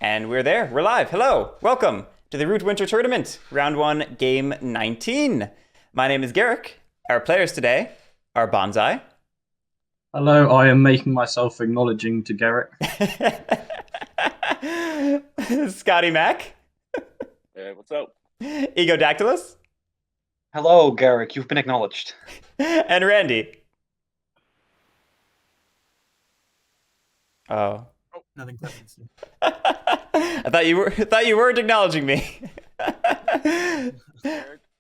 And we're there. We're live. Hello. Welcome to the Root Winter Tournament, Round 1, Game 19. My name is Guerric. Our players today are Bonsai. Hello, I am making myself acknowledging to Guerric. ScottieMac. Hey, what's up? Egodactylus. Hello, Guerric. You've been acknowledged. And Randy. Oh. Nothing. I thought you weren't acknowledging me.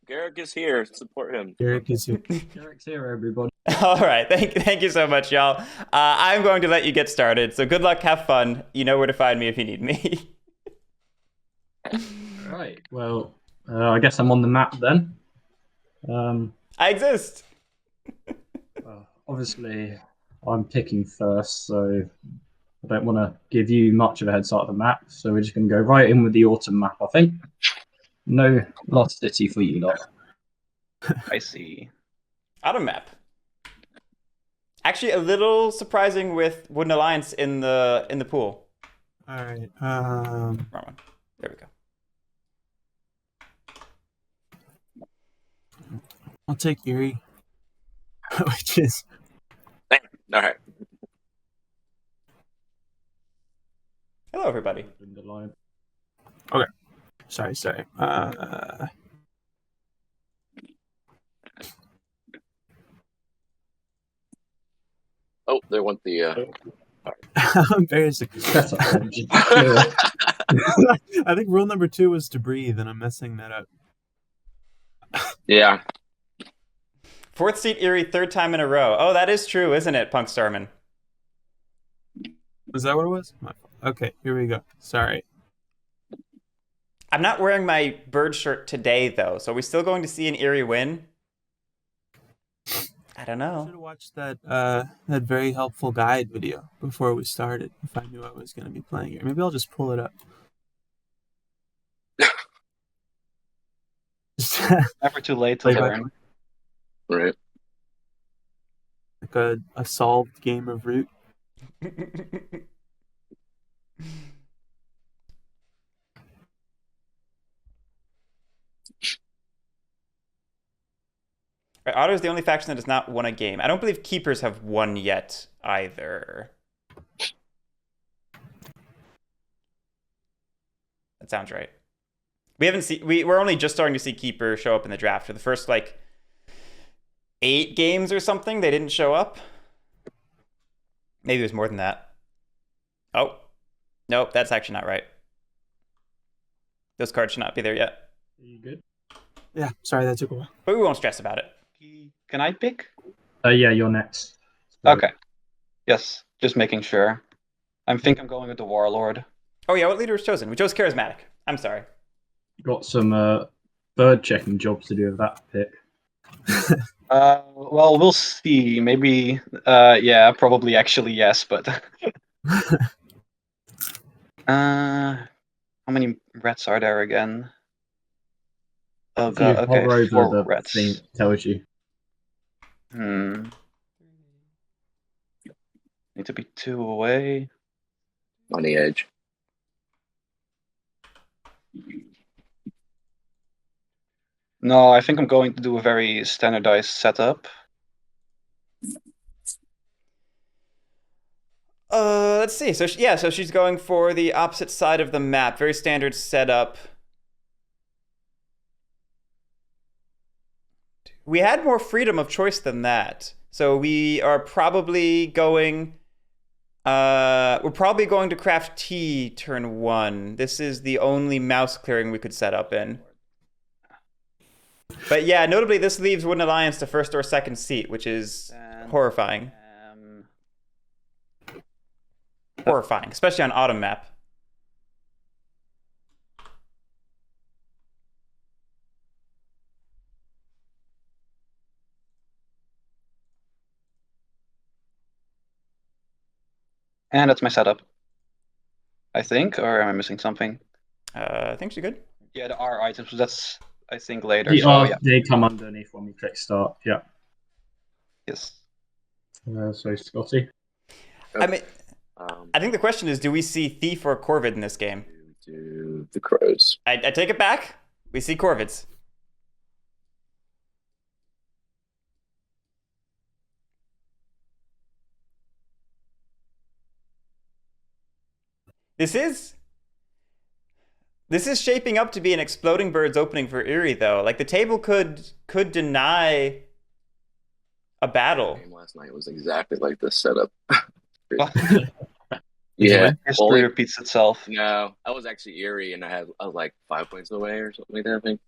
Guerric is here. Support him. Guerric is here. Guerric's here, everybody. All right. Thank you so much, y'all. I'm going to let you get started. So good luck. Have fun. You know where to find me if you need me. Right. Well, I guess I'm on the map then. I exist. Obviously, I'm picking first, so I don't want to give you much of a head start of the map. So we're just going to go right in with the autumn map, I think. No Lost City for you lot. I see. Autumn map. Actually, a little surprising with Wooden Alliance in the pool. All right. Wrong one. There we go. I'll take Erie, which is All right. Hello, everybody. sorry. Oh, there went the. Embarrassing. Yeah. I think rule number 2 was to breathe, and I'm messing that up. Yeah. 4th seat Erie, 3rd time in a row. Oh, that is true, isn't it, Punk Starman? Was that what it was? Okay, here we go. Sorry. I'm not wearing my bird shirt today, though. So are we still going to see an Erie win? I don't I know. should have watched that that very helpful guide video before we started. If I knew I was going to be playing here, maybe I'll just pull it up. Never too late to Play by learn. Right. like a solved game of Root. Right, Otter is the only faction that has not won a game. I don't believe Keepers have won yet either. That sounds right. We haven't seen. We're only just starting to see Keeper show up in the draft. For the first 8 games or something, they didn't show up. Maybe it was more than that. Oh, nope, that's actually not right. Those cards should not be there yet. Are you good? Yeah, sorry that took a while. But we won't stress about it. Can I pick? Yeah, you're next. Okay. Yes, just making sure. I think I'm going with the Warlord. Oh yeah, what leader was chosen? We chose Charismatic. I'm sorry. Got some bird checking jobs to do with that pick. Well, we'll see. Maybe, yeah, probably actually yes, but... how many rats are there again? Oh If you god, okay, hover over 4 the rats. thing, it tells you. Need to be 2 away. On the edge. No, I think I'm going to do a very standardized setup. Let's see. So so she's going for the opposite side of the map. Very standard setup. We had more freedom of choice than that. So we are probably going... we're probably going to craft tea turn 1. This is the only mouse clearing we could set up in. But yeah, notably this leaves Wooden Alliance to 1st or 2nd seat, which is horrifying. Horrifying, especially on Autumn map. And that's my setup. I think, or am I missing something? I think she's good. Yeah, the R items, that's, I think, later. The So, yeah. they come underneath when we click start. Yeah. Yes. So Scotty. I mean, I think the question is, do we see Thief or Corvid in this game? Do the crows. I take it back. We see Corvids. This is shaping up to be an Exploding Birds opening for Eerie, though. Like, the table could deny a battle. The game last night was exactly like this setup. Well, Yeah. history Only, repeats itself. no, I was actually Eerie, and I was like 5 points away or something like that, I think.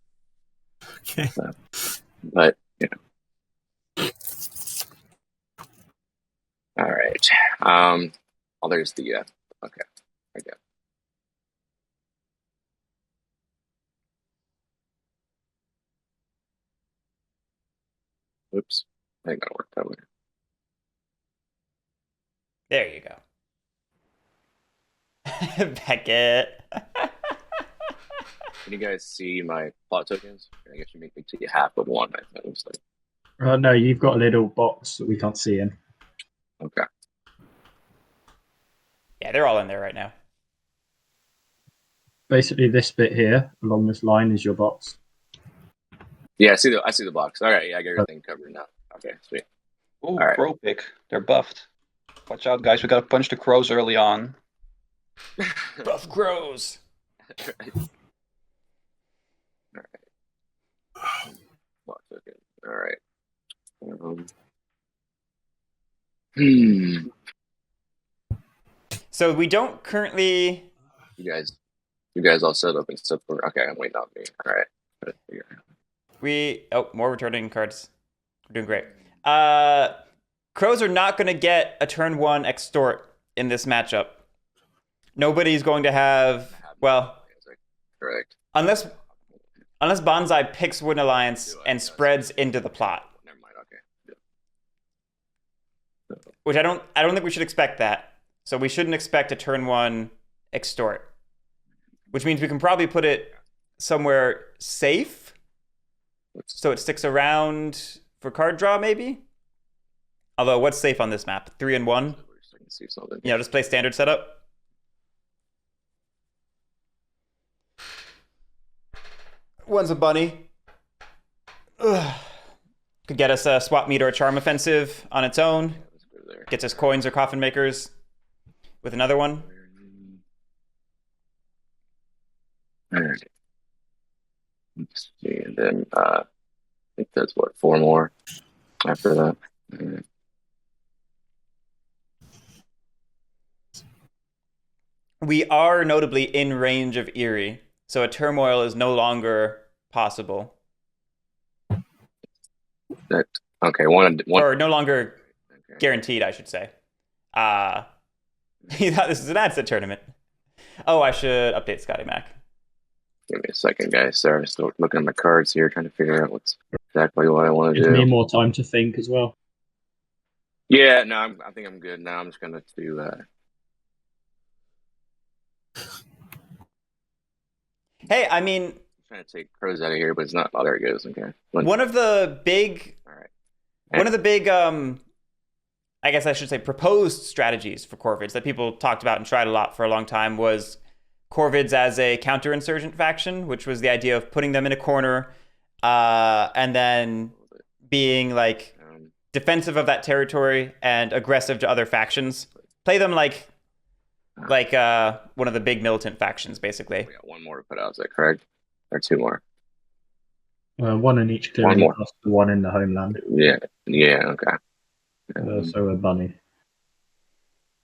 Okay. But, you know. All right. Oh, there's the, okay. I got it. Oops. I think that worked that way. There you go. Beckett. Can you guys see my plot tokens? I guess you make me see half of one. That looks like. No, you've got a little box that we can't see in. Okay. Yeah, they're all in there right now. Basically, this bit here along this line is your box. Yeah, I see the box. All right, yeah, I got everything covered now. Okay, sweet. Ooh, All right. crow pick. They're buffed. Watch out, guys. We gotta punch the crows early on. Buff crows. Plot token. All right. Hmm. So we don't currently. You guys all set up except for okay. I'm waiting on me. All right. More returning cards. We're doing great. Crows are not going to get a turn 1 extort in this matchup. Nobody's going to have, well, Correct. unless Bonsai picks Wooden Alliance and spreads into the plot. Never mind. Okay. Which I don't think we should expect that. So we shouldn't expect a turn 1 extort. Which means we can probably put it somewhere safe. So it sticks around for card draw, maybe? Although, what's safe on this map? 3 and 1? You know, just play standard setup. One's a bunny. Ugh. Could get us a swap meet or a charm offensive on its own. Gets us coins or coffin makers with another one. All right. Let's see, and then I think that's what 4 more after that. We are notably in range of Eerie, so a turmoil is no longer possible. That okay, one Or no longer guaranteed, I should say. You thought this is an asset tournament. Oh, I should update ScottieMac. Give me a second, guys. Sorry, I'm still looking at my cards here, trying to figure out what's exactly what I want to Gives me do. more time to think as well. Yeah, no, I think I'm good now. I'm just gonna do Hey, I mean, trying to take crows out of here, but it's not. Oh, there it goes. Okay. one of the big, All right. I guess I should say, proposed strategies for Corvids that people talked about and tried a lot for a long time was Corvids as a counterinsurgent faction, which was the idea of putting them in a corner and then being like defensive of that territory and aggressive to other factions. Play them like one of the big militant factions, basically. We got one more to put out. Is that correct? Or 2 more? One in each clearing, more. plus the one in the homeland. Yeah. Okay. So a bunny.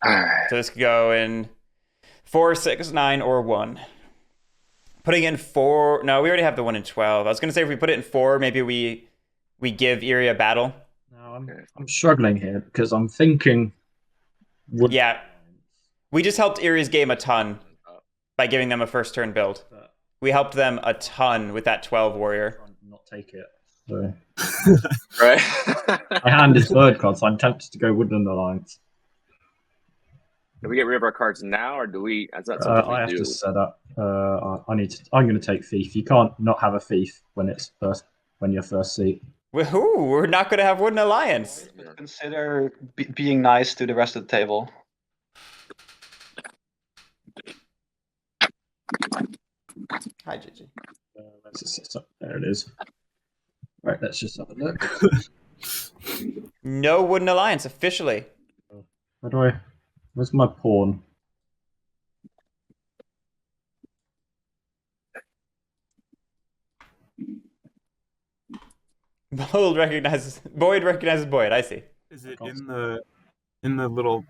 All right. So this could go in 4, 6, 9, or 1. Putting in 4. No, we already have the 1 in 12. I was gonna say if we put it in 4, maybe we give Eerie a battle. No, I'm struggling here because I'm thinking. Yeah, we just helped Eerie's game a ton by giving them a first turn build. We helped them a ton with that 12 warrior. Not take it. So. Right. My hand is bird cards, so I'm tempted to go Woodland Alliance. Do we get rid of our cards now, or do we? Is that something we I have do? to set up. I'm going to take thief. You can't not have a thief when you're first seat. Woohoo! We're not going to have Wooden Alliance. Consider being nice to the rest of the table. Hi, Gigi. Let's just set up. There it is. Right, let's just have a look. No Wooden Alliance officially. Where do I? Where's my pawn? Boyd recognizes Boyd. I see. Is it in the little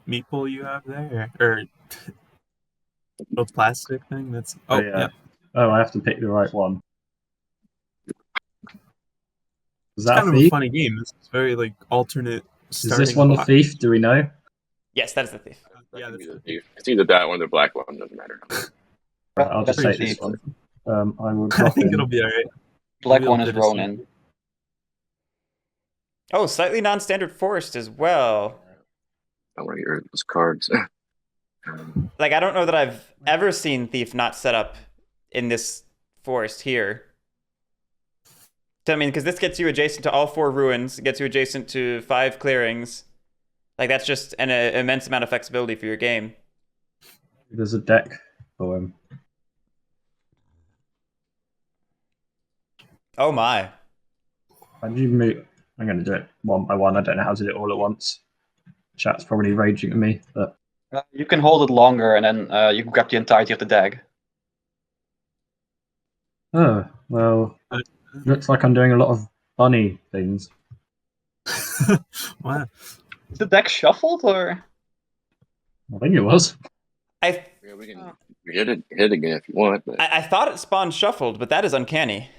meeple you have there, or little plastic thing? That's yeah. Oh, I have to pick the right one. Is It's that kind a of a thief? funny game. This is very like alternate. Is this one the thief? Do we know? Yes, that is the thief. That Yeah, can that's be the the thief. It's either that one or the black one. Doesn't matter. Right, I'll just Pretty take this cheap. one. I will I drop think in. it'll be alright. Black Maybe one I'll is bid a Ronin. Oh, slightly non-standard forest as well. I want to get those cards. Like, I don't know that I've ever seen Thief not set up in this forest here. So, I mean, because this gets you adjacent to all 4 ruins, it gets you adjacent to 5 clearings. Like, that's just an immense amount of flexibility for your game. There's a deck for him. Oh my. How do you move? I'm going to do it one by one. I don't know how to do it all at once. Chat's probably raging at me, but You can hold it longer, and then you can grab the entirety of the deck. oh well. Looks like I'm doing a lot of bunny things. Wow. Is the deck shuffled, or? I think it was. I Yeah, we can hit it again if you want. But I thought it spawned shuffled, but that is uncanny.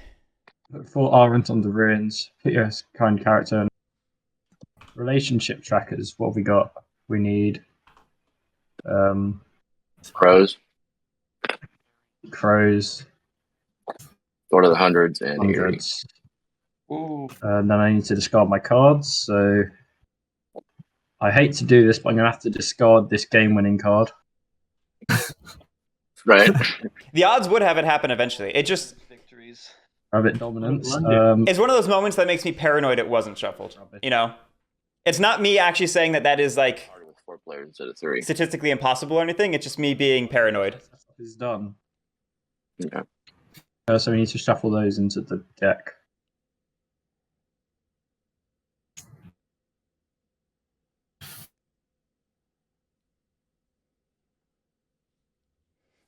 Put 4 Aren't on the ruins. Put your kind character in. Relationship trackers. What have we got? We need crows, Lord of the Hundreds, and Eerie. hundreds. Ooh. And then I need to discard my cards. So I hate to do this, but I'm gonna have to discard this game-winning card. Right. The odds would have it happen eventually. It just Victories. Rabbit dominance. it's one of those moments that makes me paranoid it wasn't shuffled. You know? It's not me actually saying that is like With 4 players instead of 3. statistically impossible or anything. It's just me being paranoid. It's done. Yeah. So we need to shuffle those into the deck.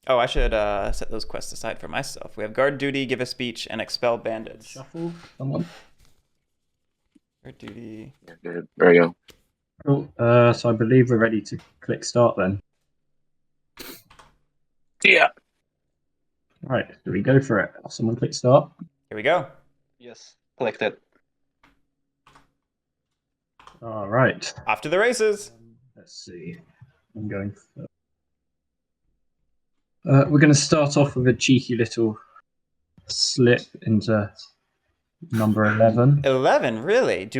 Oh, I should set those quests aside for myself. We have guard duty, give a speech, and expel bandits. Shuffle someone. Guard duty. Yeah, good. There you go. Cool. So I believe we're ready to click start then. Yeah. Right. Do we go for it? Someone click start. Here we go. Yes, clicked it. All right. Off to the races. Let's see. I'm going for... we're going to start off with a cheeky little slip into number 11. 11, really?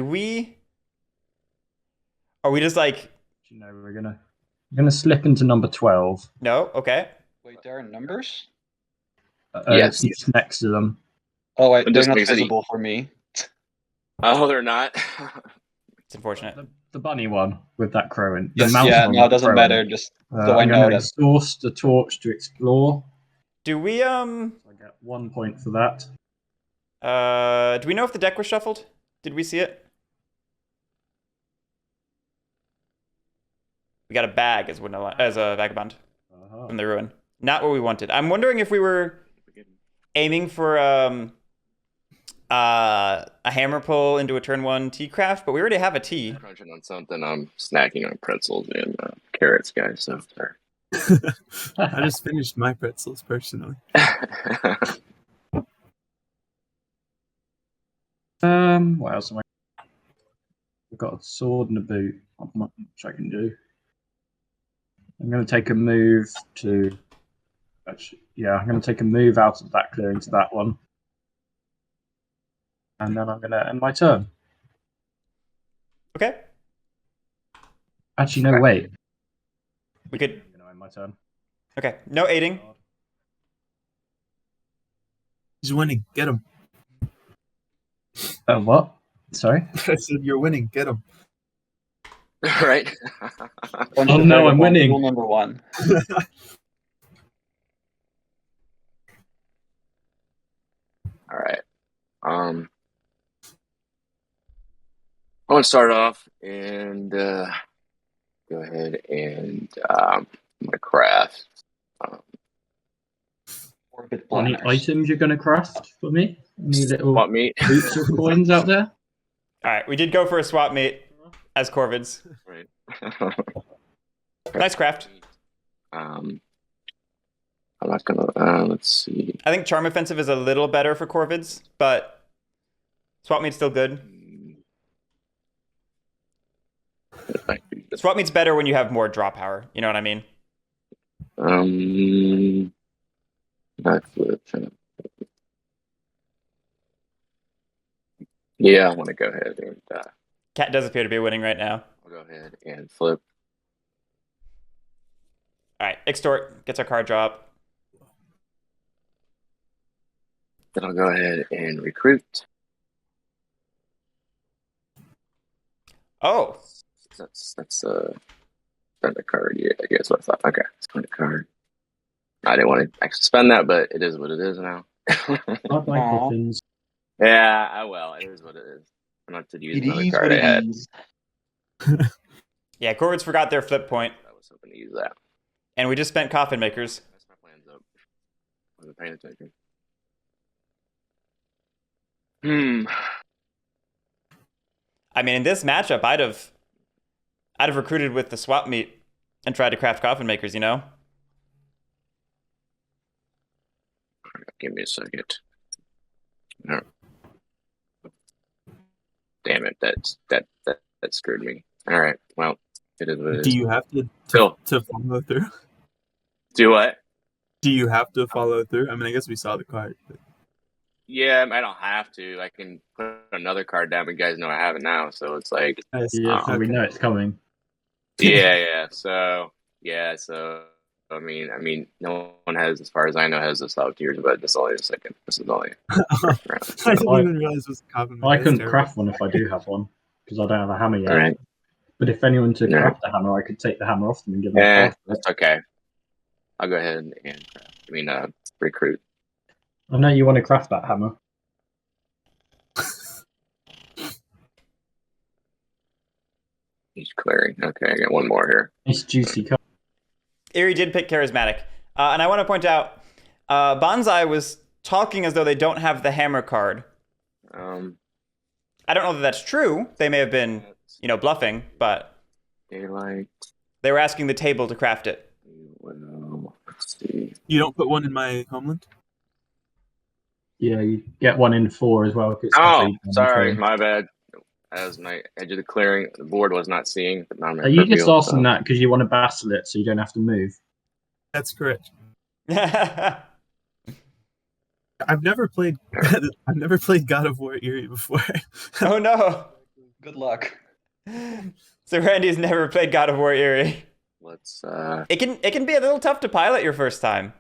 Are we just like... You know, we're gonna slip into number 12. No? Okay. Wait, there are numbers? Yes. It's next to them. Oh, wait, It they're just not makes it visible for me. Oh, they're not. It's unfortunate. The bunny one with that crow in. Yes, the mouse yeah, one no, it with doesn't crow matter. in. Just so I I'm know gonna that. exhaust the torch to explore. Do we, So I get 1 point for that. do we know if the deck was shuffled? Did we see it? We got a bag as a vagabond Uh-huh. from the ruin. Not what we wanted. I'm wondering if we were aiming for a hammer pull into a turn 1 tea craft, but we already have a tea. Crunching on something. I'm snacking on pretzels and carrots, guys. So sorry. I just finished my pretzels personally. What else am I? I've got a sword and a boot. Not much I can do. I'm going to take a move to... Actually, yeah, I'm going to take a move out of that clearing to that one. And then I'm going to end my turn. Okay. Actually, no, wait. We could... I'm going to end my turn. Okay. No aiding. He's winning. Get him. What? Sorry? I said you're winning. Get him. Right. Oh, no, I'm winning. Rule number 1. want to start off and go ahead and I'm gonna craft. Orbit Any planners. items you're going to craft for me? Any little Want me? boots or coins out there? All right, we did go for a swap meet as Corvids. Right. Nice craft. I'm not gonna. Let's see. I think Charm Offensive is a little better for Corvids, but swap meet's still good. Swap meet's better when you have more draw power. You know what I mean? Not flip. Yeah, I want to go ahead and Cat does appear to be winning right now. I'll go ahead and flip. All right, Extort gets our card drop. Then I'll go ahead and recruit. Oh, That's spend a card. Yeah, I guess what I thought. Okay, spend a card. I didn't want to actually spend that, but it is what it is now. I buy Aw. coffins. Yeah, well, it is what it is. I'm not to use It another is card what I it had. is. yeah, Corvids forgot their flip point, I was hoping to use that. and we just spent Coffin Makers. That's my plans up. Wasn't paying attention. I mean, in this matchup, I'd have recruited with the swap meet and tried to craft Coffin Makers. You know? Give me a second. No. Damn it! That screwed me. All right. Well, it is what it is. Do you have to Phil. to follow through? Do what? Do you have to follow through? I mean, I guess we saw the card. But... Yeah, I don't have to. I can put another card down. But you guys know I have it now, so it's like, Yeah, so we know it's coming. yeah. So I mean, no one has, as far as I know, has this out tiers, but this is only a second. This is only first round. I didn't I- even realize it was a common. I couldn't craft one if I do have one, because I don't have a hammer yet. All right. But if anyone took Yeah. craft the hammer, I could take the hammer off them and give them Yeah, a craft. that's okay. I'll go ahead and craft. Recruit. I know you want to craft that hammer. He's clearing. Okay, I got one more here. It's juicy card. Erie did pick Charismatic, and I want to point out, Bonsai was talking as though they don't have the hammer card. I don't know that that's true. They may have been, bluffing, but Daylight. they were asking the table to craft it. Well, let's see. You don't put one in my homeland? Yeah, you get one in 4 as well. If it's Oh, complete on the sorry, train. my bad. As my edge of the clearing, the board was not seeing. But now I'm Are you just asking that because you want to battle it so you don't have to move? That's correct. Oh I've never played. I've never played God of War Eerie before. no! Good luck. So Randy's never played God of War Erie. Let's It can be a little tough to pilot your first time.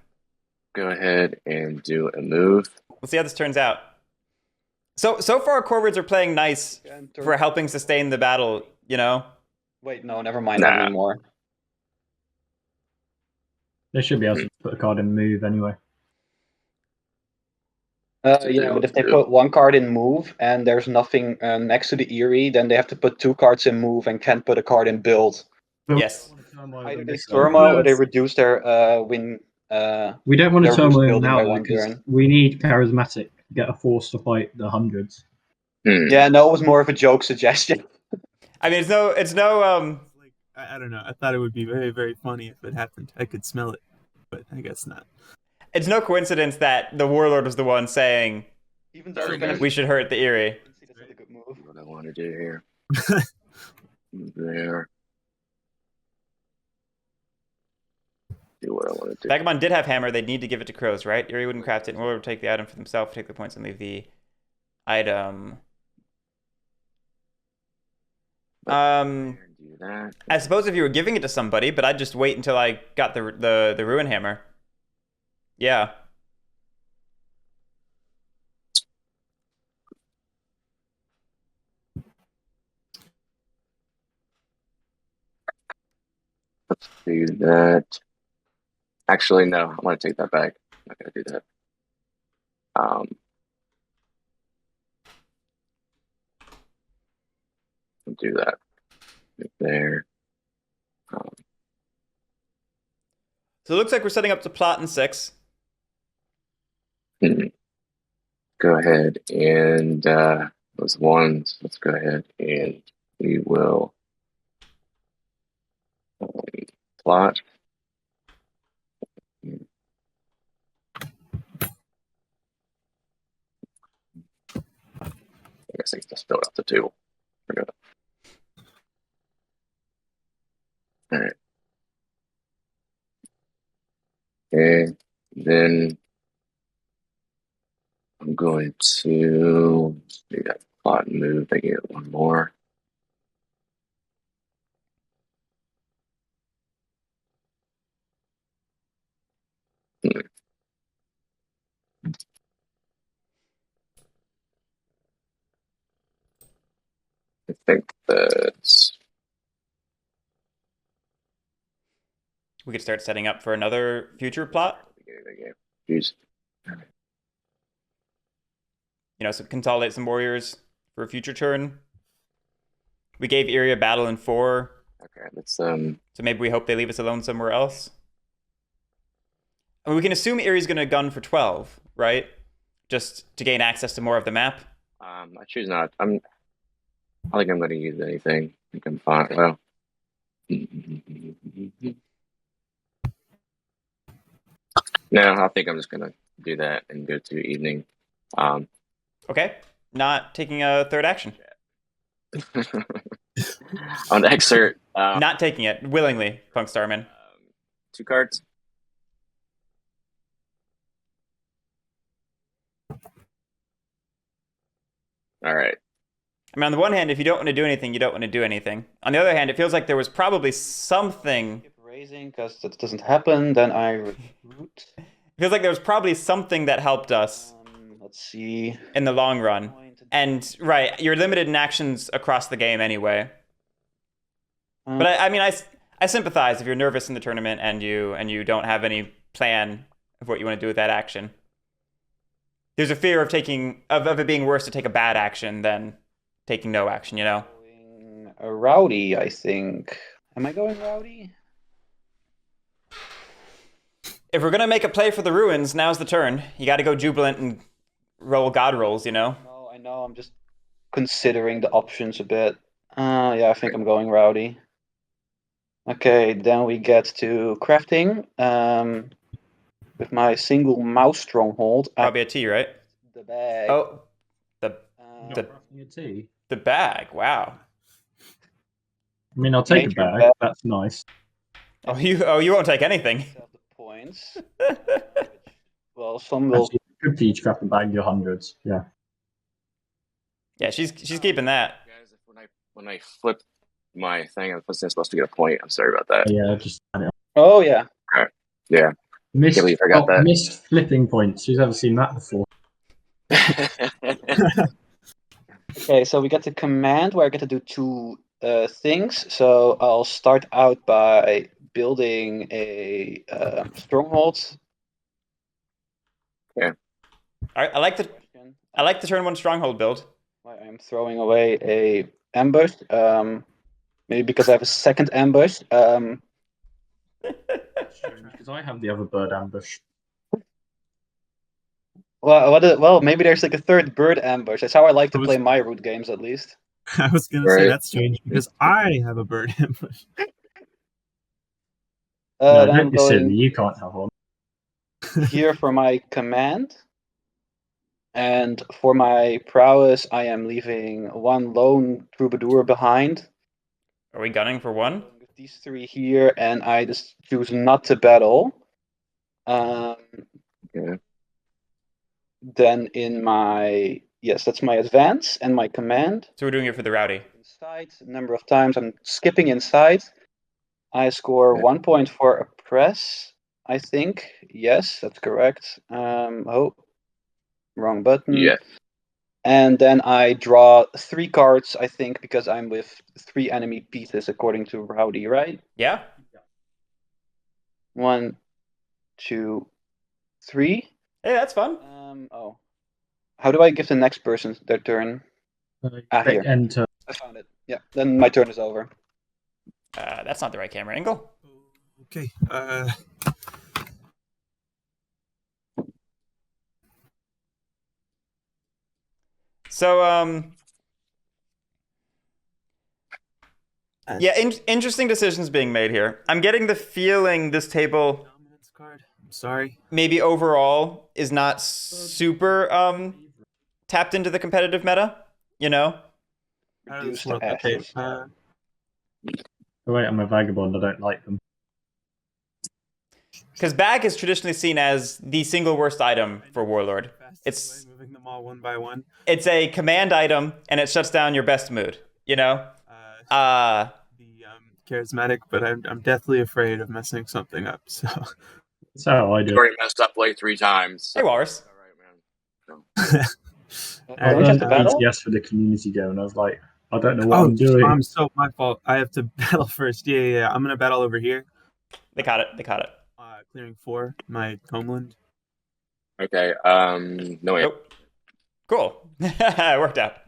go ahead and do a move. We'll see how this turns out. So far, Corvids are playing nice for helping sustain the battle. Wait, no, never mind Nah. that anymore. They should be able to put a card in move anyway. So But if they do- put one card in move and there's nothing next to the Eerie, then they have to put 2 cards in move and can't put a card in build. Yes. Either they turmoil or they reduce their win. We don't want to They're turmoil building now by though, one because turn. we need charismatic to get a force to fight the hundreds. Yeah, no, it was more of a joke suggestion. I mean, it's no. Like, I don't know. I thought it would be very, very funny if it happened. I could smell it, but I guess not. It's no coincidence that the Warlord was the one saying Even though Very good. we should hurt the Erie. that's a good move. What I want to do here. There. Do what I want to do. Vagabond did have hammer. They'd need to give it to Crows, right? Erie wouldn't craft it. And Warlord would take the item for themselves, take the points, and leave the item. Do that. I suppose if you were giving it to somebody, but I'd just wait until I got the Ruin Hammer. Yeah. Let's do that. Actually, no. I'm gonna take that back. I'm not gonna do that. We'll do that right there. So it looks like we're setting up to plot in 6. Go ahead and those ones. Let's go ahead and we will plot. I guess I can just fill it off the table. Forgot. All right. Okay. Then I'm going to do that plot and move. I get one more. I think that's We could start setting up for another future plot. Jeez. So consolidate some warriors for a future turn. We gave Erie a battle in 4. Okay, let's So maybe we hope they leave us alone somewhere else. I mean, we can assume Erie's going to gun for 12, right? Just to gain access to more of the map. I choose not. I don't think I'm going to use anything. I think I'm fine. Well, no, I think I'm just going to do that and go to evening. Okay, not taking a third action. On the excerpt. Not taking it willingly, Punk Starman. 2 cards. All right. I mean, on the one hand, if you don't want to do anything, you don't want to do anything. On the other hand, it feels like there was probably something. Keep raising because that doesn't happen. Then I recruit. It feels like there was probably something that helped us Let's see. in the long run. And right, you're limited in actions across the game anyway. But I mean, I sympathize if you're nervous in the tournament and you don't have any plan of what you want to do with that action. There's a fear of it being worse to take a bad action than taking no action, Going rowdy, I think. Am I going rowdy? If we're gonna make a play for the ruins, now's the turn. You got to go jubilant and roll god rolls, No, I know. I'm just considering the options a bit. Yeah, I think I'm going rowdy. Okay, then we get to crafting. With my single mouse stronghold. Probably a T, right? The bag. Oh, the Crafting a tea. the bag. Wow. I mean, I'll take a Major bag. bag. That's nice. Oh, you won't take anything. Have the points. Well, some will. Actually, good for each crafting bag, your hundreds. Yeah. Yeah, she's keeping that. Guys, when I flip my thing, I wasn't supposed to get a point. I'm sorry about that. Yeah, just add it on. Oh yeah. Yeah. Missed, Can't believe I got that. missed flipping points. Who's ever seen that before? Okay, so we get the command where I get to do 2 things. So I'll start out by building a stronghold. I like the turn 1 stronghold build. I'm throwing away a ambush. Maybe because I have a second ambush. Because I have the other bird ambush. Well, maybe there's like a third bird ambush. That's how I like to I was- play my root games, at least. I was gonna say Right. that's strange because I have a bird ambush. No, Then I'm don't be silly. going You can't have one. here for my command. And for my prowess, I am leaving 1 lone troubadour behind. Are we gunning for 1? With these 3 here, and I just choose not to battle. Yeah. Then in my that's my advance and my command. So we're doing it for the rowdy. Inside, a number of times I'm skipping inside. I score Yeah. 1 point for a press, I think. Yes, that's correct. Wrong button. Yeah. And then I draw 3 cards, I think, because I'm with 3 enemy pieces, according to Rowdy, right? Yeah? 1, 2, 3. Hey, that's fun. How do I give the next person their turn? Here. Enter. I found it. Yeah, then my turn is over. That's not the right camera angle. Okay. So, yeah, interesting decisions being made here. I'm getting the feeling this table Dominance card. I'm sorry. maybe overall is not super tapped into the competitive meta, you know? How does Reduce this the work? Okay. ashes. Oh, wait, I'm a vagabond. I don't like them. Because bag is traditionally seen as the single worst item for Warlord. It's moving them all one by one. It's a command item, and it shuts down your best mood, you know? The charismatic, but I'm deathly afraid of messing something up. So That's how I do You it. already messed up like 3 times. Hey, Walrus. All right, man. I Don't we have learned to battle? BTS for the community go, and I was like, I don't know what I'm Oh, doing. I'm so my fault. I have to battle first. Yeah. I'm gonna battle over here. They caught it. They caught it. Clearing 4, my homeland. Okay. No wait. Nope. Cool. It worked out.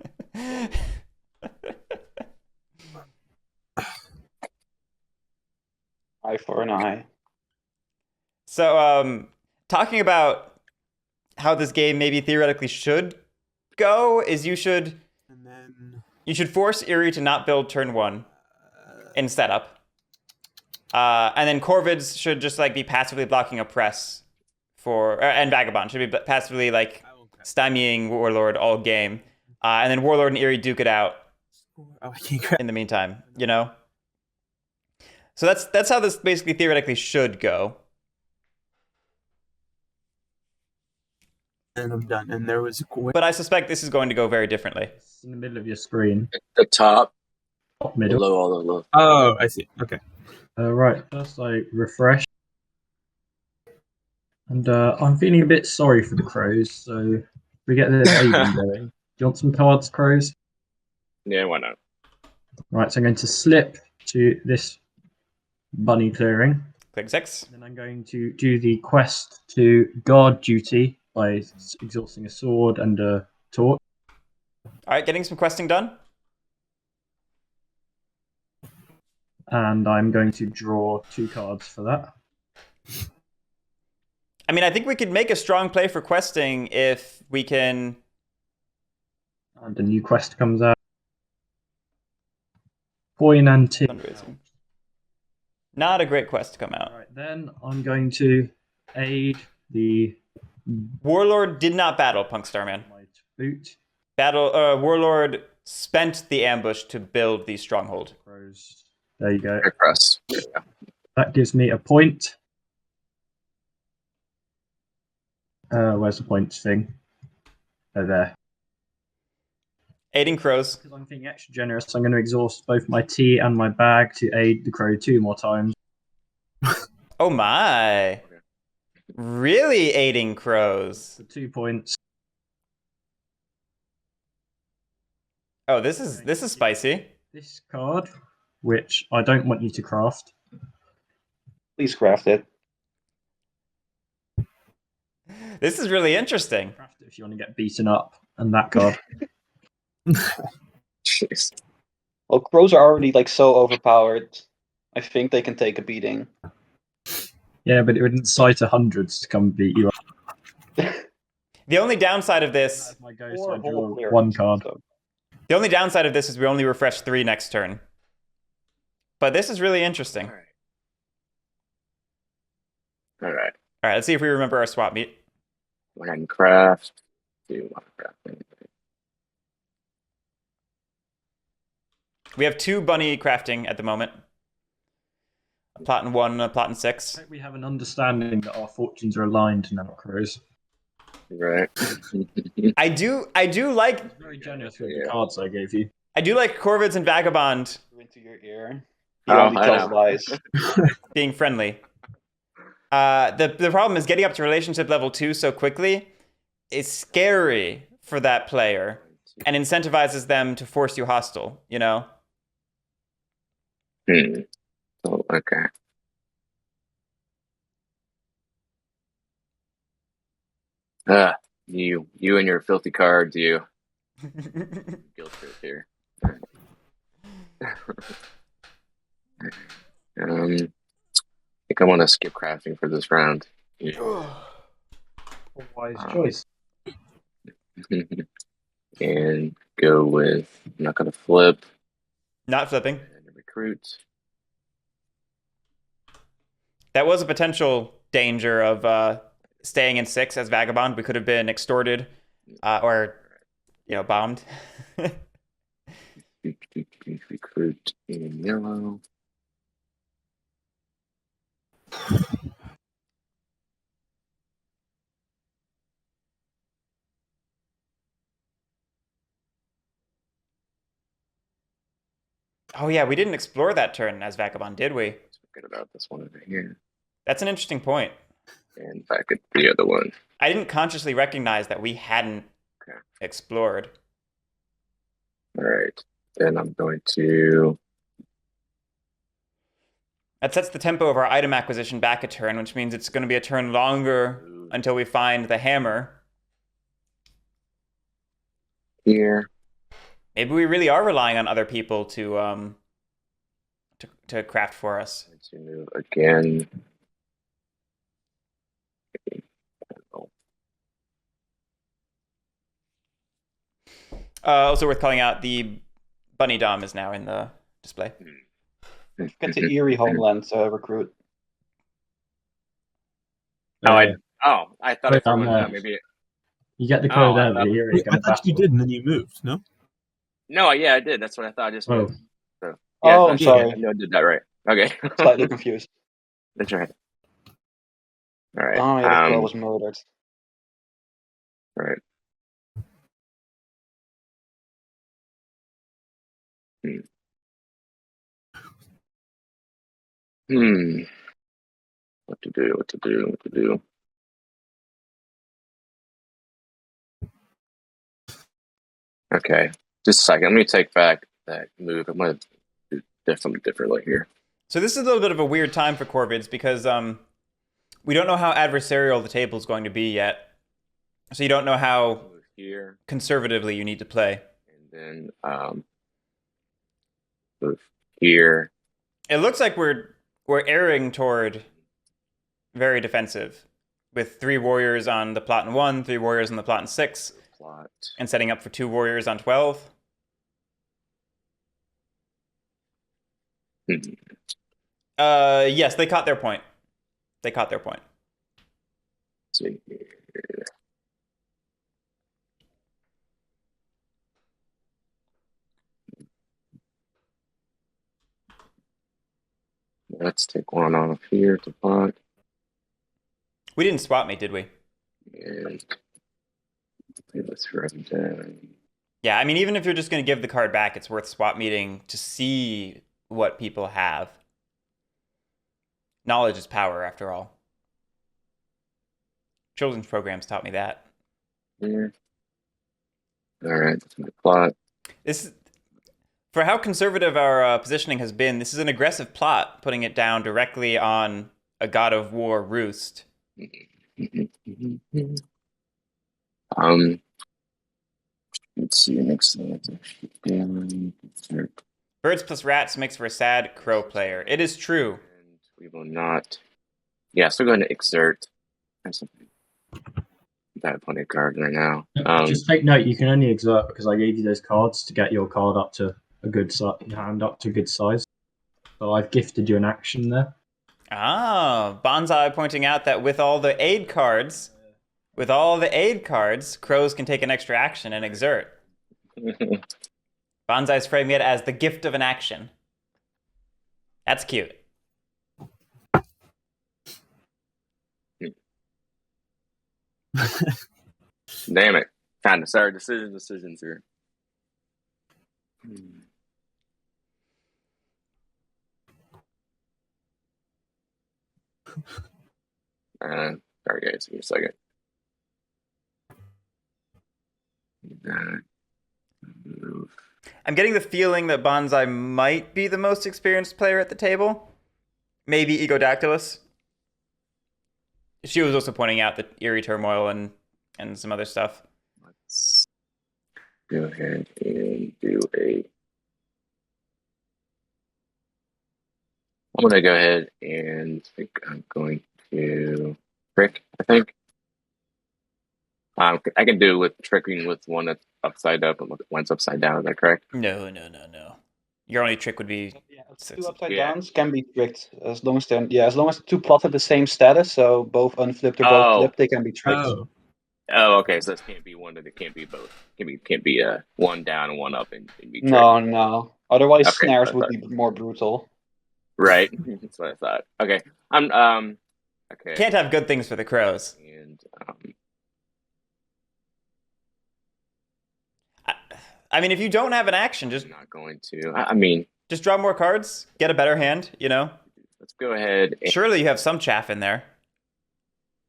Eye for an eye. So, talking about how this game maybe theoretically should go is you should And then force Eerie to not build turn 1 in setup. And then Corvids should just like be passively blocking a press and Vagabond should be passively like stymieing Warlord all game. And then Warlord and Eerie duke it out I can't grab. in the meantime, you know? So that's how this basically theoretically should go. And I'm done. And there was a But I suspect this is going to go very differently. It's in the middle of your screen, The top, top middle. below all the low. Oh, I see. Okay. Right, first I refresh. And I'm feeling a bit sorry for the crows, so we get this aiding going. Do you want some cards, crows? Yeah, why not? Right, so I'm going to slip to this bunny clearing. Click 6. Then I'm going to do the quest to guard duty by exhausting a sword and a torch. All right, getting some questing done. And I'm going to draw 2 cards for that. I mean, I think we could make a strong play for questing if we can. And a new quest comes out. Coin and tea. Fundraising. Not a great quest to come out. Alright, then I'm going to aid the Warlord did not battle Punk Starman. my boot. Warlord spent the ambush to build the stronghold. Crows. There you go. Quick press. That gives me a point. Where's the points thing? Oh, there. Aiding crows. Because I'm being extra generous, I'm going to exhaust both my tea and my bag to aid the crow 2 more times. Oh my. Really aiding crows. For 2 points. Oh, this is spicy. This card, which I don't want you to craft. Please craft it. This is really interesting. Craft it if you want to get beaten up. And that card. Jeez. Well, crows are already like so overpowered. I think they can take a beating. Yeah, but it would incite 100s to come beat you up. The only downside of this, That's my go, so Or I whole draw clearance, 1 card. so- the only downside of this is we only refresh 3 next turn. But this is really interesting. All right. All right. All right, let's see if we remember our swap meet. 1 on craft. 2 on craft. We have 2 bunny crafting at the moment. A plot in 1 and a plot in 6. We have an understanding that our fortunes are aligned now, crows. Right. I do like Very generous with the cards I gave you. Corvids and Vagabond Into your ear. He Oh, only I tells know. lies. being friendly. The problem is getting up to relationship level 2 so quickly is scary for that player and incentivizes them to force you hostile, you know? Oh, okay. You and your filthy cards, you. Guilt trip here. I think I want to skip crafting for this round. Wise choice. And go with, I'm not going to flip. Not flipping. And recruit. That was a potential danger of staying in 6 as Vagabond. We could have been extorted or, bombed. Recruit in yellow. Oh yeah, we didn't explore that turn as Vagabond, did we? Let's forget about this one over here. That's an interesting point. And back at the other one. I didn't consciously recognize that we hadn't explored. All right. Then I'm going to... That sets the tempo of our item acquisition back a turn, which means it's going to be a turn longer until we find the hammer. Here. Maybe we really are relying on other people to craft for us. To move again. Also worth calling out, the Bunny Dom is now in the display. Get to Eerie Homeland recruit. I thought I threw one down. Maybe you get the code out of the Eerie. Wait, I thought you did, and then you moved. No. No, yeah, I did. That's what I thought. I just moved. So, I'm sorry. I know I did that right. Okay. Slightly confused. That's right. All right. Oh, yeah, the girl was murdered. All right. What to do? Okay. Just a second. Let me take back that move. I'm going to do something differently here. So this is a little bit of a weird time for Corvids because we don't know how adversarial the table is going to be yet. So you don't know how conservatively you need to play. And then move here. It looks like we're erring toward very defensive, with 3 warriors on the plot in 1, 3 warriors on the plot in 6, and setting up for 2 warriors on 12. Yes, they caught their point. Let's see here. Let's take one off here to block. We didn't swap me, did we? And let's write down. Yeah, I mean, even if you're just going to give the card back, it's worth swap meeting to see what people have. Knowledge is power, after all. Children's programs taught me that. Here. All right, that's my plot. For how conservative our positioning has been, this is an aggressive plot, putting it down directly on a God of War roost. Let's see, next thing. Birds plus rats makes for a sad crow player. It is true. And we will not. Yeah, so we're going to exert. I've got plenty of cards right now. Just take note, you can only exert because I gave you those cards to get your card up to a good hand up to a good size. So I've gifted you an action there. Ah, Bonsai pointing out that with all the aid cards, crows can take an extra action and exert. Bonsai's framing it as the gift of an action. That's cute. Damn it. Kind of sorry. Decisions here. Sorry guys, give me a second. I'm getting the feeling that Bonsai might be the most experienced player at the table. Maybe Egodactylus. She was also pointing out the Eerie Turmoil and some other stuff. Let's go ahead and do a I'm gonna go ahead and I think I'm going to trick. I think I can do it with tricking with one that's upside up and one's upside down. Is that correct? No. Your only trick would be Yeah, six. two upside Yeah. downs can be tricked as long as they're as long as two plots have the same status, so both unflipped or both Oh. flipped, they can be tricked. Oh, Oh, okay. So this can't be one, and it can't be both. Can't be one down and one up and be tricked. No. Otherwise, Okay, snares that's would fine. be more brutal. Right. That's what I thought. Okay. I'm okay. Can't have good things for the crows. And I mean, if you don't have an action, just I'm not going to. I mean, just draw more cards, get a better hand, you know? let's go ahead and Surely you have some chaff in there.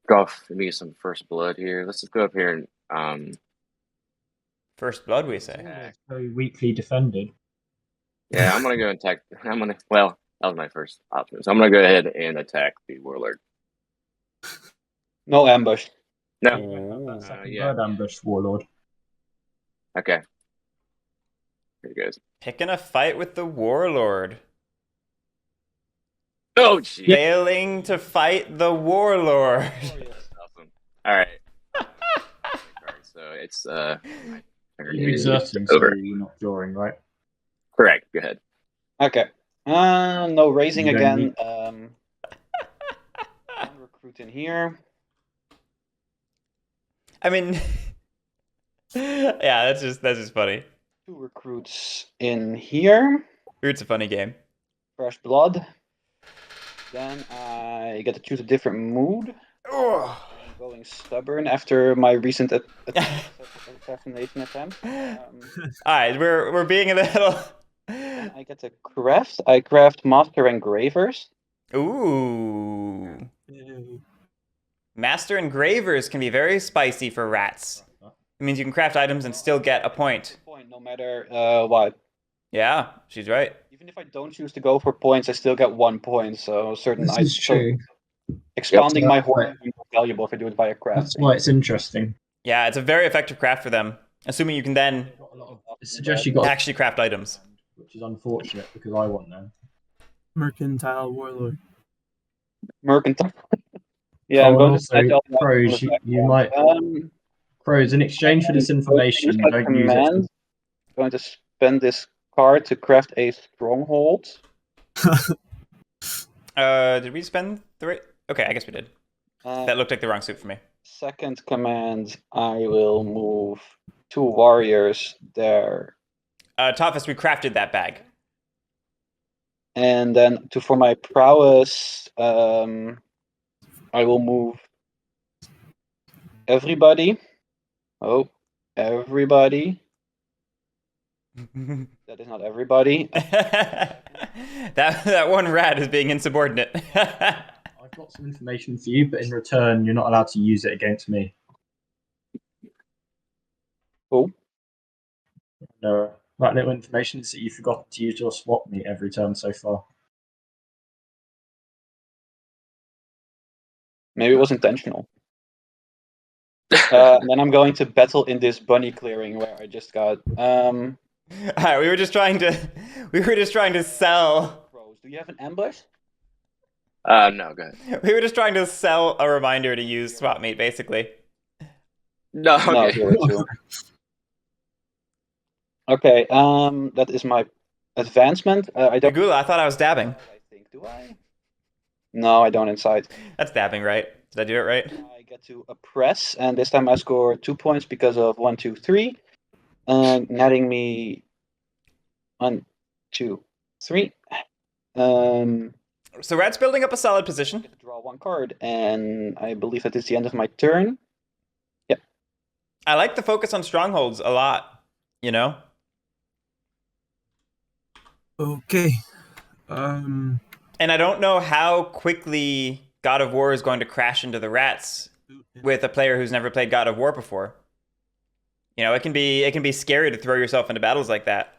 go off maybe some first blood here. Let's just go up here and First blood, we say. attack. Very weakly defended. Yeah, I'm gonna go and attack. Well, that was my first option, so I'm gonna go ahead and attack the warlord. No ambush. No. That second yeah. bird ambush, Warlord. Okay. Here it goes. Picking a fight with the warlord. Oh, jeez. Failing to fight the warlord. Awesome. All right. So it's You're exerting, so over. you're not drawing, right? Correct. Go ahead. Okay. No raising You don't again. One recruit in here. I mean, yeah, that's just funny. Two recruits in here. It's a funny game. Fresh blood. Then I get to choose a different mood. I'm going stubborn after my recent assassination attempt. All right, we're being a little. And I get to craft. I craft Master Engravers. Ooh. yay. Master engravers can be very spicy for rats. It means you can craft items and still get a point. Point, no matter what. Yeah, she's right. Even if I don't choose to go for points, I still get 1 point. So certain This is true. expanding my Yep. horn will be more valuable if I do it via That's crafting. why it's interesting. Yeah, it's a very effective craft for them, assuming you can then It suggests you got actually craft items. which is unfortunate because I want them. Mercantile warlord. Mercantile. Yeah, Oh, I'm going and to also, all the Crows, you might Crows, in exchange for this information, don't use it. I'm going to spend this card to craft a stronghold. Did we spend the right? Okay, I guess we did. Uh, That looked like the wrong suit for me. Second command, I will move 2 warriors there. Tophus, we crafted that bag. And then for my prowess, I will move everybody. Oh, everybody. That is not everybody. that one rat is being insubordinate. I've got some information for you, but in return, you're not allowed to use it against me. Cool. No, that little information is that you forgot to use your swap meet every turn so far. Maybe it was intentional. And then I'm going to battle in this bunny clearing where I just got. Alright, we were just trying to sell. Crows. Do you have an ambush? No, go ahead. We were just trying to sell a reminder to use swap meet, basically. No, No, okay. 0-2. Okay, that is my advancement. I don't. Gula, I thought I was dabbing. I think. Do I? No, I don't incite. That's dabbing, right? Did I do it right? I get to oppress, and this time I score 2 points because of 1, 2, 3, netting me 1, 2, 3. So Rat's building up a solid position. Get to draw 1 card, and I believe that is the end of my turn. Yep. I like the focus on strongholds a lot, you know? Okay. And I don't know how quickly God of War is going to crash into the rats with a player who's never played God of War before. You know, it can be scary to throw yourself into battles like that.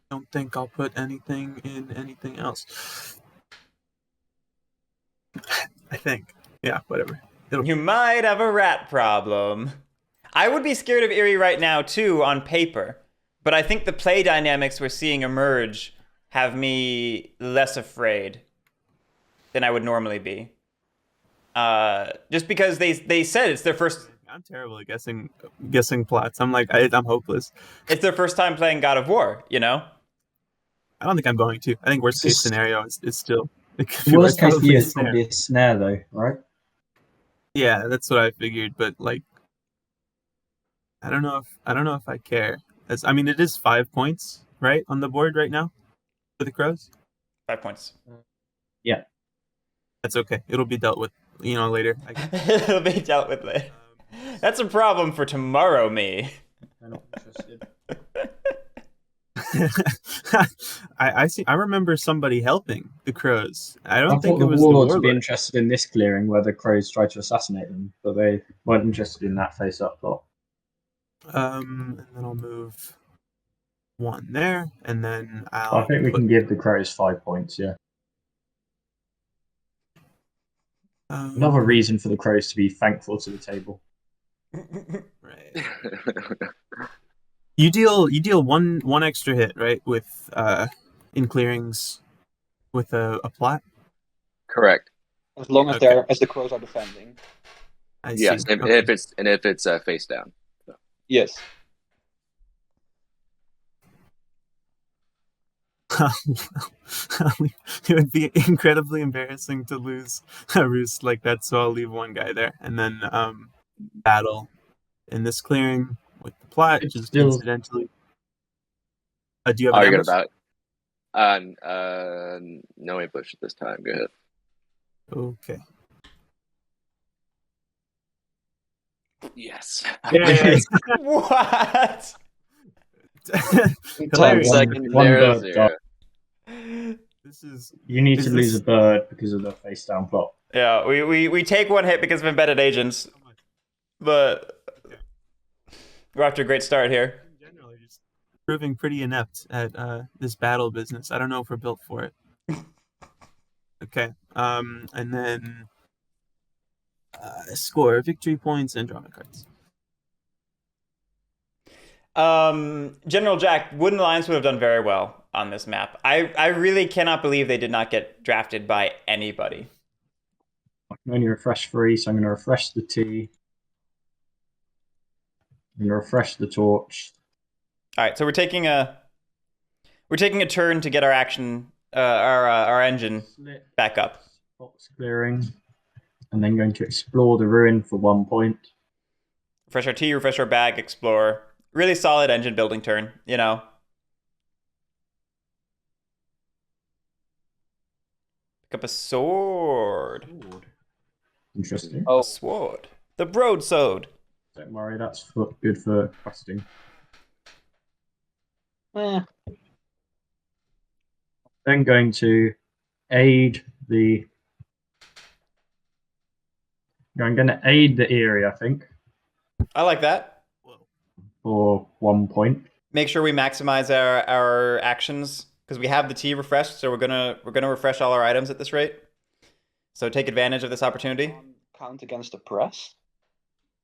Don't think I'll put anything in anything else. I think. Yeah, whatever. You might have a rat problem. I would be scared of Eerie right now too on paper, But I think the play dynamics we're seeing emerge have me less afraid than I would normally be. Just because they said it's their first. I'm terrible at guessing plots. I'm hopeless. It's their first time playing God of War. You know. I don't think I'm going to. I think worst case scenario is still. Worst case for you is probably a snare, though, right? Yeah, that's what I figured. But like, I don't know if I care. I mean, it is 5 points, right, on the board right now for the Crows. 5 points. Yeah. That's okay. It'll be dealt with, later. I guess. It'll be dealt with later. That's a problem for tomorrow, me. I'm not interested. I see. I remember somebody helping the Crows. I I don't think thought it was the the Warlords would be Warlord. interested in this clearing where the Crows tried to assassinate them, but they weren't interested in that face-up plot. And then I'll move 1 there, and then I think we can give the Crows 5 points, yeah. Another reason for the Crows to be thankful to the table. Right. You deal one extra hit, right, with in clearings with a plot. Correct. As long as the Crows are defending. I Yes, see. if it's face down. So. Yes. It would be incredibly embarrassing to lose a roost like that, so I'll leave 1 guy there, and then battle in this clearing with the plot, just still... incidentally. Do you have an you ambush? got about no ambush this time. Go ahead. Okay. Yes. Yay. What? 10 seconds. One 0, bird 0. This is. You need to lose a bird because of the face-down plot. Yeah, we take 1 hit because of embedded agents, but we're off to a great start here. In general, you're just proving pretty inept at this battle business. I don't know if we're built for it. Okay. And then score victory points and drama cards. General Jack, Wooden Alliance would have done very well on this map. I really cannot believe they did not get drafted by anybody. I can only refresh 3, so I'm going to refresh the T. I'm going to refresh the torch. All right, so we're taking a turn to get our action, our engine back up. Box clearing, and then going to explore the ruin for 1 point. Refresh our T, refresh our bag, explore. Really solid engine building turn, you know. Pick up a sword. Interesting. A sword. The broadsword. Don't worry, that's good for questing. Then going to aid the... I'm going to aid the Eerie, I think. I like that. For 1 point. Make sure we maximize our actions because we have the T refreshed, so we're gonna refresh all our items at this rate. So take advantage of this opportunity. Count against the press.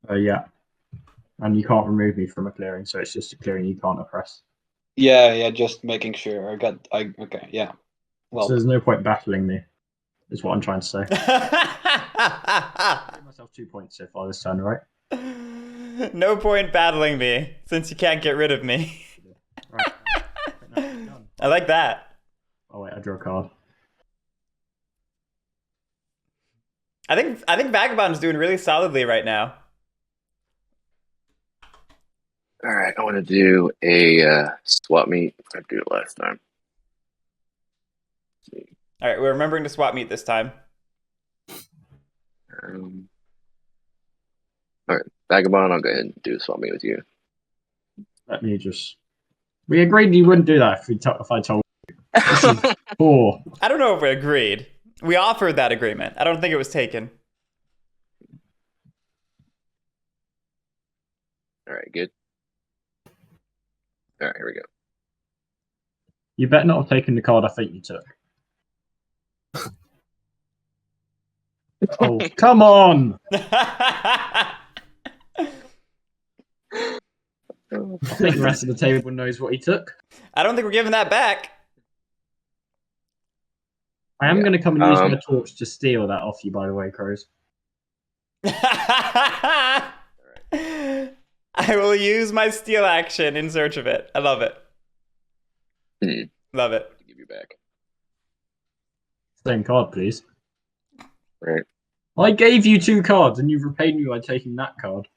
Yeah, and you can't remove me from a clearing, so it's just a clearing you can't oppress. Yeah, just making sure. Okay, yeah. Well, so there's no point battling me, is what I'm trying to say. I give myself 2 points so far this turn, right? No point battling me, since you can't get rid of me. Right. I like that. Oh wait, I drew a card. I think Vagabond's doing really solidly right now. All right, I want to do a swap meet. I did it last time. All right, we're remembering to swap meet this time. All right, Vagabond, I'll go ahead and do a swap meet with you. Let me just... We agreed you wouldn't do that if I told you. This is poor. I don't know if we agreed. We offered that agreement. I don't think it was taken. All right, good. All right, here we go. You better not have taken the card I think you took. Oh, come on! I think the rest of the table knows what he took. I don't think we're giving that back. I am Yeah. going to come and use my torch to steal that off you, by the way, Crows. I will use my steal action in search of it. I love it. Love it. To give you back. Same card, please. Right. I gave you 2 cards, and you've repaid me by taking that card.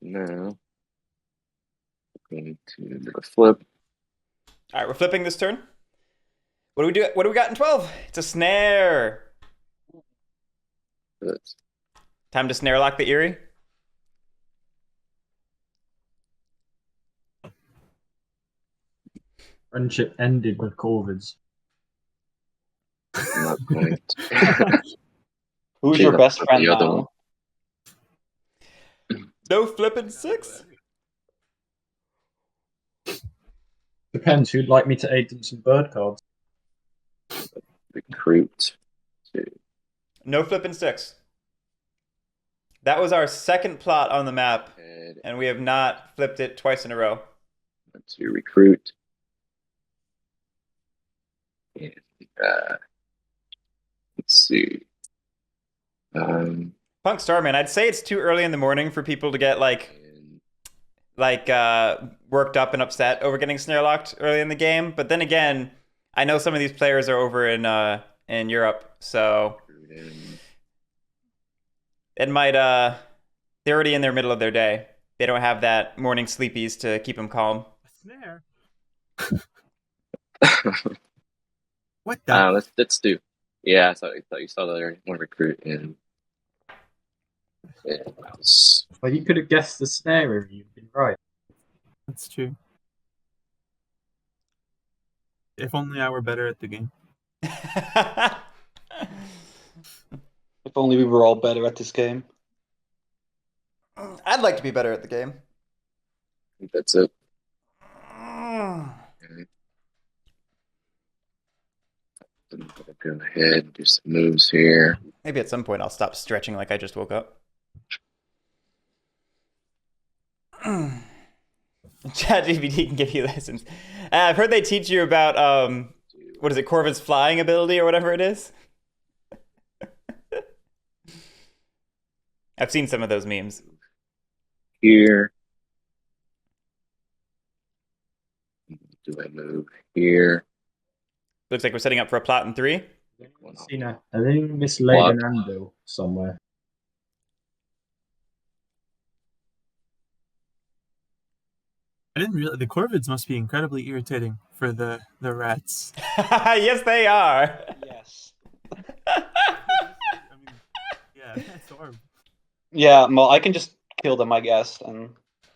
Now, going to do a flip. All right, we're flipping this turn. What do we do? What do we got in 12? It's a snare. That's Time to snare lock the Eerie. Friendship ended with Corvids. not going to. Who's Okay, your the- best the friend other now? one. No flipping 6. Depends who'd like me to aid them some bird cards. Recruit. No flipping 6. That was our second plot on the map, Head and we have not flipped it twice in a row. to recruit. And, let's see. Punk Starman, I'd say it's too early in the morning for people to get And worked up and upset over getting snare locked early in the game. But then again, I know some of these players are over in Europe, so recruit in. it might they're already in their middle of their day. They don't have that morning sleepies to keep them calm. A snare. What the? Let's do. Yeah, I thought you saw the other one recruit in. Yeah, that was Well, you could have guessed the snare if you'd been right. That's true. If only I were better at the game. If only we were all better at this game. I'd like to be better at the game. I think that's it. I'm gonna go ahead and do some moves here. Maybe at some point I'll stop stretching like I just woke up. ChatGPT can give you lessons. I've heard they teach you about what is it, Corvin's flying ability or whatever it is. I've seen some of those memes. Here. Do I move here? Looks like we're setting up for a plot in 3. Cena, I think mislaid an anvil somewhere. I didn't realize the Corvids must be incredibly irritating for the rats. Yes, they are. Yes. I mean, yeah, that's horrible. Yeah, well, I can just kill them, I guess, and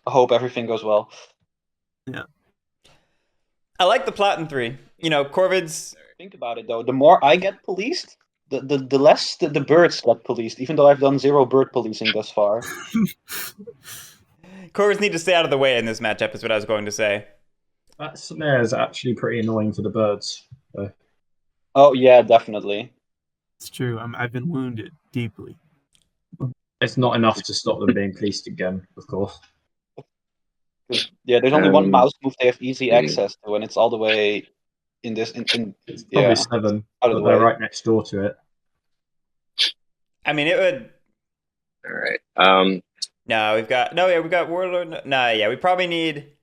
I hope everything goes well. I like the plot in 3. You know, Corvids. Think about it, though. The more I get policed, the less the birds get policed, even though I've done 0 bird policing thus far. Corvids need to stay out of the way in this matchup, is what I was going to say. That snare is actually pretty annoying for the birds. So. Oh, yeah, definitely. It's true. I've been wounded deeply. It's not enough to stop them being policed again, of course. Yeah, there's only one Um, mouse move they have easy yeah. access to, and it's all the way in this. It's probably Yeah, 7, out of but the they're way. right next door to it. I mean, it would. All right. No, we've got Warlord. No, yeah, we probably need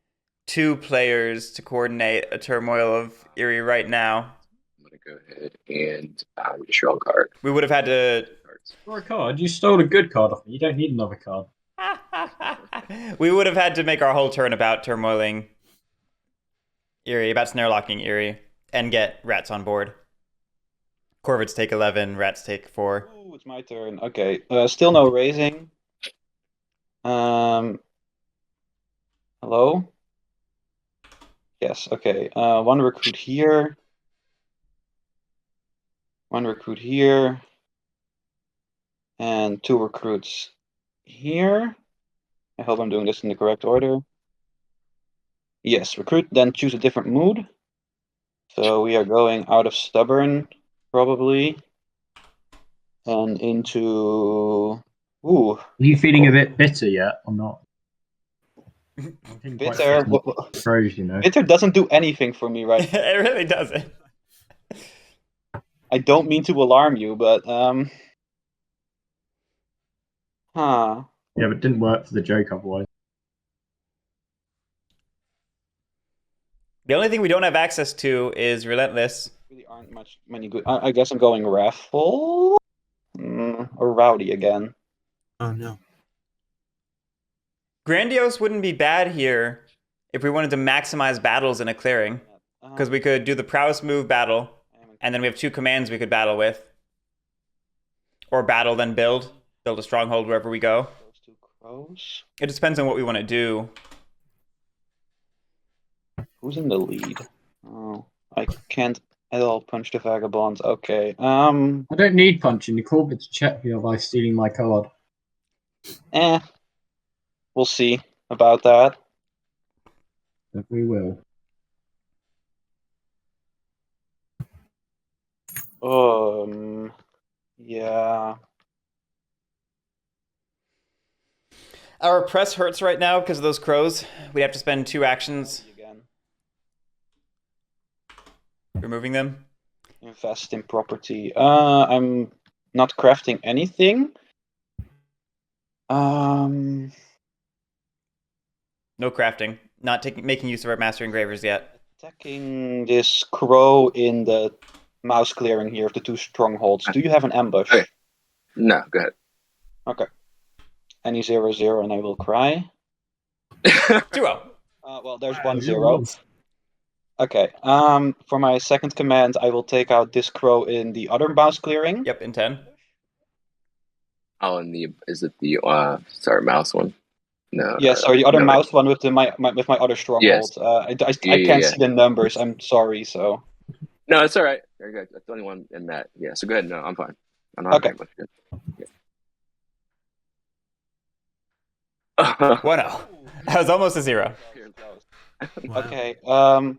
2 players to coordinate a turmoil of Eerie right now. I'm gonna go ahead and just draw a card. We would have had to. For a card, you stole a good card off me. You don't need another card. We would have had to make our whole turn about turmoiling Eerie, about snare locking Eerie, and get rats on board. Corvids take 11, rats take 4. Oh, it's my turn. Okay, still no raising. Hello? Yes, okay. 1 recruit here. 1 recruit here. And 2 recruits here. I hope I'm doing this in the correct order. Yes, recruit, then choose a different mood. So we are going out of stubborn, probably, and into. Ooh, Are you feeling a bit bitter yet or not? I'm feeling quite bitter. crows, you know. Bitter doesn't do anything for me right. It really doesn't. I don't mean to alarm you, but huh. Yeah, but it didn't work for the joke otherwise. The only thing we don't have access to is Relentless. Really aren't many good. I guess I'm going raffle or rowdy again. Oh no. Grandiose wouldn't be bad here if we wanted to maximize battles in a clearing. Because we could do the prowess move battle, and then we have 2 commands we could battle with. Or battle, then build. Build a stronghold wherever we go. Those 2 crows. It just depends on what we want to do. Who's in the lead? Oh, I can't at all punch the vagabonds. Okay. I don't need punching. The Corbett's check me by stealing my card. We'll see about that. But we will. Yeah. Our press hurts right now because of those crows. We'd have to spend 2 actions Again. removing them. Invest in property. I'm not crafting anything. No crafting. Not making use of our master engravers yet. Attacking this crow in the mouse clearing here of the 2 strongholds. Do you have an ambush? Okay. No, go ahead. Okay. Any 0/0 and I will cry. 2-0. Well, there's 1/0. Okay. For my second command, I will take out this crow in the other mouse clearing. Yep, in 10. Oh, and is it the mouse one? No. Yeah, sorry, the other no, mouse one with my other stronghold. Yes. I can't see the numbers. I'm sorry. So. No, it's all right. Very good. That's the only one in that. Yeah. So go ahead. No, I'm fine. I'm not Okay. much good. Yeah. 1-0. That was almost a 0. Wow. Okay. And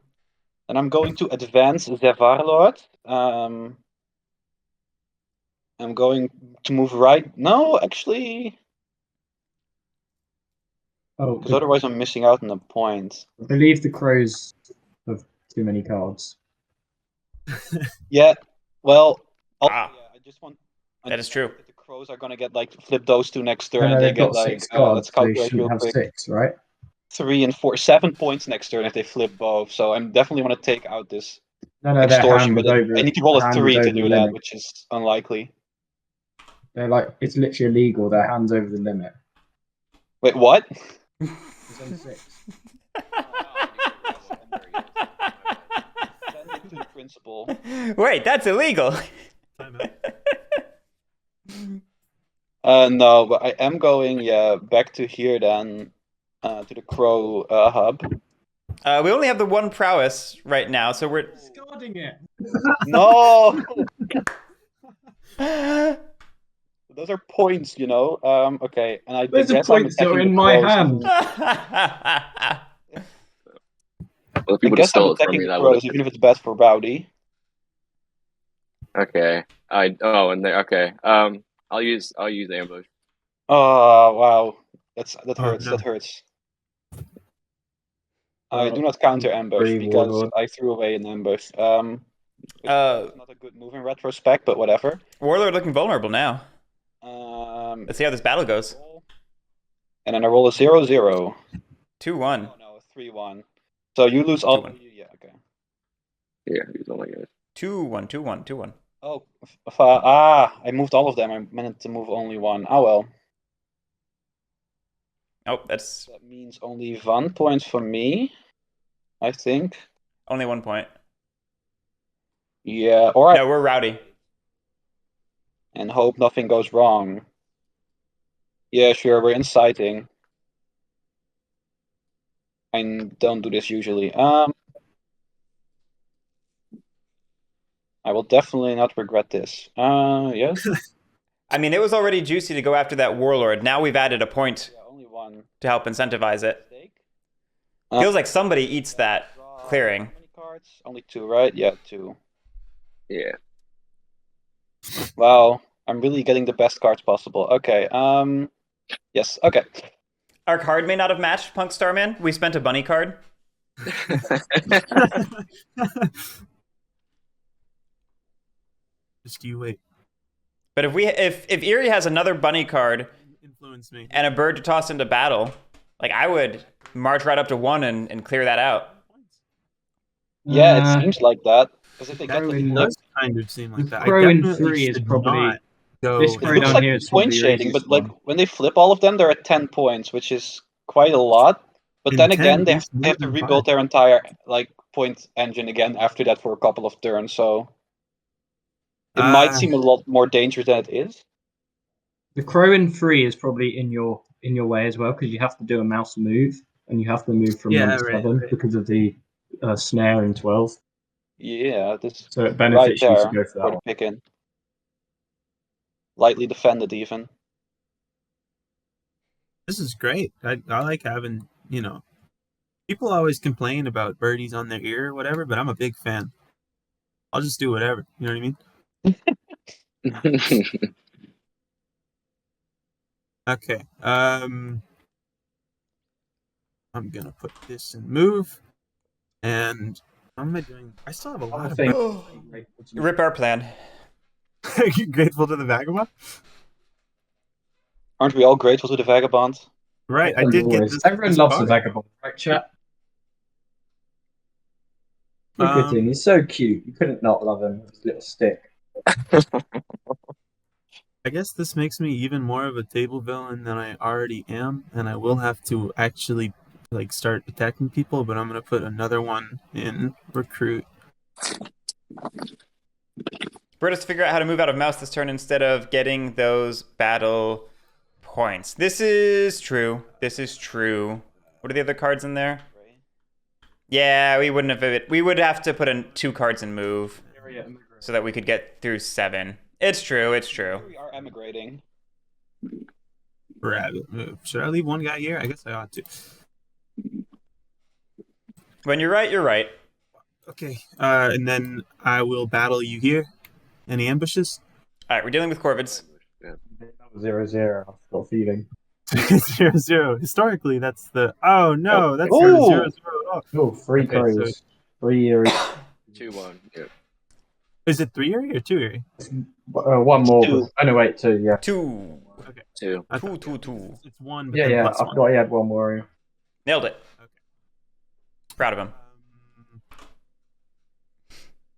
I'm going to advance the Varlord. I'm going to move right. No, actually, Oh, because otherwise I'm missing out on a point. I believe the crows have too many cards. Yeah. Well. Ah. Yeah, I just want. That is true. The crows are gonna get like flip those 2 next turn, No, and they they've get got like 6 cards. let's They calculate shouldn't real have quick. 6, right? 3 and 4, 7 points next turn if they flip both. So I'm definitely want to take out this No, their extortion, hand but was over. I need to roll their a hand was 3 to over do the that, limit. which is unlikely. They're like, it's literally illegal. Their hand's over the limit. Wait, what? It's on 6. Send it to the principal. Wait, that's illegal. Timeout. No, but I am going back to here then, to the crow hub. We only have the 1 prowess right now, so we're... Discarding it. No, those are points, you know. Okay, and I Those are guess I'm points that are attacking in the my crows. hand. Well, if I people guess I'm stole it from attacking me, the that crows, would even if it's bad for Rowdy. Okay. Okay. I'll use ambush. Oh wow, that hurts. no. That hurts. I do not counter ambush Free because warlord. I threw away an ambush. Which Uh, is not a good move in retrospect, but whatever. Warlord looking vulnerable now. Let's see how this battle goes. And then I roll a 0/0. 2-1. Oh no, a 3/1. So you lose all. 2-1. Yeah, okay. Yeah, he's only good. 2-1, 2-1, 2-1. Oh, I moved all of them. I meant to move only one. Oh well. Oh, that's That means only 1 point for me, I think. only 1 point. Yeah, or No, we're rowdy. and hope nothing goes wrong. Yeah, sure, we're inciting. I don't do this usually. I will definitely not regret this. Yes. I mean, it was already juicy to go after that Warlord. Now we've added a point Yeah, only 1. to help incentivize it. Mistake. Feels like somebody eats that clearing. How many cards? Only 2, right? Yeah, 2. Yeah. Wow, I'm really getting the best cards possible. Okay, yes, okay. Our card may not have matched Punk Starman. We spent a bunny card. Just you wait. But if Eerie has another bunny card Influence me. and a bird to toss into battle, like I would march right up to 1 and clear that out. Yeah, it seems like that. Because if they get Crow the in It flip, does kind of seem like The that. crow I in definitely 3 is should probably- not go. This it crow looks down like here it's is probably point the shading, easiest but like one. when they flip all of them, they're at 10 points, which is quite a lot. But In then 10, again, they it's have more to than rebuild 5. their entire like point engine again after that for a couple of turns, so it might seem a lot more dangerous than it is. The crow in 3 is probably in your way as well because you have to do a mouse move and you have to move from Yeah, 1 to right, 7 right. because of the snare in 12. Yeah, this So it right benefits you there to go for for that the one. pick in. Lightly defended even. This is great. I like having, people always complain about birdies on their ear or whatever, but I'm a big fan. I'll just do whatever. You know what I mean? Okay. I'm gonna put this in move, and how am I doing? I still have a lot of. thing- Rip our plan. Are you grateful to the vagabond? Aren't we all grateful to the vagabond? Right. I did get this. Everyone this loves card. a vagabond, right, chat? Look at him. He's so cute. You couldn't not love him with his little stick. I guess this makes me even more of a table villain than I already am, and I will have to actually start attacking people, but I'm gonna put another one in recruit. Bird has to figure out how to move out of mouse this turn instead of getting those battle points. This is true. This is true. What are the other cards in there? Yeah, we wouldn't have. We would have to put in 2 cards in move so that we could get through 7. It's true. It's true. We are emigrating. Rabbit move. Should I leave one guy here? I guess I ought to. When you're right, you're right. Okay. And then I will battle you here. Any ambushes? All right, we're dealing with Corvids. 0-0. I've got a feeling. 0-0. Historically, that's the. Oh no, that's Ooh. 0-0. Oh, 3 Okay, crows. so- 3 Eerie. 2-1. Yep. Is it 3 area or 2 area? 1 more. 2. But, oh, no, wait, 2, yeah. 2. 2. I thought- 2. It's 1, but Yeah, then yeah. plus I 1. forgot he had 1 more. Yeah. Nailed it. Okay. Proud of him.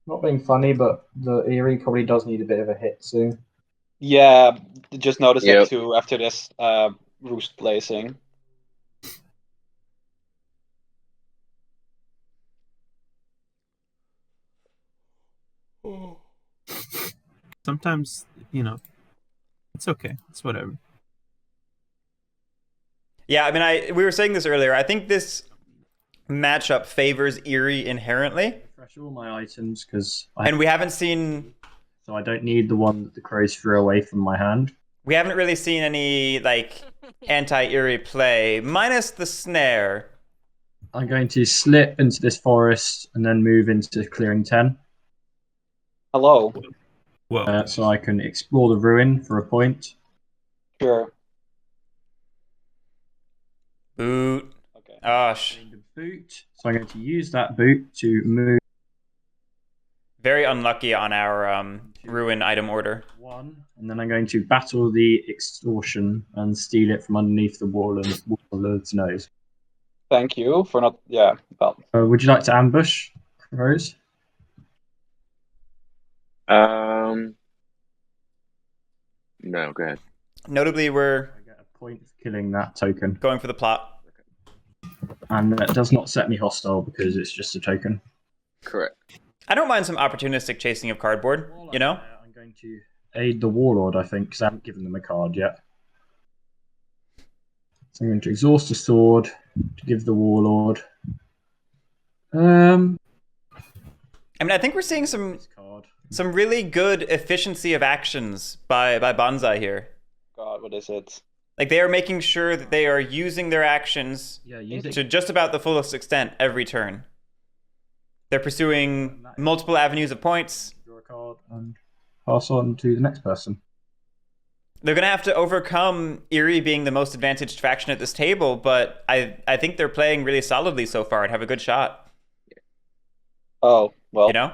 Not being funny, but the Eerie probably does need a bit of a hit soon. Yeah, just noticed Yep. that too after this roost placing. Sometimes, it's okay. It's whatever. Yeah, I mean, we were saying this earlier. I think this matchup favors Eerie inherently, Refresh all my items because and we haven't seen so I don't need the one that the crows threw away from my hand. we haven't really seen any anti-Eerie play, minus the snare. I'm going to slip into this forest and then move into clearing 10, Hello. Whoa. so I can explore the ruin for a point. Sure. Boot. Okay. Gosh. Boot. So I'm going to use that boot to move Very unlucky on our ruin item order. 1, and then I'm going to battle the extortion and steal it from underneath the warlord's nose. Thank you for not. Yeah. Well. Would you like to ambush, Rose? No, go ahead. Notably, we're I get a point for killing that token, going for the plot. and that does not set me hostile because it's just a token. Correct. I don't mind some opportunistic chasing of cardboard, you know? I'm going to aid the warlord, I think, because I haven't given them a card yet. So I'm going to exhaust a sword to give the warlord. I mean, I think we're seeing This card. some really good efficiency of actions by Banzai here. God, what is it? Like, they are making sure that they are using their actions Yeah, use it. to just about the fullest extent every turn. They're pursuing multiple avenues of points. Draw a card and pass on to the next person. They're going to have to overcome Erie being the most advantaged faction at this table, but I think they're playing really solidly so far and have a good shot. Oh, well. You know?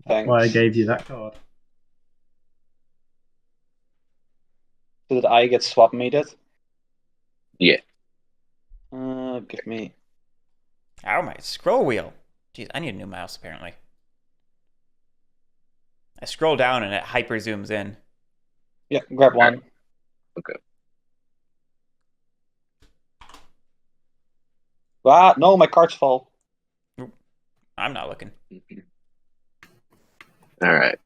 That's Thanks. why I gave you that card. So did I get swap mated? Yeah. Give me. Oh, my scroll wheel. Jeez, I need a new mouse, apparently. I scroll down and it hyper zooms in. Yeah, grab one. Okay. Ah, no, my cards fall. I'm not looking. All right.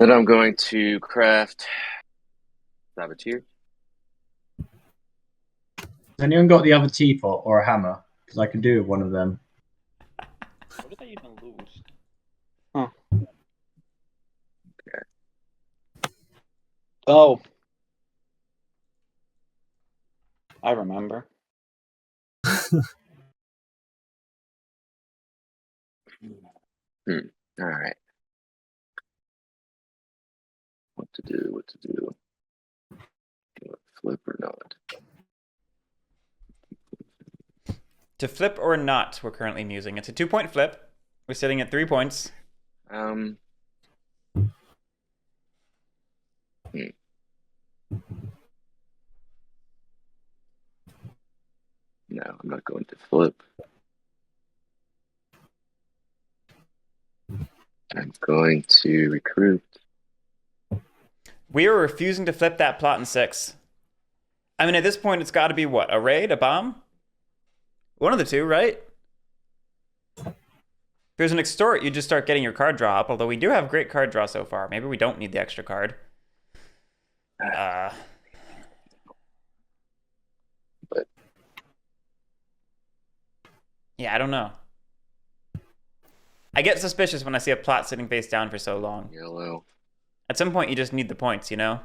Then I'm going to craft Saboteur. Has anyone got the other teapot or a hammer? Because I can do with one of them. What did I even lose? Huh. Okay. Oh. I remember. All right. What to do? What to do? Flip or not? To flip or not, we're currently musing. It's a 2-point flip. We're sitting at 3 points. No, I'm not going to flip. I'm going to recruit. We are refusing to flip that plot in 6. I mean, at this point, it's got to be what? A raid? A bomb? One of the two, right? If there's an extort, you just start getting your card draw up, although we do have great card draw so far. Maybe we don't need the extra card. But yeah, I don't know. I get suspicious when I see a plot sitting face down for so long. yellow. At some point, you just need the points, you know?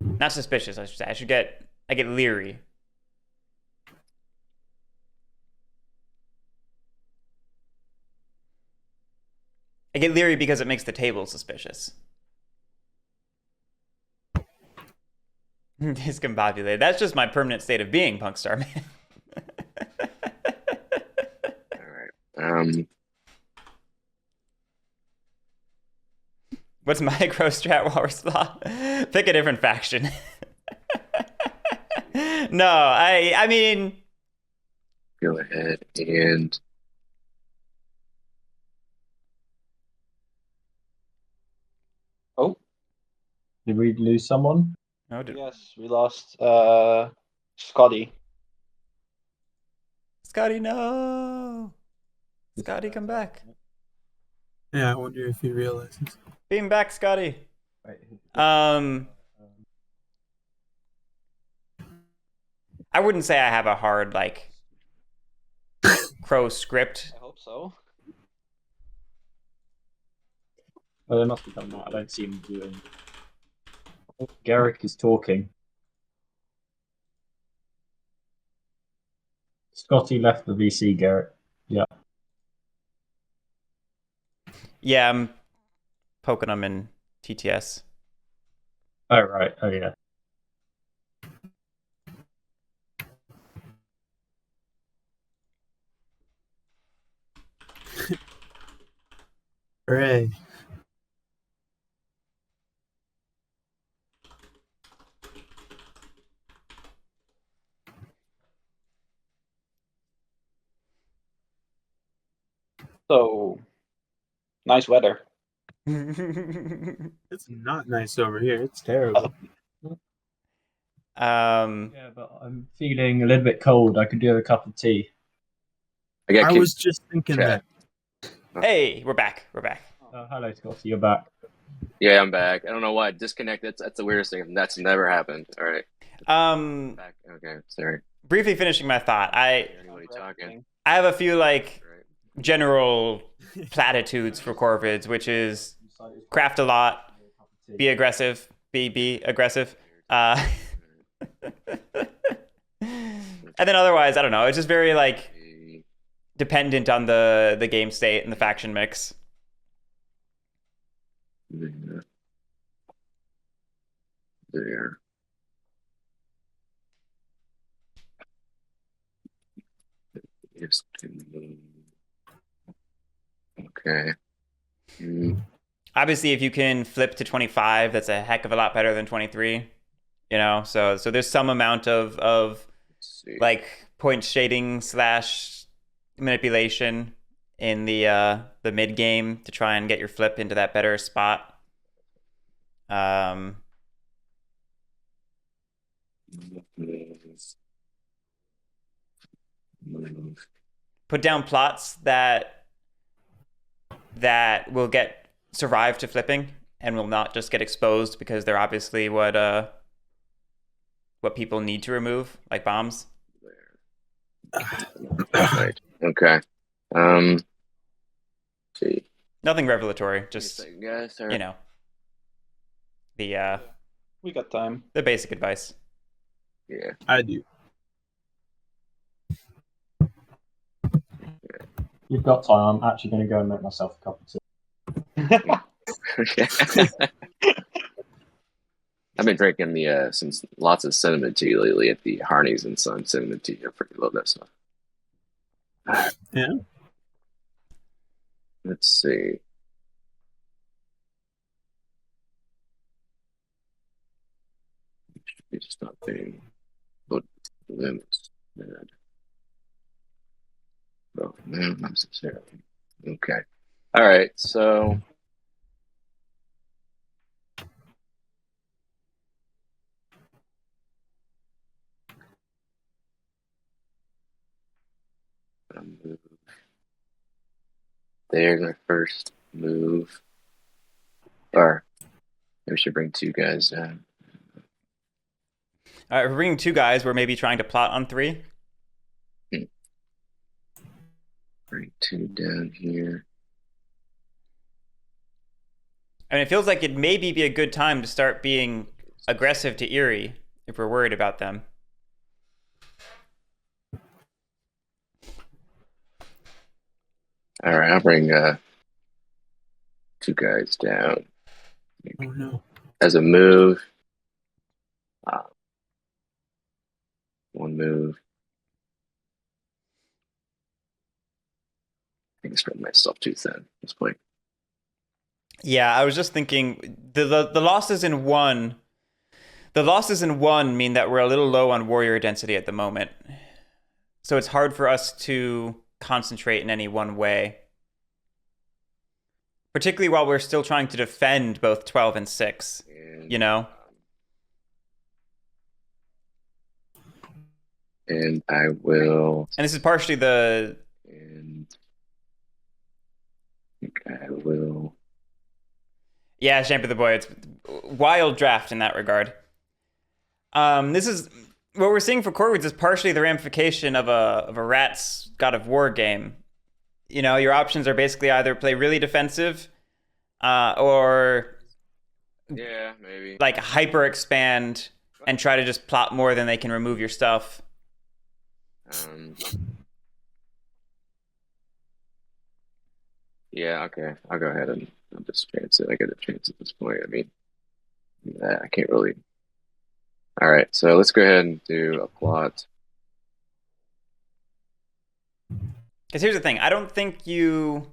Not suspicious, I should say. I get leery. I get leery because it makes the table suspicious. Discombobulated. That's just my permanent state of being, Punkstar Man. All right. What's my gross strat while we're slow? Pick a different faction. No, I mean... Go ahead and... Oh, Did we lose someone? No, yes, we lost Scottie. Scottie, no! Scottie, come back. Yeah, I wonder if he realizes. Beam back, Scottie. Wait, I wouldn't say I have a hard, like, crow script. I hope so. well, there must be something. I don't see him doing. Oh, Guerric is talking. Scottie left the VC, Guerric. Yeah. Yeah, I'm poking them in TTS. Oh, right. Oh, yeah. Hooray. So, nice weather. It's not nice over here. It's terrible. Yeah, but I'm feeling a little bit cold. I could do a cup of tea. got I kicked. was just thinking Chat. that. Hey, we're back. We're back. Hello, Scottie. You're back. Yeah, I'm back. I don't know why. Disconnect. That's the weirdest thing. That's never happened. All right. Back. Okay. Sorry. Briefly finishing my thought. Anybody talking? I have a few, like, Right. general platitudes for Corvids, which is craft a lot, be aggressive, be aggressive. And then otherwise, I don't know. It's just very like dependent on the game state and the faction mix. There. Yes. Okay. Obviously, if you can flip to 25, that's a heck of a lot better than 23. You know, so there's some amount of like point shading / manipulation in the mid game to try and get your flip into that better spot. Put down plots that will survive to flipping and will not just get exposed because they're obviously what people need to remove, like bombs. Right. Okay. See. Nothing revelatory, just guys are... you know, the We got time. the basic advice. Yeah. I do. You've got time. I'm actually going to go and make myself a cup of tea. I've been drinking lots of cinnamon tea lately at the Harney's and Son cinnamon tea. I freaking love that stuff. Yeah. Let's see. Should be stopping, but limits. Oh, no, not necessarily. Okay. All right. So. Move. There's my first move. Or maybe we should bring 2 guys down. We're bringing 2 guys. We're maybe trying to plot on 3. Bring 2 down here. And it feels like it'd maybe be a good time to start being aggressive to Erie if we're worried about them. All right, I'll bring 2 guys down. Oh no. As a move. 1 move. I think I spread myself too thin at this point. Yeah, I was just thinking the losses in 1. The losses in 1 mean that we're a little low on warrior density at the moment. So it's hard for us to concentrate in any one way. Particularly while we're still trying to defend both 12 and 6, you know? And I will... And this is partially the... And I think I will... Yeah, Champion the Boy, it's wild draft in that regard. This is... What we're seeing for Corwoods is partially the ramification of a Rats God of War game. You know, your options are basically either play really defensive, or yeah, maybe like hyper expand and try to just plot more than they can remove your stuff. Yeah, okay. I'll go ahead and I'll just chance it. I get a chance at this point. I mean, I can't really. All right, so let's go ahead and do a plot. Because here's the thing, I don't think you're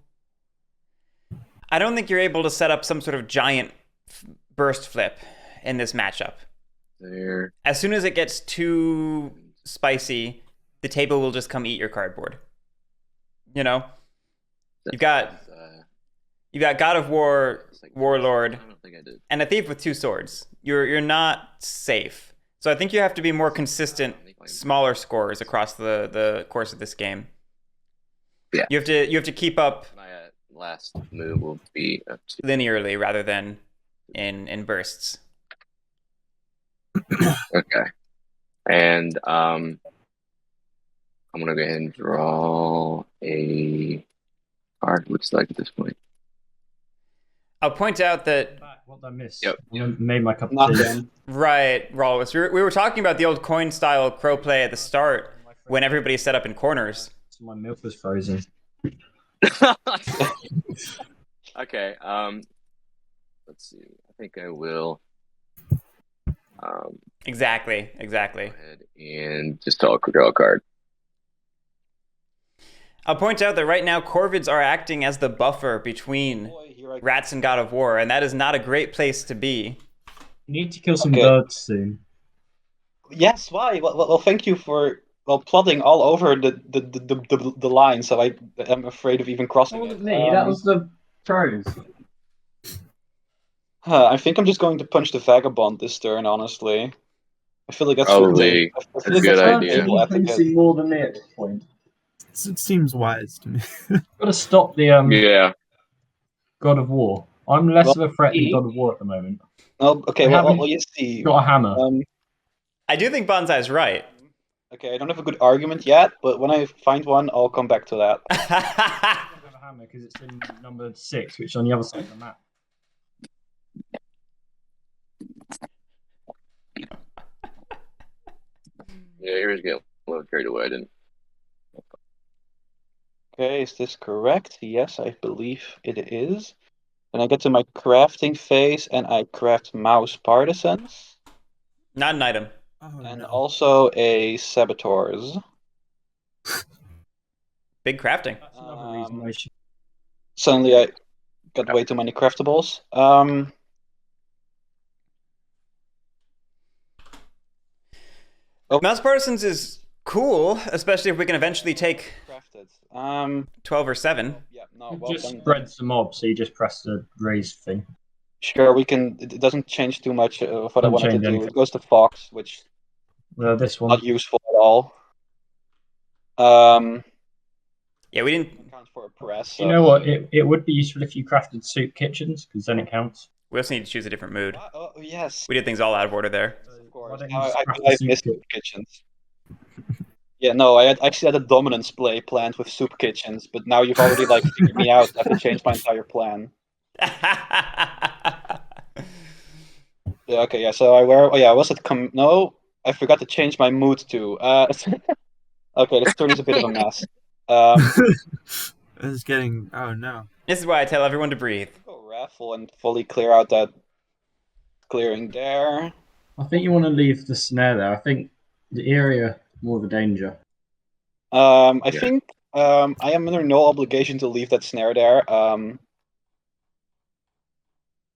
able to set up some sort of giant burst flip in this matchup. There. As soon as it gets too spicy, the table will just come eat your cardboard. You know? You've got God of War, Warlord, I don't think I did. and a Thief with 2 swords. You're not safe. So I think you have to be more consistent, smaller scores across the course of this game. Yeah. You have to keep up My last move will be up to linearly rather than in bursts. okay. And I'm gonna go ahead and draw a card. Looks like at this point. I'll point out that What did I miss? Yep. I made my cup of tea. Nothing. right, Rawless. We were talking about the old coin style crow play at the start, when everybody's set up in corners. So my milk was frozen. Okay. Let's see. I think I will. Exactly. Go ahead and just draw a card. I'll point out that right now Corvids are acting as the buffer between rats and God of War, and that is not a great place to be. You need to kill some Okay. birds soon. Yes, why? Well, thank you for plotting all over the line, so I am afraid of even crossing That it. wasn't me. That was the pros. I think I'm just going to punch the vagabond this turn. Honestly, I feel like that's Probably I a feel like good that's idea. table etiquette. Punching more than me at this point. It seems wise to me. Got to stop the Yeah. God of War. I'm less Well, of a threat than see. God of War at the moment. Oh, okay. I Well, haven't you see. got a hammer. I do think Bonsai's right. Okay, I don't have a good argument yet, but when I find one, I'll come back to that. I don't have a hammer because it's in number 6, which is on the other side of the map. Yeah, you're just getting a little carried away. I didn't. Okay, is this correct? Yes, I believe it is. Then I get to my crafting phase, and I craft mouse partisans, Not an item. Oh, and no. also a saboteurs. Big crafting. That's another reason I should. Suddenly, I got way too many craftables. Mouse Partisans is cool, especially if we can eventually take Crafted. 12 or 7. Yeah, no, It well just then. spreads the mob, so you just press the raise thing. Sure, we can. It doesn't change too much of what I Doesn't wanted to change do. anything. It goes to Fox, which This one. not useful at all. Yeah, we didn't. Count for a press. You know what? It would be useful if you crafted soup kitchens, because then it counts. We also need to choose a different mood. Oh, yes. We did things all out of order there. Of course. Why don't you Now just I craft realize the missed soup soup kitchens. Yeah, no, I actually had a dominance play planned with soup kitchens, but now you've already like figured me out. I have to change my entire plan. Yeah, okay, yeah. So I wear. Oh yeah, was it No, I forgot to change my mood too. Okay, this turn is a bit of a mess. This is getting. Oh, no. This is why I tell everyone to breathe. Go raffle and fully clear out that clearing there. I think you want to leave the snare there. I think the area more of a danger. I think I am under no obligation to leave that snare there.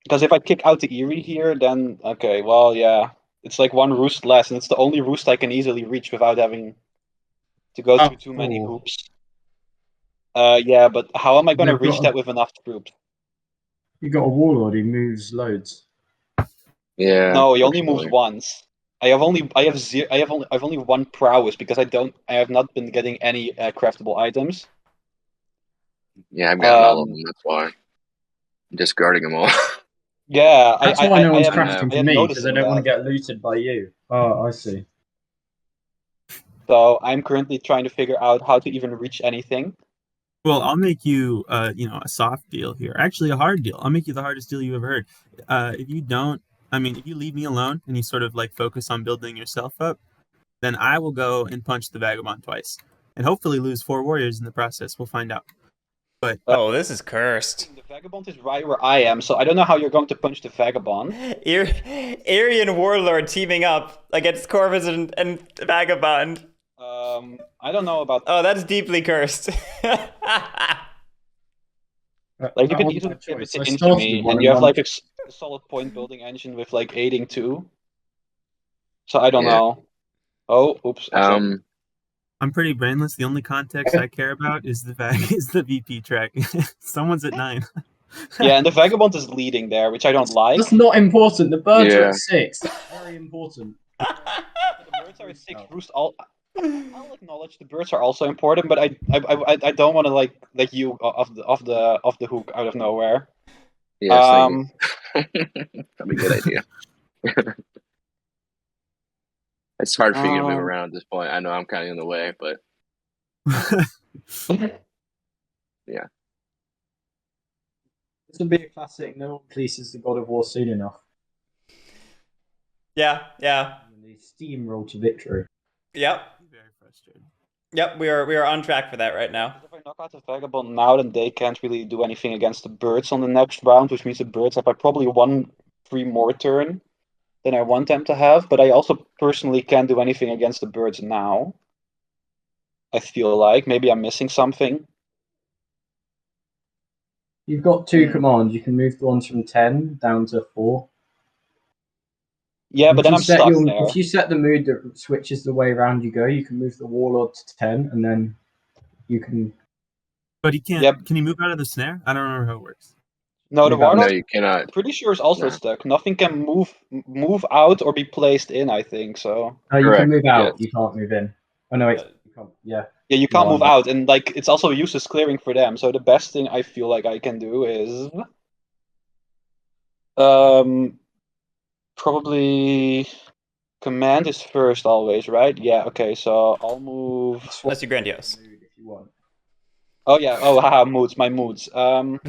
Because if I kick out the Eerie here, then okay, well, yeah, it's like one roost less, and it's the only roost I can easily reach without having to go through too many cool. hoops. Yeah, but how am I going to They've reach got a- that with enough troops? You got a warlord who moves loads. Yeah. No, he only moves unfortunately. once. I've only one prowess because I have not been getting any craftable items. Yeah, I've gotten all of them. That's why. I'm discarding them all. Yeah, That's why no one's am- crafting I for am me, because I noticing don't want to that. get looted by you. Oh, I see. So I'm currently trying to figure out how to even reach anything. Well, I'll make you, a soft deal here. Actually, a hard deal. I'll make you the hardest deal you ever heard. If you leave me alone and you sort of like focus on building yourself up, then I will go and punch the vagabond twice, and hopefully lose 4 warriors in the process. We'll find out. But Oh, this is cursed. The vagabond is right where I am, so I don't know how you're going to punch the vagabond. Aryan Warlord teaming up against Corvus and Vagabond. I don't know about. Oh, that's deeply cursed. Like, you could easily pivot it into me, and you have like a solid point building engine with like aiding too. So I don't Yeah. know. Oh, oops. Okay. I'm pretty brainless. The only context I care about is the VP track. Someone's at 9. Yeah, and the vagabond is leading there, which I don't like. That's not important. The birds are Yeah. at 6. That's very important. The birds are at 6. Roost I'll acknowledge the birds are also important, but I don't want to like let you off the hook out of nowhere. Yeah, that'd be a good idea. It's hard for you to move around at this point. I know I'm kind of in the way, but yeah. This would be a classic. No one pleases the God of War soon enough. Yeah. And they steamroll to victory. Yep. Very frustrated. Yep, we are on track for that right now. If I knock out the Vagabond now, then they can't really do anything against the birds on the next round, which means the birds have like probably 1 free more turn than I want them to have. But I also personally can't do anything against the birds now. I feel like maybe I'm missing something. You've got 2 commands. You can move the ones from 10 down to 4. Yeah, but then I'm stuck there. If you set the mood that switches the way around you go, you can move the Warlord to 10, and then you can. But he can't. Yep. Can he move out of the snare? I don't remember how it works. No, the Move out. No, Warlord, you cannot. pretty sure, is also No. stuck. Nothing can move out or be placed in, I think, so. You Correct, can move out. yes. You can't move in. Oh no, wait. You can't. Yeah. Yeah, you can't No, move I'm- out, and like it's also a useless clearing for them. So the best thing I feel like I can do is probably command is first always, right? Yeah, okay, so I'll move. Unless you're grandiose. Mood if you want. Oh yeah, oh haha, moods, my moods. That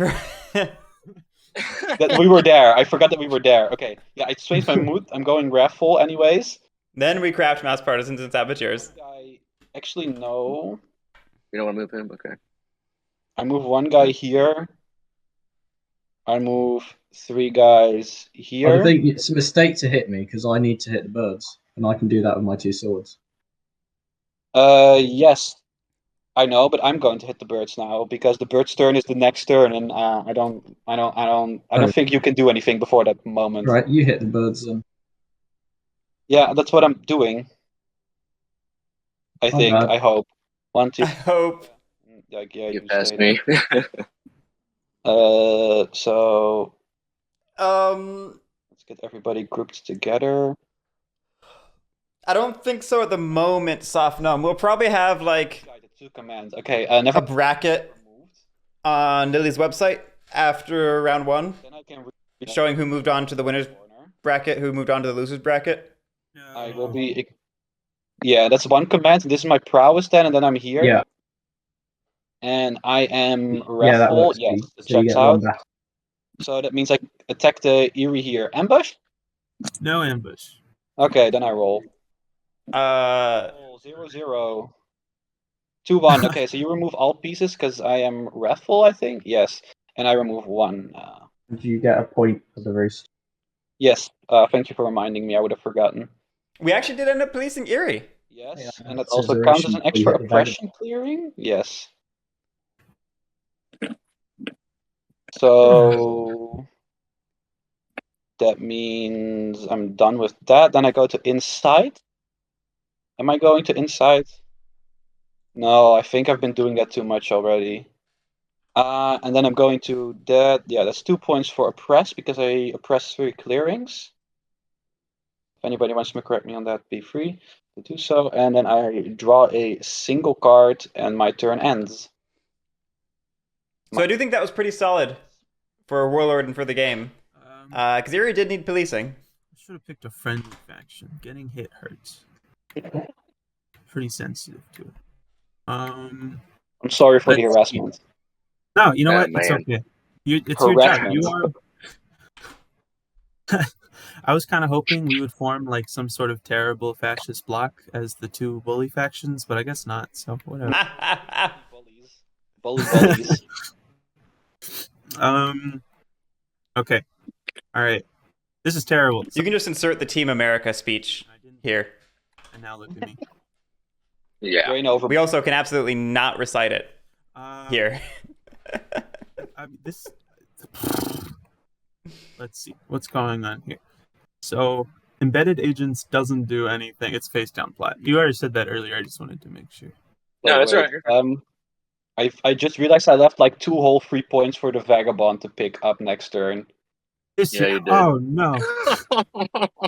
we were there. I forgot that we were there. Okay. Yeah, I changed my mood. I'm going raffle anyways. Then we craft Mouse Partisans and Saboteurs. I actually no. You don't want to move him? Okay. I move 1 guy here. I move 3 guys here. I think it's a mistake to hit me because I need to hit the birds, and I can do that with my 2 swords. Yes, I know, but I'm going to hit the birds now because the bird's turn is the next turn, and I don't think you can do anything before that moment. Right, you hit the birds then. Yeah, that's what I'm doing. I My think. bad. I hope. 1, 2. I hope. Like, yeah, You you passed say me. that. So Um, let's get everybody grouped together. I don't think so at the moment, Soft Gnome. We'll probably have like The 2 commands. Okay, never. a bracket on Lily's website after round 1, Then I can showing who moved on to the winners bracket, who moved on to the losers bracket. I will be. Yeah, that's 1 command. This is my prowess then, and then I'm here. Yeah. And I am Yeah, that raffle. works. Yes, So you checks get out. 1 back. So that means I attack the Eerie here. Ambush? No ambush. Okay, then I roll. 0-0. 2-1. Okay, so you remove all pieces because I am raffle, I think. Yes, and I remove 1. Do you get a point for the roost? Yes. Thank you for reminding me. I would have forgotten. We actually did end up policing Erie. Yes, Yeah, and that it's also counts as observation an before you extra hit the oppression clearing. Yes. So that means I'm done with that. Then I go to inside. Am I going to inside? No, I think I've been doing that too much already. And then I'm going to that. Yeah, that's 2 points for oppress because I oppress 3 clearings. If anybody wants to correct me on that, be free to do so. And then I draw a single card, and my turn ends. So I do think that was pretty solid for a Warlord and for the game. Because Erie did need policing. I should have picked a friendly faction. Getting hit hurts. Pretty sensitive to it. I'm sorry for the Let's- harassment. No, you know Oh, what? It's man. okay. It's your job. Harassment. You are. I was kind of hoping we would form like some sort of terrible fascist bloc as the 2 bully factions, but I guess not. So whatever. Bullies. Okay. All right. This is terrible. You can just insert the Team America speech I didn't. here. And now look at me. Yeah. Brain over. We also can absolutely not recite it here. This. Let's see what's going on here. So, embedded agents doesn't do anything. It's face down flat. You already said that earlier. I just wanted to make sure. No, that's Wait, I just realized I left like 2 whole free points for the Vagabond to pick up next turn. Yeah, you did. Oh no!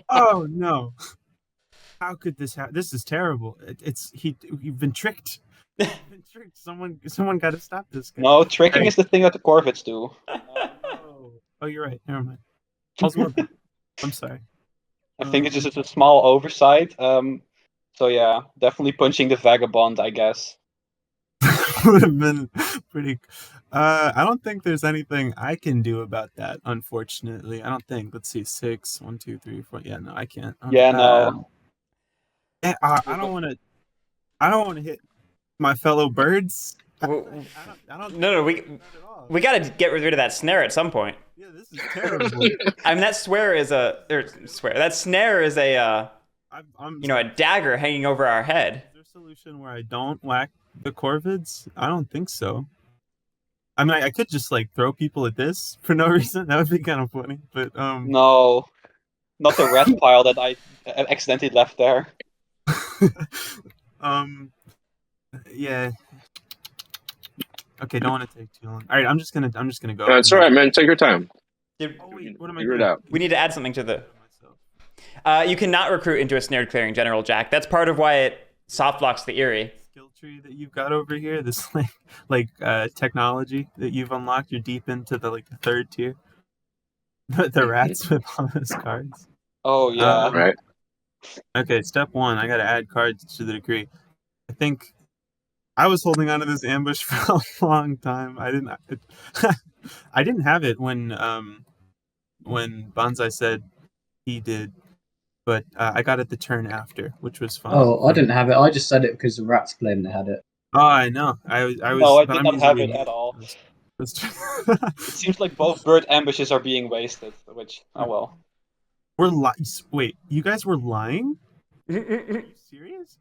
Oh no! How could this happen? This is terrible. You've been tricked. You've been tricked. Someone got to stop this guy. No, tricking is the thing that the Corvids do. No. Oh, you're right. Never mind. I'm sorry. I think it's just a small oversight. So yeah, definitely punching the Vagabond, I guess. Would have been pretty. I don't think there's anything I can do about that. Unfortunately, I don't think. Let's see, 6, 1, 2, 3, 4. Yeah, no, I can't. Yeah, no. I don't want to. I don't want to hit my fellow birds. Well, I don't no, think it's bad at all. we got to get rid of that snare at some point. Yeah, this is terrible. I mean, that snare is a I'm a dagger hanging over our head. Is there a solution where I don't whack the corvids? I don't think so. I mean, I could just like throw people at this for no reason. That would be kind of funny. But No, not the rat pile that I accidentally left there. yeah. Okay, don't want to take too long. All right, I'm just gonna go. No, it's all right, man. Take your time. Dude, Oh wait, what am I Figure it doing? out. we need to add something to the. Myself. You cannot recruit into a snared clearing general, Jack. That's part of why it soft locks the Eerie. Skill tree that you've got over here, this like technology that you've unlocked. You're deep into the third tier. The rats with all those cards. Oh yeah. Right. Okay, step 1. I gotta add cards to the decree. I think I was holding on to this ambush for a long time. I didn't have it when Banzai said he did, but I got it the turn after, which was fun. Oh, I didn't have it. I just said it because the rats claimed they had it. Oh, I know. I was. No, I but did I'm not have using it at all. That's It seems like both bird ambushes are being wasted, which, oh well. Wait, you guys were lying? Are you serious?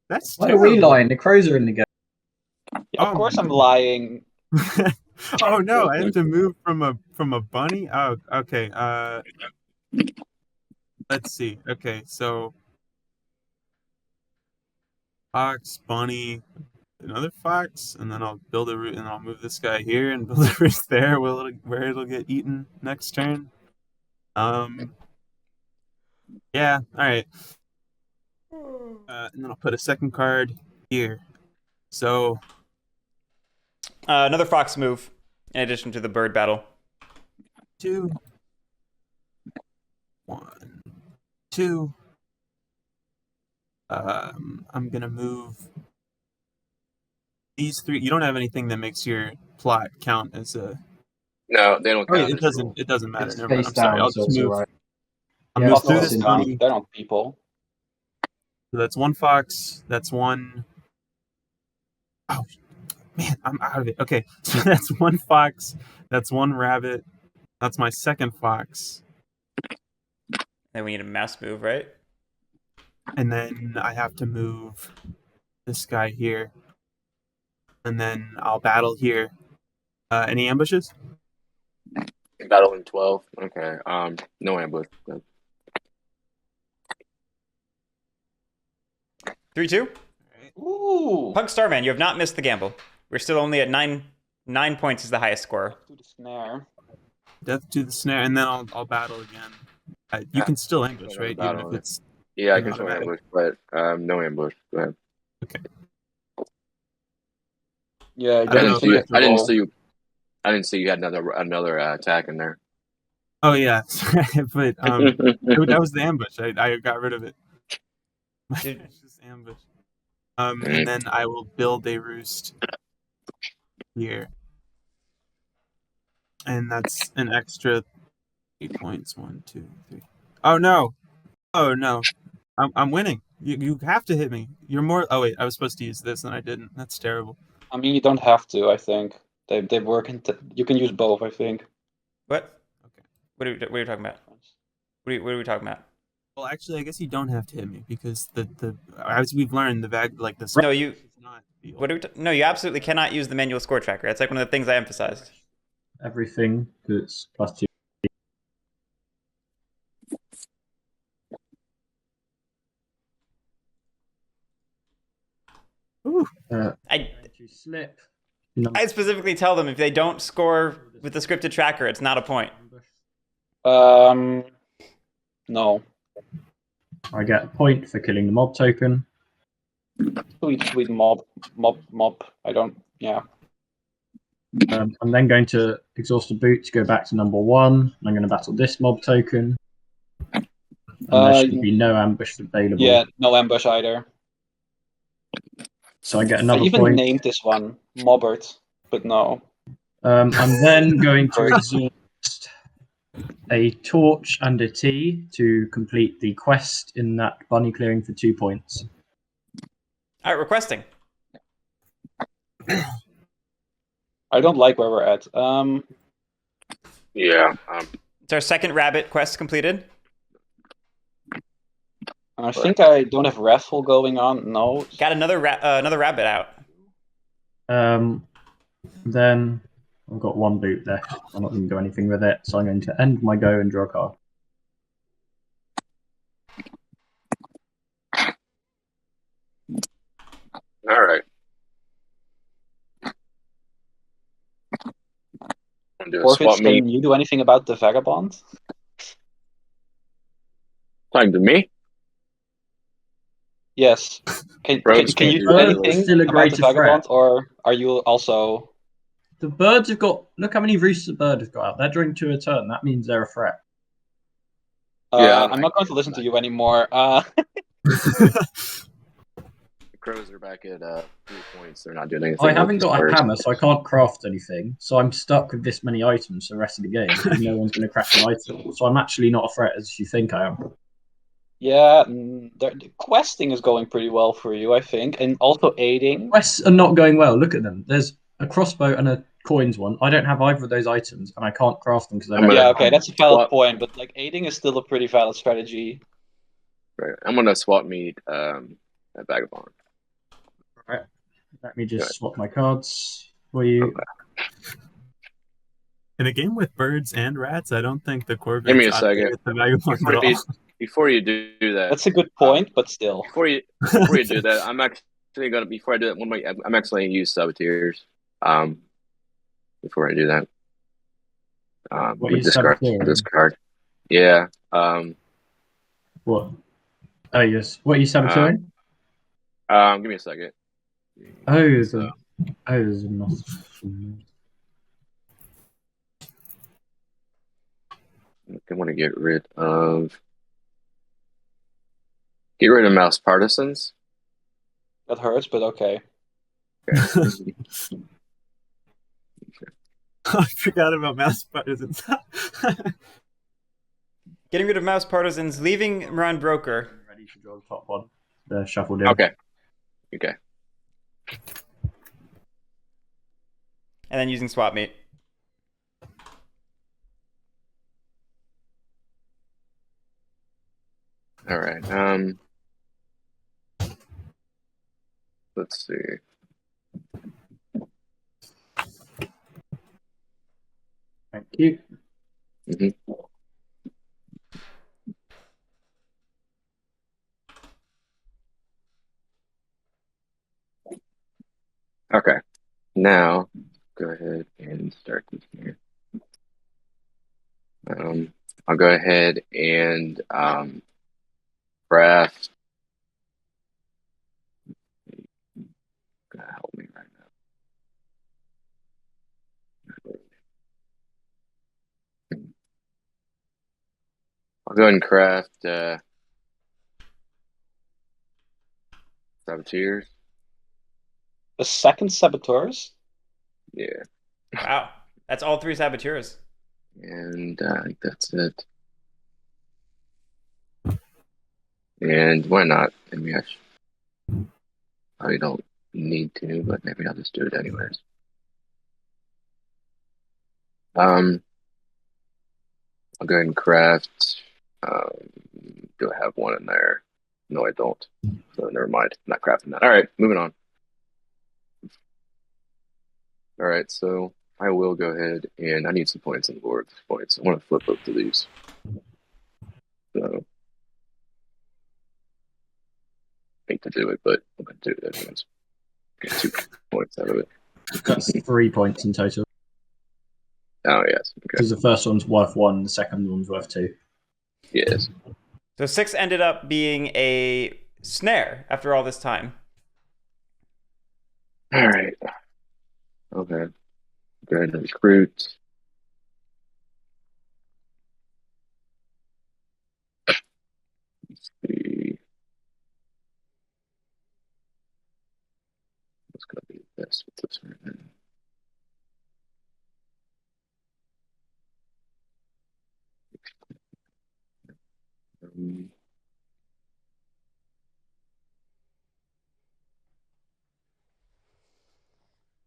That's Why are we terrible. lying? The crows are in the game. Yeah, of course I'm lying. Oh no, I have to move from a bunny. Oh, okay. Let's see. Okay, so fox, bunny, another fox, and then I'll build a route, and I'll move this guy here and build a route there where it'll get eaten next turn. Yeah. All right. And then I'll put a second card here. So Another fox move, in addition to the bird battle. 2, 1, 2. I'm gonna move these 3. You don't have anything that makes your plot count as a. No, they don't. Oh, count it as doesn't. rules. It doesn't matter. It's Never mind. face I'm sorry. down, I'll so just it's move. alright. I'll Yeah, move it's through not this in bunny. count. They're not people. So that's 1 fox. That's 1. Oh man, I'm out of it. Okay, so that's 1 fox. That's 1 rabbit. That's my second fox. Then we need a mouse move, right? And then I have to move this guy here. And then I'll battle here. Any ambushes? Battle in 12. Okay. No ambush. But 3-2. Ooh. Punk Starman, you have not missed the gamble. We're still only at 9 points is the highest score. To the snare. Death to the snare, and then I'll battle again. You can still ambush, right? Even if it's yeah, I can not show automatic. ambush, but no ambush. Go ahead. Okay. Yeah, I didn't see. I didn't roll. see you. I didn't see you had another attack in there. Oh yeah, but that was the ambush. I got rid of it. It's just ambush. And then I will build a roost here, and that's an extra 8 points. 1, 2, 3. Oh no! Oh no! I'm winning. You have to hit me. You're more. Oh wait, I was supposed to use this and I didn't. That's terrible. I mean, you don't have to, I think. They work you can use both, I think. What? Okay. What are you talking about? What are we talking about? Well, actually, I guess you don't have to hit me because the as we've learned, the No, you. is not the What are we no, you absolutely cannot use the manual score tracker. That's like one of the things I emphasized. Everything that's +2. Ooh. I Slip. specifically tell them if they don't score with the scripted tracker, it's not a point. No. I get a point for killing the mob token. Sweet mob. I don't. Yeah. I'm then going to exhaust a boot to go back to number 1. I'm going to battle this mob token. And there should be no ambush available. Yeah, no ambush either. So I get I another even point. named this one Mobbert, but no. I'm then going to exhaust a torch and a tea to complete the quest in that bunny clearing for 2 points. All right, requesting. I don't like where we're at. Yeah. It's our second rabbit quest completed. I think I don't have Wrathful going on. No. Got another rabbit out. Then I've got one boot left. I'm not going to do anything with it, so I'm going to end my go and draw a card. All right. I'm do a swap Orphis, meet. can you do anything about the Vagabond? Talking to me? Yes. Can Rogues can can't you do do that. anything Still a about the greater Vagabond, threat. or are you also... The birds have got. Look how many roosts the bird has got out. They're drawing 2 a turn. That means they're a threat. Yeah, I'm not going to listen to you anymore. The crows are back at 3 points. They're not doing anything. I haven't with the got a Spurs. hammer, so I can't craft anything. So I'm stuck with this many items for the rest of the game. And no one's going to craft an item. So I'm actually not a threat as you think I am. Yeah, the questing is going pretty well for you, I think, and also aiding. Quests are not going well. Look at them. There's a crossbow and a coins one. I don't have either of those items, and I can't craft them because I I'm don't. gonna- Yeah, have okay, hammer. that's a valid Swap. point, but like aiding is still a pretty valid strategy. Right. I'm gonna swap meet at Vagabond. Let me just swap my cards for you. In a game with birds and rats, I don't think the Corvids Give me a ought to second. get the Vagabond at all. Before you do that, That's a good point, but still. before you do that, I'm actually gonna before I do that, I'm actually gonna use saboteurs. Before I do that, What with you saboteuring? this card. Yeah. What? Oh yes. What are you saboteuring? Give me a second. There's So, not. I want to get rid of mouse partisans. That hurts, but okay. Okay. I forgot about mouse partisans. Getting rid of mouse partisans, leaving Moran Broker. Ready to draw the top one. They're shuffled in. Okay. And then using swap meet. All right. Let's see. Thank you. Mm-hmm. Okay. Now, go ahead and start this here. I'll go ahead and craft. God help me right now. I'll go ahead and craft saboteurs. The second saboteurs? Yeah. Wow. That's all 3 saboteurs. And I think that's it. And why not? Maybe I don't need to, but maybe I'll just do it anyways. I'll go ahead and craft. Do I have one in there? No, I don't. So never mind. I'm not crafting that. All right, moving on. All right, so I will go ahead and I need some points on the board. Points. I want to flip both of these. So I hate to do it, but I'm gonna do it anyways. Get 2 points out of it. That's 3 points in total. Oh yes. Okay. Because the first one's worth 1, the second one's worth 2. Yes. So 6 ended up being a snare after all this time. All right. Okay. Go ahead and recruit. Let's see. What's gonna be the best with this right now?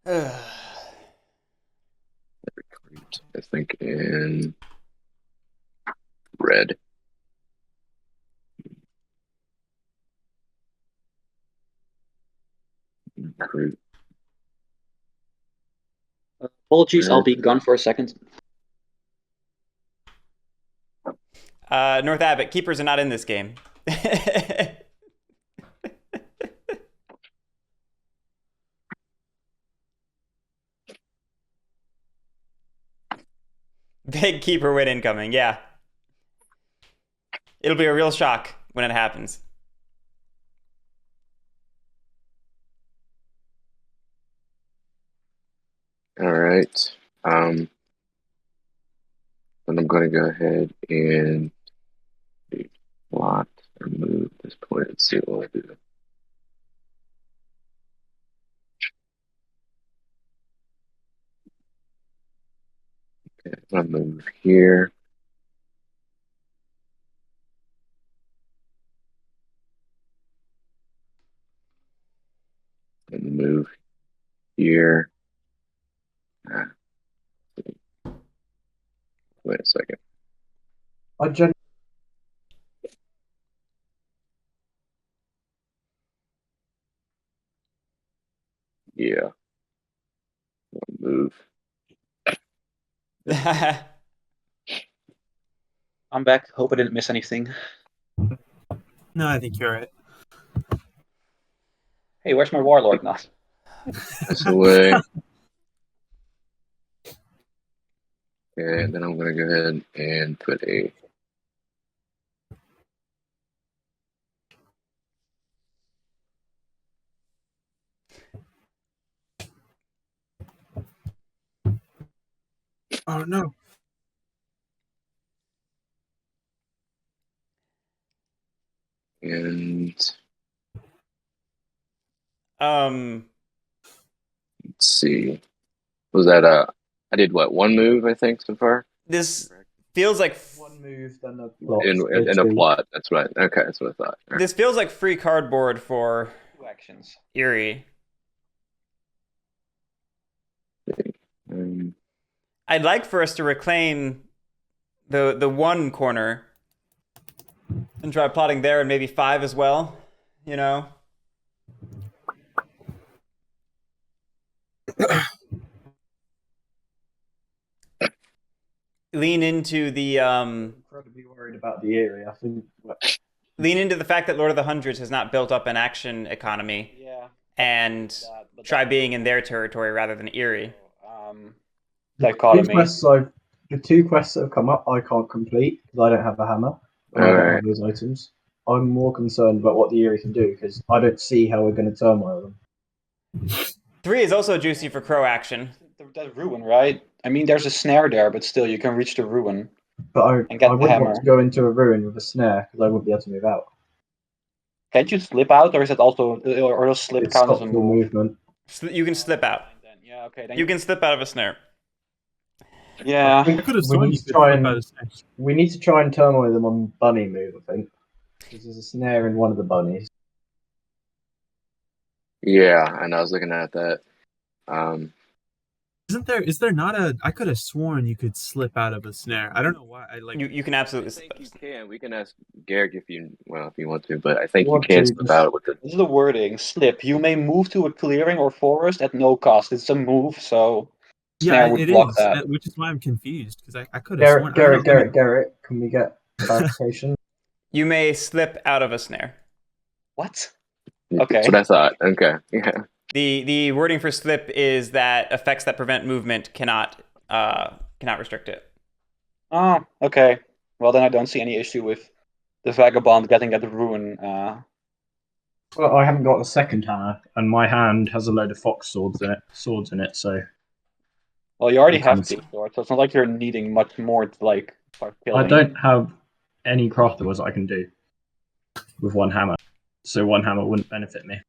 Recruit, I think in red. Recruit. Apologies, I'll Red. be gone for a second. North Abbott, keepers are not in this game. Big keeper win incoming, yeah. It'll be a real shock when it happens. All right. Then I'm going to go ahead and plot or move this point. Let's see what I do. Okay, I'm going to move here. And move here. Wait a second. Yeah. Move. I'm back. Hope I didn't miss anything. No, I think you're right. Hey, where's my warlord now? That's the way. Okay, and then I'm going to go ahead and put a. Oh no. And um, let's see. Was that I did what, one move, I think, so far? this feels like One move, then a plot. In a plot. That's right. Okay, that's what I thought. All right. this feels like free cardboard for 2 actions. Erie. Um, I'd like for us to reclaim the one corner and try plotting there, and maybe 5 as well, you know? Lean into the Incredibly worried about the area. I think. lean into the fact that Lord of the Hundreds has not built up an action economy, Yeah. and try being in their territory rather than Erie. Dichotomy. The 2 quests that have come up, I can't complete because I don't have a hammer. And I don't have those items. I'm more concerned about what the Erie can do because I don't see how we're going to turmoil them. 3 is also juicy for crow action. That ruin, right? I mean, there's a snare there, but still, you can reach the ruin. But I And get the wouldn't hammer. want to go into a ruin with a snare because I wouldn't be able to move out. Can't you slip out, or is it also, or does slip It count as a stops your move? movement. You can slip out. Yeah, okay. Then You can slip out of a snare. Yeah. I could have We sworn need you to could try flip and- out of snakes. We need to try and turmoil them on bunny move, I think. Because there's a snare in one of the bunnies. yeah, and I was looking at that. Is there not a? I could have sworn you could slip out of a snare. I don't know why. You can absolutely I slip think out. you can. We can ask Guerric if you want to, but I think you Want can to, slip just- out with it. This is the wording. Slip. You may move to a clearing or forest at no cost. It's a move, so Yeah, snare would it block is, that. which is why I'm confused because I could have sworn. Garrett, can we get clarification? You may slip out of a snare. What? That's Okay. what I thought. Okay, yeah. The wording for slip is that effects that prevent movement cannot restrict it. Oh, okay. Well, then I don't see any issue with the vagabond getting at the ruin. Well, I haven't got a second hammer, and my hand has a load of fox swords in it, so Well, you already You have can't- two swords, so it's not like you're needing much more to like start I killing. don't have any craftables I can do with one hammer, so one hammer wouldn't benefit me.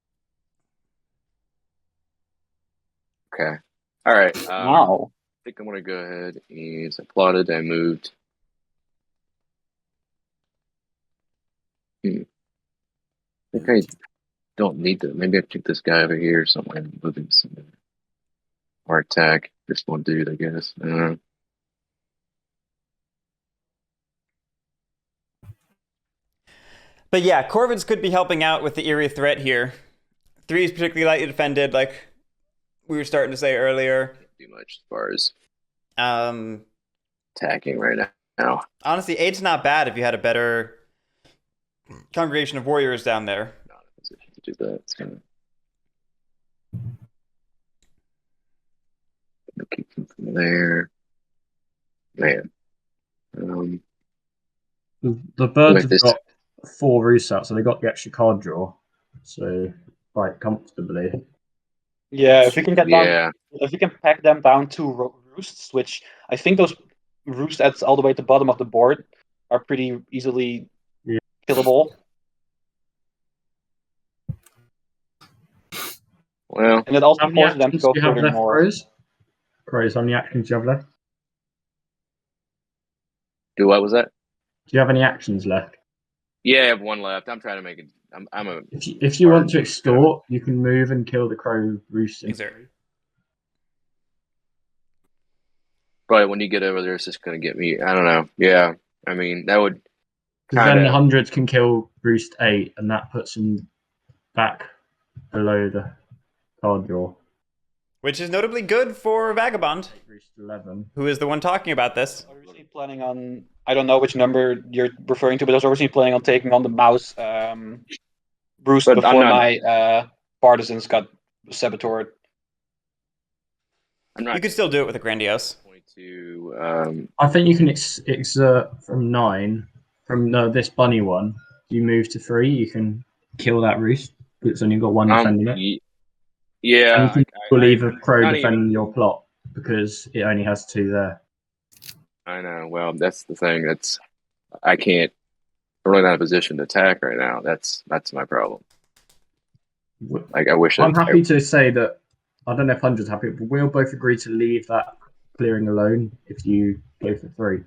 Okay. All right. Wow. I think I'm gonna go ahead and I plotted. I moved. I think I don't need to. Maybe I took this guy over here or something and move him somewhere. Or attack. Just one dude, I guess. But yeah, Corvids could be helping out with the eerie threat here. 3 is particularly lightly defended, like we were starting to say earlier. Can't do much as far as Um, attacking right now. honestly, 8's not bad if you had a better congregation of warriors down there. Not in a position to do that. It's gonna keep them from there. Man. The birds Make have this- got 4 roosts out, so they got the extra card draw. So quite comfortably. Yeah, if we can get down, Yeah. if we can pack them down to roosts, which I think those roosts at all the way at the bottom of the board are pretty easily killable. Well, And it also How many forces them to actions go do you have further left, north. Rose? Rose, how many actions do you have left? do what was that? Do you have any actions left? Yeah, I have one left. I'm trying to make it. I'm a. If you want to extort, you can move and kill the crow roosting. Exert. But when you get over there, it's just going to get me. I don't know. Yeah. I mean, that would. Because then the Kinda. hundreds can kill roost 8, and that puts them back below the card draw. Which is notably good for Vagabond, Roost 11. who is the one talking about this. I was originally planning on, I don't know which number you're referring to, but I was originally planning on taking on the mouse roost But I'm before not- my partisans got saboteured. I'm not You could still do it with a Grandiose. going to. I think you can exert from 9. From this bunny one, you move to 3, you can kill that roost. It's only got one defending it. Yeah. And you can leave a crow not defending even- your plot because it only has 2 there. I know. Well, that's the thing. I can't. I'm really not in a position to attack right now. That's my problem. Like I wish. I'm happy to say that I don't know if Hundred's happy, but we'll both agree to leave that clearing alone if you go for 3.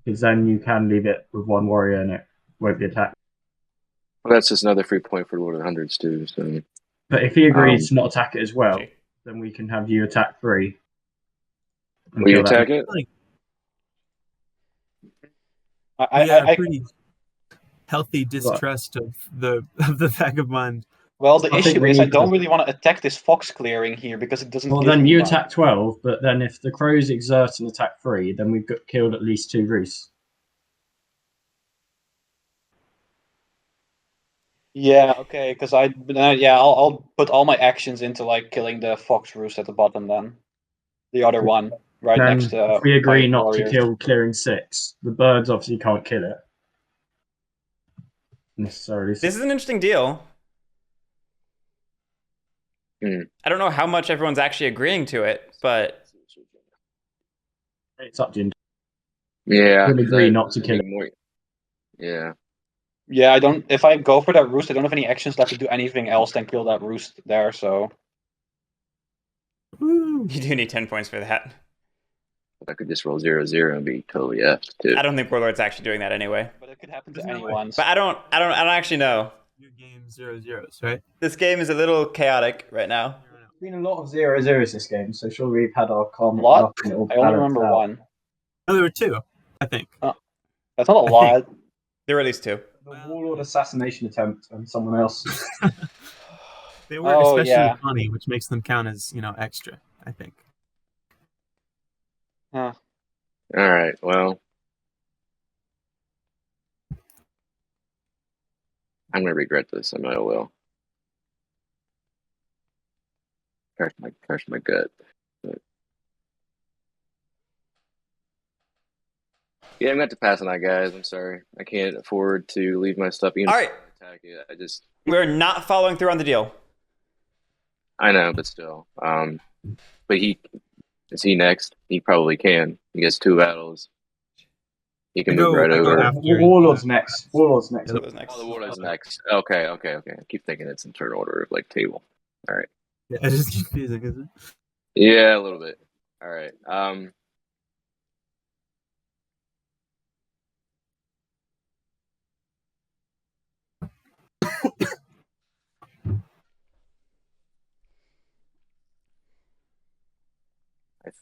Because then you can leave it with 1 warrior and it won't be attacked. Well, that's just another free point for Lord of the Hundreds too. So But if he agrees to not attack it as well, Okay. then we can have you attack 3. and will you kill that. attack it? Like, I pretty healthy distrust of the vagabond. well, the I think issue we is I need don't to- really want to attack this fox clearing here because it doesn't. Well, give then me you much. attack 12, but then if the crows exert and attack 3, then we've got killed at least 2 roosts. Yeah, okay, because I'll put all my actions into like killing the fox roost at the bottom then. The other one right Then next to. if we agree my not warriors. to kill clearing 6, the birds obviously can't kill it. Necessarily. This is an interesting deal. I don't know how much everyone's actually agreeing to it, but It's up to you. Yeah. We'll agree not to kill it. Yeah. Yeah, I don't. If I go for that roost, I don't have any actions left to do anything else than kill that roost there. So Woo. you do need 10 points for that. I could just roll 0-0 and be totally effed too. I don't think Warlord's actually doing that anyway. but it could happen to There's no way. anyone. But I don't actually know. New game 0-0s, right? This game is a little chaotic right now. There's been a lot of 0-0s this game, so sure we've had our calm. Lot? I only remember one. No, there were 2, I think. That's not a I lot. There were at least 2. The Warlord assassination attempt and someone else. They were Oh, especially yeah. funny, which makes them count as, extra, I think. All right. Well, I'm gonna regret this. I know I will. Crush my gut. But... Yeah, I'm gonna have to pass on that, guys. I'm sorry. I can't afford to leave my stuff. Even All right. attack it. We're not following through on the deal. I know, but still. But is he next? He probably can. He gets 2 battles. He can move right I go over. after- Warlord's next. Warlord's next. So it was next. Oh, the Warlord's next. Okay. I keep thinking it's in turn order of like table. All right. Yeah, it's just confusing, isn't it? Yeah, a little bit. All right.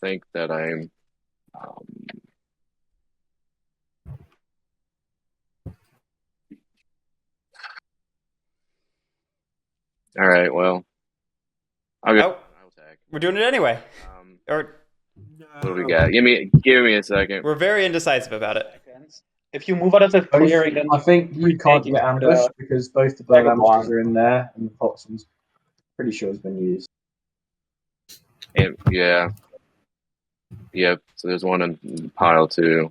think that I'm. All right. Well, I'll go. I'll attack. We're doing it anyway. Or What do we got? Give me a second. we're very indecisive about it. If you move out of the clearing, then I think you can't get ambushed because both the bird Vagabond. ambushes are in there, and the fox one's pretty sure has been used. And, yeah. Yep. So there's one in pile too.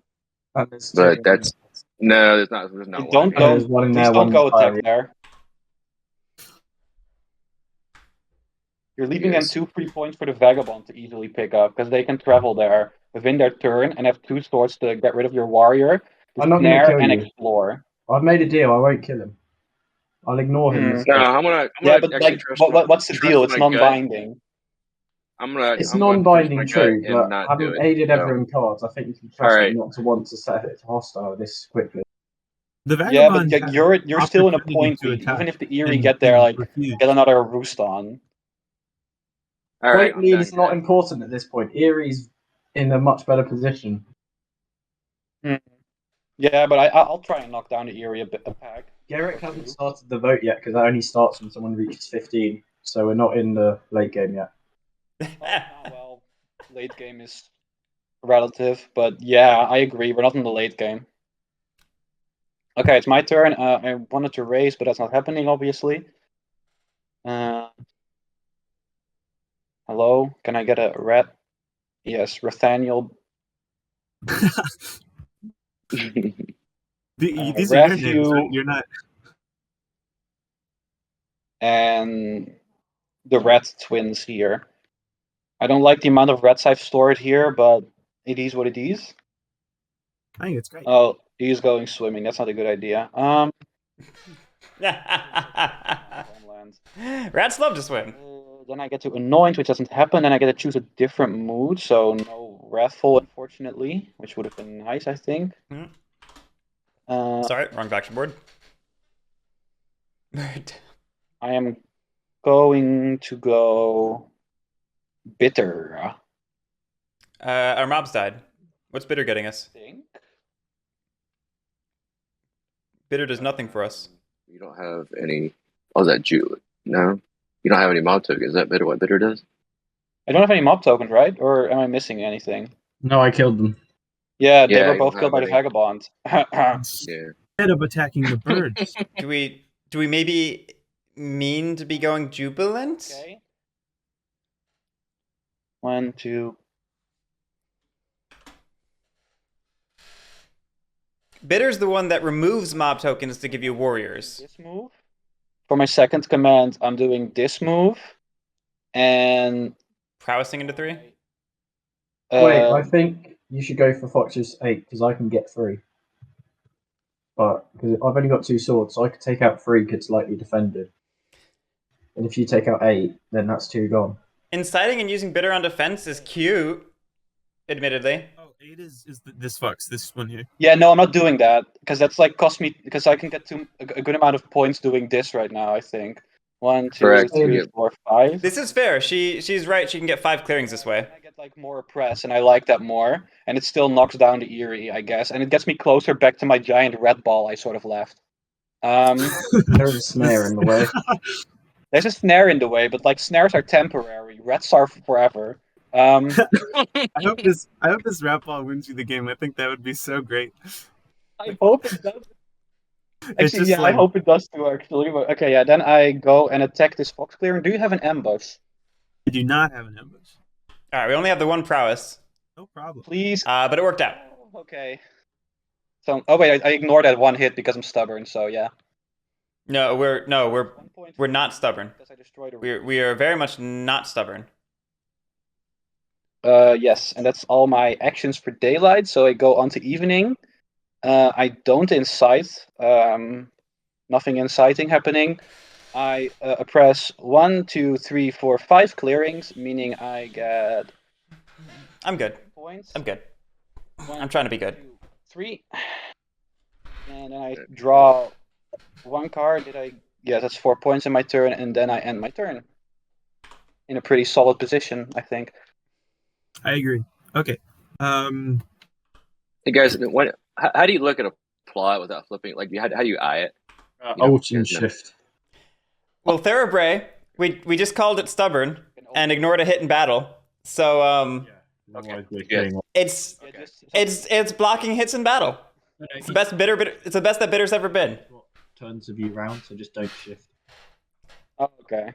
And there's But two. that's no. There's not. There's not You one. don't go. There's one in Please there. don't One go in the pile. attack there. You're leaving them 2 free points for the Vagabond to easily pick up, because they can travel there within their turn and have 2 swords to get rid of your warrior, I'm not gonna snare, kill and you. explore. I've made a deal. I won't kill him. I'll ignore him. this No, turn. I'm gonna Yeah, but actually like, trust what's the trust deal? It's my gut. non-binding. It's I'm gonna trust non-binding, my gut true, and but not do having it. aided So, everyone cards, I think you can trust Alright. me not to want to set it to hostile this quickly. The Yeah, Vagabond but has you're still in a opportunity point to lead. attack Even if the Eerie and- get there, and like, refuse. get another roost on. all right, Point lead is not important at this point. Erie's in a much better position. Yeah, but I'll try and knock down the Eerie a pack. Guerric hasn't started the vote yet because that only starts when someone reaches 15, so we're not in the late game yet. Well, late game is relative, but yeah, I agree. We're not in the late game. Okay, it's my turn. I wanted to raise, but that's not happening, obviously. Hello, can I get a rat? Yes, Rathaniel. These are your names, right? You're not. And the rat twins here. I don't like the amount of rats I've stored here, but it is what it is. I think it's great. Oh, he's going swimming. That's not a good idea. Rats love to swim. Then I get to Anoint, which doesn't happen. Then I get to choose a different mood, so no Wrathful, unfortunately, which would have been nice, I think. Sorry, wrong faction board. I am going to go Bitter. Our mobs died. What's Bitter getting us? I think. Bitter does nothing for us. You don't have any. Oh, is that Jew? No, you don't have any mob tokens. Is that Bitter? What Bitter does? I don't have any mob tokens, right? Or am I missing anything? No, I killed them. Yeah, they Yeah, were you both don't killed by have the any. Vagabond. Yeah. Instead of attacking the birds. Do we maybe mean to be going Jubilant? Okay. 1, 2. Bitter's the one that removes mob tokens to give you warriors. This move. For my second command, I'm doing this move. And Prowessing into 3? Wait, I think you should go for Fox's 8 because I can get 3. But because I've only got 2 swords, so I could take out 3 because lightly defended. And if you take out 8, then that's 2 gone. Inciting and using Bitter on defense is cute, admittedly. Oh, 8 is this Fox, this one here. yeah, no, I'm not doing that because that's like cost me because I can get to a good amount of points doing this right now. I think 1, 2, Correct. 3, Yep. 4, 5. This is fair. She's right. She can get 5 clearings this way. I get like more press, and I like that more. And it still knocks down the Eerie, I guess, and it gets me closer back to my giant red ball I sort of left. There's a snare in the way. There's a snare in the way, but like snares are temporary. Rats are forever. I hope this rap ball wins you the game. I think that would be so great. I hope it does. It's Actually, just yeah, like- I hope it does too. Actually, but okay, yeah. Then I go and attack this fox clearing. Do you have an ambush? I do not have an ambush. All right, we only have the 1 prowess, No problem. Please. but it worked out. Okay. So, oh wait, I ignored that 1 hit because I'm stubborn. So yeah. No, we're 1 point we're not stubborn. because I destroyed a. We are very much not stubborn. Yes, and that's all my actions for daylight. So I go on to evening. I don't incite. Nothing inciting happening. I press 1, 2, 3, 4, 5 clearings, meaning I get I'm good. points. I'm good. 1, I'm trying to be good. 2, 3. And then I draw 1 card. Yeah, that's 4 points in my turn, and then I end my turn. In a pretty solid position, I think. I agree. Okay. Hey guys, how do you look at a plot without flipping? Like, how do you eye it? Alt you and guys know. shift. Well, Thoroughbray, we just called it stubborn and ignored a hit in battle. So Otherwise we're Good. doing it's Yeah, it's blocking hits in battle. It's the best it's the best that bitter's ever been. turns of you round, so just don't shift. Okay.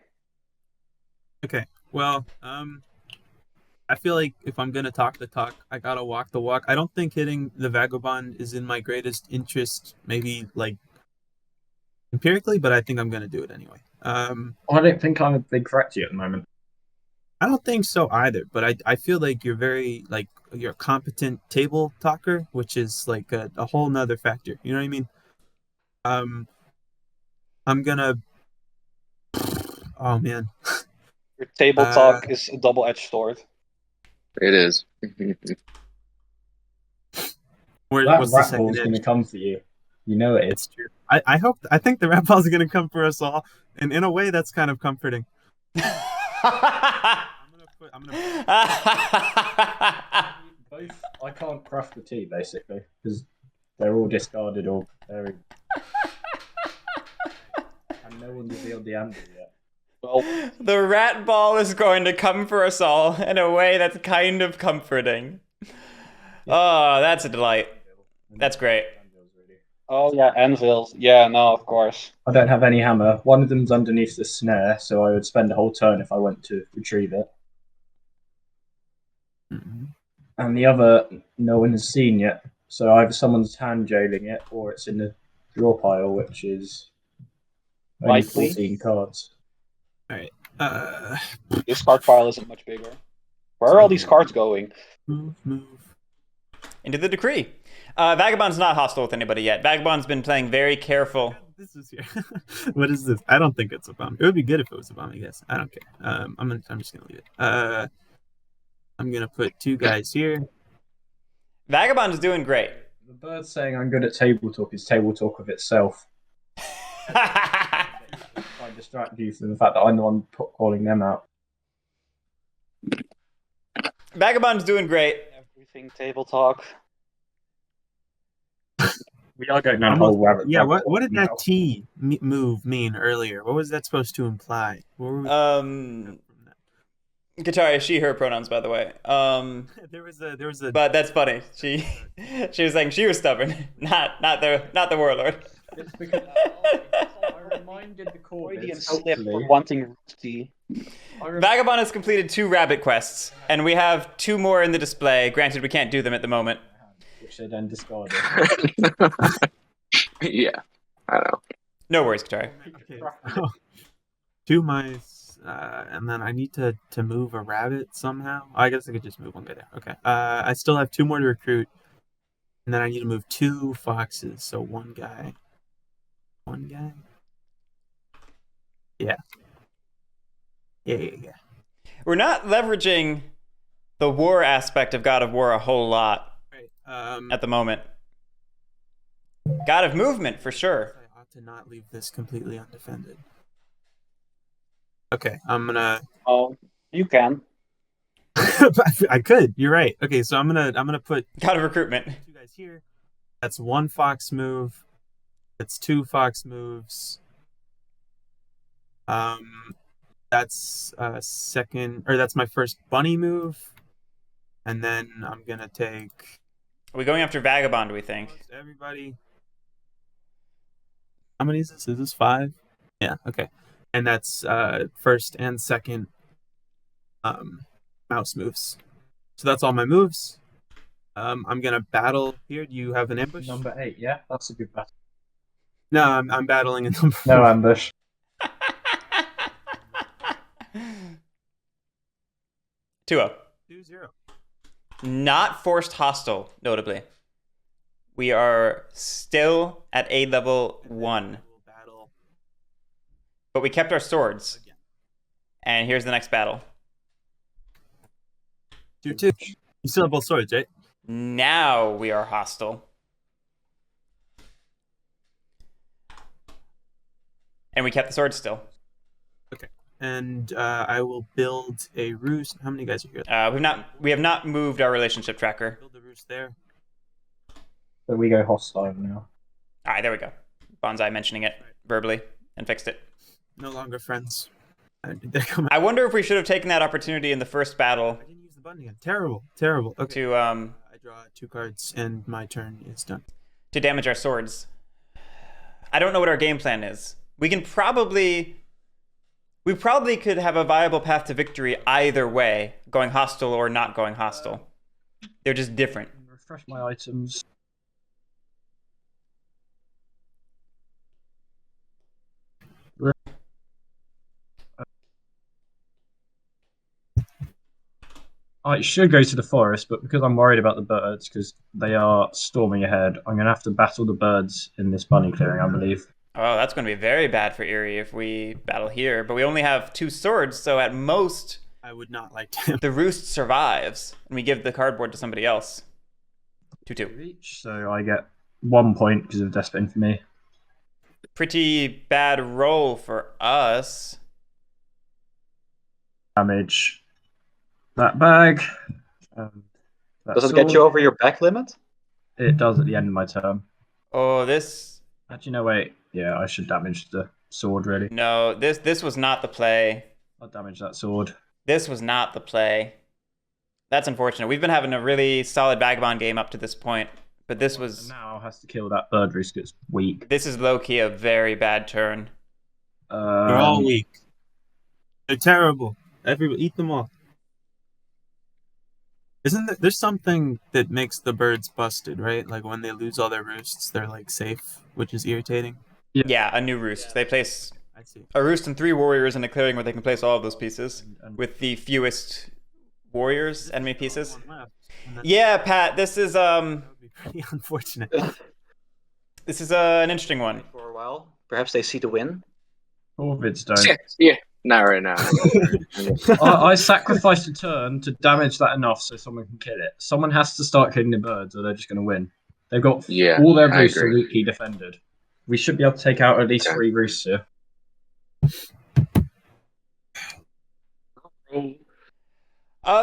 Okay. Well, I feel like if I'm gonna talk the talk, I gotta walk the walk. I don't think hitting the Vagabond is in my greatest interest, maybe like empirically, but I think I'm gonna do it anyway. I don't think I'm a big threat to you at the moment. I don't think so either, but I feel like you're a competent table talker, which is like a whole nother factor. You know what I mean? I'm gonna. Oh man. Your table talk is a double-edged sword. It is. What's the Rat second ball's edge? going to come for you. You know it is. It's true. I think the rat ball's gonna come for us all, and in a way that's kind of comforting. Both, I can't craft the tea basically because they're all discarded or buried, and no one's revealed the answer yet. Well, The rat ball is going to come for us all in a way that's kind of comforting. Oh, that's a delight. That's great. oh yeah, anvils. Yeah, no, of course. I don't have any hammer. One of them's underneath the snare, so I would spend a whole turn if I went to retrieve it. Mm-hmm. And the other, no one has seen yet. So either someone's hand jailing it, or it's in the draw pile, which is only Likely. 14 cards. All right. This card pile isn't much bigger. Where are all these cards going? Move. Into the decree. Vagabond's not hostile with anybody yet. Vagabond's been playing very careful. This is here. What is this? I don't think it's a bomb. It would be good if it was a bomb, I guess. I don't care. I'm just gonna leave it. I'm gonna put 2 guys here. Vagabond's doing great. The bird saying I'm good at table talk is table talk of itself. I distract you from the fact that I'm the one calling them out. Vagabond's doing great. Everything table talk. We are going down a whole rabbit. Yeah, what did that T move mean earlier? What was that supposed to imply? What were we Katari, she, her pronouns, by the way. there was a But that's funny. She was saying she was stubborn, not the warlord. It's because I reminded the Freudian Corvids, slip for wanting tea. Vagabond has completed 2 rabbit quests, and we have 2 more in the display. Granted, we can't do them at the moment. which they then discarded. Yeah, I know. No worries, Katari. okay. 2 mice, and then I need to move a rabbit somehow. I guess I could just move one guy there. Okay. I still have 2 more to recruit, and then I need to move 2 foxes. So 1 guy. 1 guy. Yeah. Yeah. We're not leveraging the war aspect of God of War a whole lot Right. at the moment. God of Movement, for sure. I ought to not leave this completely undefended. Okay, I'm gonna. Oh, you can. I could. You're right. Okay, so I'm gonna put God of Recruitment. 2 guys here. That's 1 fox move. That's 2 fox moves. That's that's my first bunny move, and then I'm gonna take Are we going after Vagabond, we think? almost everybody. How many is this? Is this 5? Yeah. Okay, and that's first and second mouse moves. So that's all my moves. I'm gonna battle here. Do you have an ambush? Number 8, yeah? That's a good battle. No, I'm battling a number. No ambush. 2-0. 2-0. Not forced hostile, notably. We are still at aid level 1. Battle. But we kept our swords. Again. And here's the next battle. 2-2. You still have both swords, right? Now we are hostile. And we kept the swords still. Okay. and I will build a roost. How many guys are here? We have not moved our relationship tracker. Build a roost there. So we go hostile now. All right, there we go. Bonsai mentioning it verbally and fixed it. No longer friends. I wonder if we should have taken that opportunity in the first battle. I didn't use the button again. Terrible, terrible. Okay. To I draw 2 cards and my turn is done. To damage our swords. I don't know what our game plan is. We probably could have a viable path to victory either way, going hostile or not going hostile. They're just different. Refresh my items. I should go to the forest, but because I'm worried about the birds, because they are storming ahead, I'm going to have to battle the birds in this bunny clearing, I believe. Oh, that's going to be very bad for Erie if we battle here. But we only have 2 swords, so at most... I would not like to. The roost survives, and we give the cardboard to somebody else. 2-2. Each, so I get 1 point because of Desperate Infamy. Pretty bad roll for us. Damage that bag. Does it get you over your back limit? It does at the end of my turn. Oh, this... Actually, no, wait. Yeah, I should damage the sword, really. No, this was not the play. I'll damage that sword. This was not the play. That's unfortunate. We've been having a really solid Vagabond game up to this point, but this was... And now has to kill that bird roost. It's weak. This is low-key a very bad turn. They're all weak. They're terrible. Everybody, eat them all. There's something that makes the birds busted, right? Like when they lose all their roosts, they're like safe, which is irritating. Yeah, a new roost. They place I see. a roost and 3 warriors in a clearing where they can place all of those pieces with the fewest warriors, enemy pieces. Yeah, Pat, this is That would be pretty unfortunate. this is an interesting one. For a while. Perhaps they see the win. Corvids don't. Yeah, not right now. I sacrificed a turn to damage that enough so someone can kill it. Someone has to start killing the birds or they're just going to win. They've got all their I roosts agree. are weakly defended. We should be able to take out at least 3 roosts here.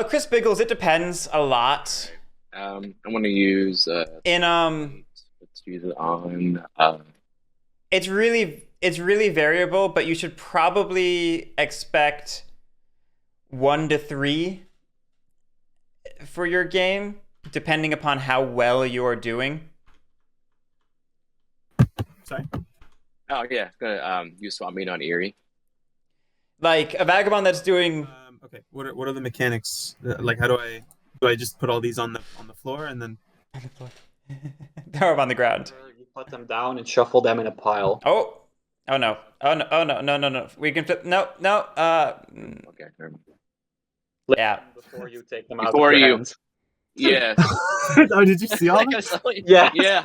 Chris Biggles, it depends a lot. I'm going to use... let's use it on... It's really variable, but you should probably expect 1 to 3 for your game, depending upon how well you're doing. Sorry. Oh, yeah. Going to use Swap Meet on Erie. Like a Vagabond that's doing... Okay, what are the mechanics? Like, how do I just put all these on the floor and then... Throw them on the ground. You put them down and shuffle them in a pile. Oh no. No. We can flip. No. Okay, never mind. Yeah. Before you take them out Before of your you- hands. Yeah. Oh, did you see all that? Yeah. Yeah.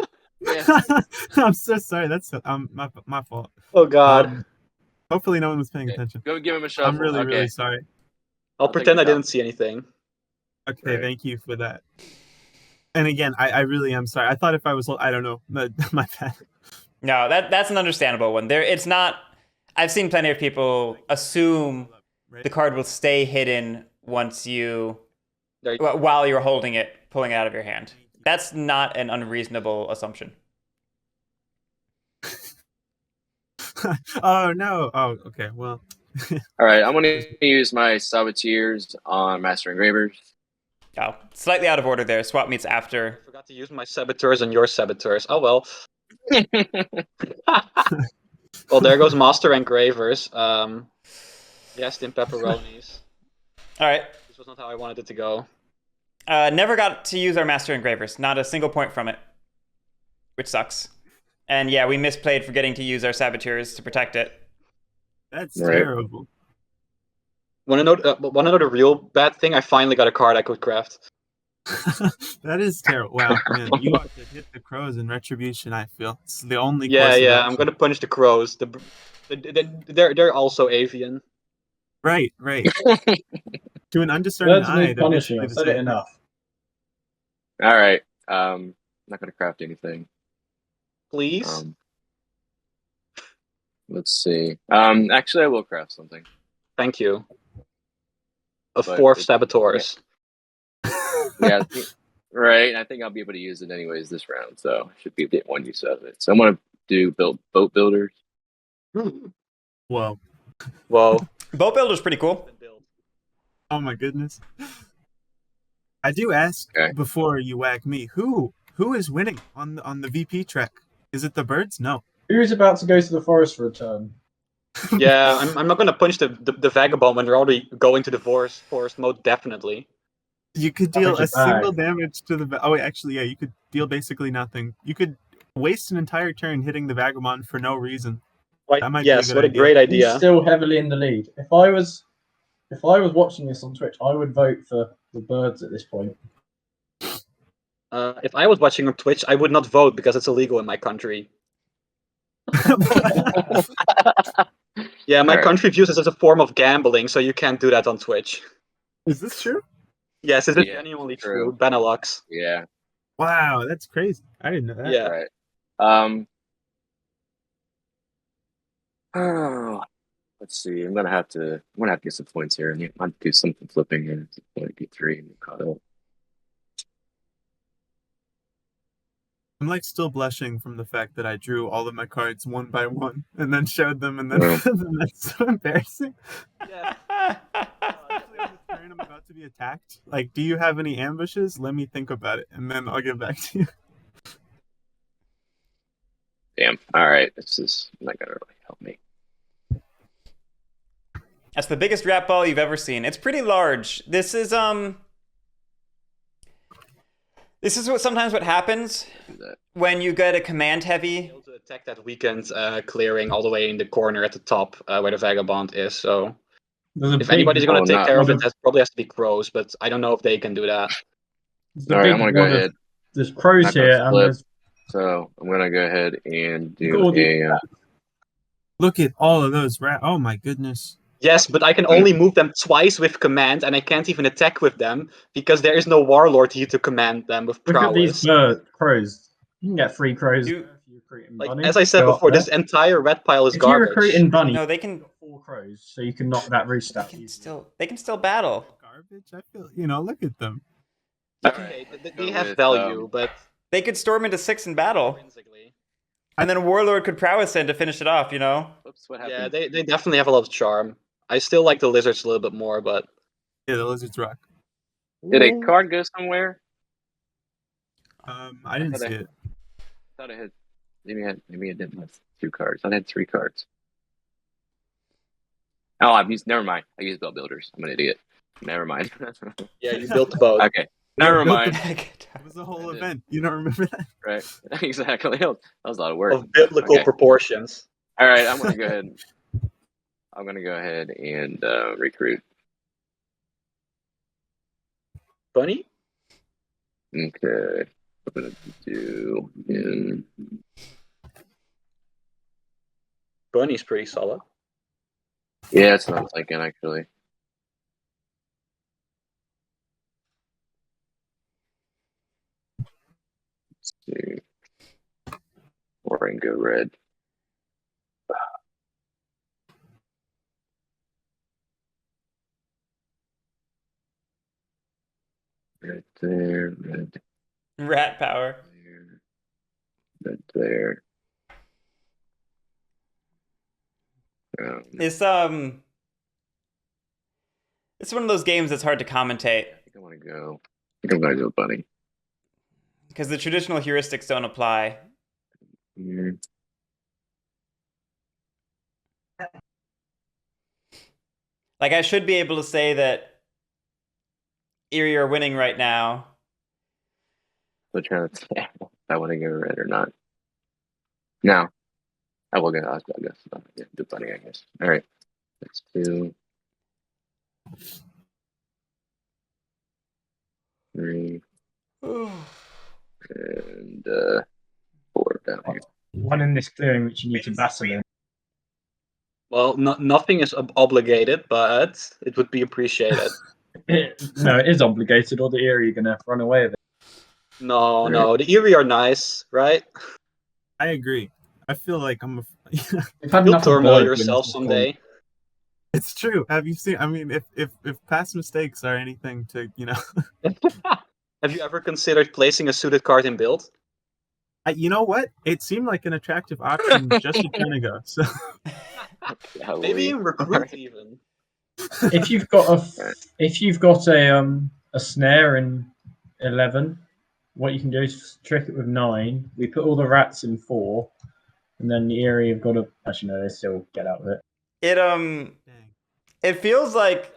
I'm so sorry. That's my fault. Oh god. Hopefully no one was paying attention. Go give him a shuffle. I'm really sorry. I'll take pretend it I out. didn't see anything. Okay, Right. thank you for that. And again, I really am sorry. I thought if I was, I don't know, my bad. No, that's an understandable one. It's not. I've seen plenty of people assume the card will stay hidden once while you're holding it, pulling it out of your hand. That's not an unreasonable assumption. Oh no. Oh, okay. Well. All right, I'm going to use my Saboteurs on Master Engravers. Oh, slightly out of order there. Swap meets after. I forgot to use my saboteurs and your saboteurs. Oh well. Well, there goes Master Engravers. Yes, in pepperonis. All right. This was not how I wanted it to go. Never got to use our Master Engravers. Not a single point from it, which sucks. And yeah, we misplayed forgetting to use our Saboteurs to protect it. That's Right. terrible. Want to know the real bad thing? I finally got a card I could craft. That is terrible. Wow, man, you ought to hit the crows in retribution. I feel it's the only. Yeah, course of yeah. action. I'm gonna punish the crows. They're also avian. Right. To an undiscerning Birds eye, need they're punishing. basically I've the said same it thing. enough. All right. I'm not going to craft anything. Please. Let's see. Actually, I will craft something. Thank you. A But 4 it- saboteurs. Yeah, right. I think I'll be able to use it anyways this round, so I should be able to get one use out of it. So I'm gonna do boat builders. Whoa. Whoa. Boat builder's pretty cool. Oh my goodness. I do ask Okay. before you whack me, who is winning on the VP track? Is it the birds? No. Who's about to go to the forest for a turn? Yeah, I'm not gonna punch the vagabond when they're already going to the forest mode, definitely. You could deal Damage a it single back. damage to the. Oh, wait, actually, yeah, you could deal basically nothing. You could waste an entire turn hitting the vagabond for no reason. Like, That might be a yes, good what a idea. great He's idea. still heavily in the lead. If I was watching this on Twitch, I would vote for the birds at this point. If I was watching on Twitch, I would not vote because it's illegal in my country. Yeah, my Alright. country views this as a form of gambling, so you can't do that on Twitch. Is this true? Yes, it is Yeah, genuinely true. true. Benelux. Yeah. Wow, that's crazy. I didn't know that. Yeah. Right. Oh, let's see. I'm gonna have to get some points here, and I'll do something flipping here. Get 3 and caught up. I'm like still blushing from the fact that I drew all of my cards one by one and then showed them, and then Yeah. that's so embarrassing. Yeah. Especially on the turn I'm about to be attacked. Like, do you have any ambushes? Let me think about it, and then I'll get back to you. Damn. All right. This is not gonna really help me. That's the biggest rat ball you've ever seen. It's pretty large. This is what happens Do that. when you get a command heavy. Able to attack that weekend clearing all the way in the corner at the top where the vagabond is. So There's a if big, anybody's gonna Oh, take not- care of there's it, that probably has to be crows. But I don't know if they can do that. there's a All right. big I'm gonna go wad of- ahead. There's crows Not gonna here, and flip. there's So I'm gonna go ahead and You've got all do the- Look at all of those Oh my goodness. Yes, but I can only move them twice with command, and I can't even attack with them because there is no warlord here to command them with look at these prowess. crows. You can get 3 crows You- if you recruit in Like bunny. as I said Go up before, there. this entire red pile is If you recruit garbage. in bunny, No, they you've can got 4 crows, so you can knock that roost out. easily. they can still battle. Garbage? I feel, look at them. Okay, Alright, they go have with, value, but They could storm into 6 in battle, intrinsically, and then Warlord could prowess in to finish it off. You know. Whoops. What yeah, happened? they definitely have a lot of charm. I still like the lizards a little bit more, but Yeah, the lizards rock. Did a card go somewhere? I didn't thought see I- it. I thought I had. Maybe I didn't have 2 cards. I had 3 cards. Oh, I've used. Never mind. I used belt builders. I'm an idiot. Never mind. yeah, you built the boat. Okay. Never built mind. It was a whole I did. event. You don't remember that? Right. Exactly. That was a lot of work. Of biblical Okay. proportions. All right. I'm gonna go ahead and recruit. Bunny? Okay. I'm gonna do in. Bunny's pretty solid. Yeah, that's what I'm thinking actually. Let's see. Or I can go red. Red there, red Rat power. there, red there. It's it's one of those games that's hard to commentate I think I want to go. I think I'm gonna go bunny. because the traditional heuristics don't apply. Here. Like I should be able to say that Erie are winning right now. So trying to say if I want to go red or not. No. I will go. I guess. Yeah, do bunny. I guess. All right. Let's do 3 and 4 down here. One in this clearing which you need to battle in. Well, nothing is obligated, but it would be appreciated. No, it is obligated, or the Erie are going to run away with it. No, the Erie are nice, right? I agree. I feel like I'm a. We've had You'll enough of turmoil bird yourself wins someday. It's true. Have you seen? I mean, if past mistakes are anything to Have you ever considered placing a suited card in build? you know what? It seemed like an attractive option just a turn ago. So Maybe in recruit Alright. even. If you've got a snare in 11, what you can do is trick it with 9. We put all the rats in 4, and then the Eerie have got to. Actually, no, they still get out of it. dang. It feels like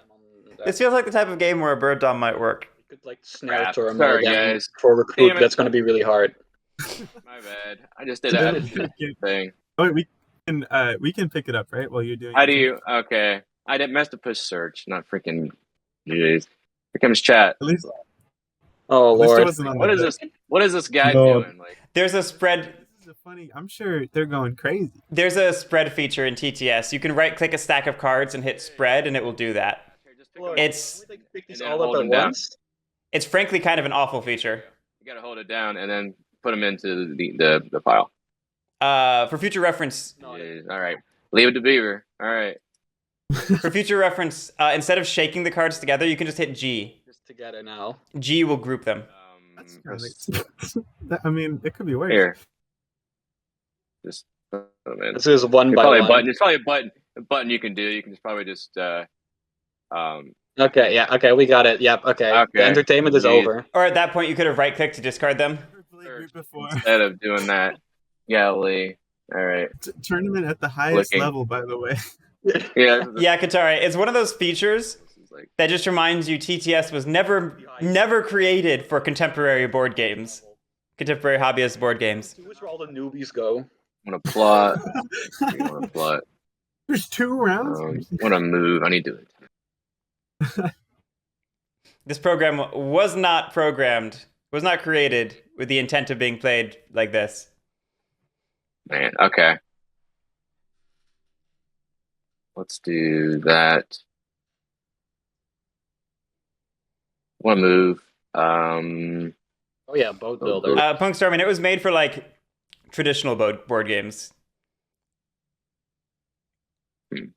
this feels like the type of game where a bird dom might work. You could like snare Crap. turmoil Sorry, them guys. for recruit. Damn it. That's going to be really hard. My bad. I just did a thing. Oh, we can pick it up, right? While you're doing. How do you? Okay. I didn't mess to push search. Not freaking. Jeez. Here comes chat. At least, Oh at least it lord. wasn't on What the is list. this? What is this guy Lord. doing? Like, There's a spread. This is a funny. I'm sure they're going crazy. There's a spread feature in TTS. You can right-click a stack of cards and hit spread, and it will do that. here, just pick Lord, them. It's- can we, like, pick these and then all up hold at them down. once? It's frankly kind of an awful feature. You gotta hold it down and then put them into the pile. For future reference, No, Jeez. All right. Leave it to Beaver. All right. instead of shaking the cards together, you can just hit G. just together now. G will group them. That's Press- I mean, it could be worse. Here. Just. Oh, man. This is one There's by probably a one. button. There's probably a button you can do. You can just probably just Okay, yeah, okay, we got it. Yep, okay. Okay. The entertainment is Jeez. over. Or at that point, you could have right-clicked to discard them. Never played Group before. instead of doing that. Golly. All right. Tournament at the highest Looking. level, by the way. Yeah. Yeah, Katara, it's one of those features This is like that just reminds you TTS was never created for contemporary board games. Contemporary hobbyist board games. This is where all the newbies go. want to plot. You want to plot. There's 2 rounds. Want to move. I need to. This program was not created with the intent of being played like this. Man. Okay. Let's do that. Want to move. Oh yeah, boat builder. Punkstar, I mean, it was made for like traditional board games. It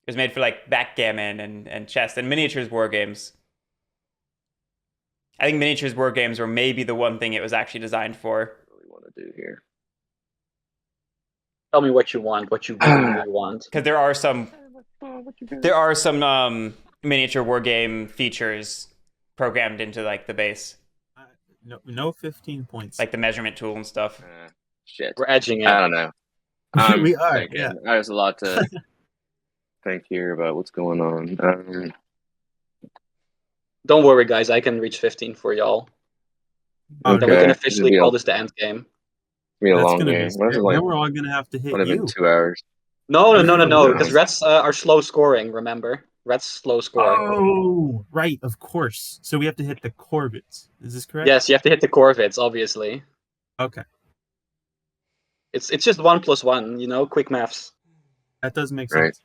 was made for like backgammon and chess and miniatures war games. I think miniatures war games were maybe the one thing it was actually designed for. Really want to do here. Tell me what you want, what you really want. Because there are some miniature war game features programmed into like the base, No 15 points. like the measurement tool and stuff. Shit. We're edging it. I don't know. We are, thinking. yeah. There's a lot to think here about what's going on. Don't worry, guys. I can reach 15 for y'all. Then we Okay. can officially It'll call be this the end game. a That's long gonna game. be What if scary. it's like Then we're all gonna have to hit would have you. been 2 hours? No. Yeah. Because Reds are slow scoring, remember? Reds slow scoring. Oh, right, of course. So we have to hit the Corvids. Is this correct? Yes, you have to hit the Corvids, obviously. Okay, It's just 1 + 1, you know, quick maths. that does make Right. sense.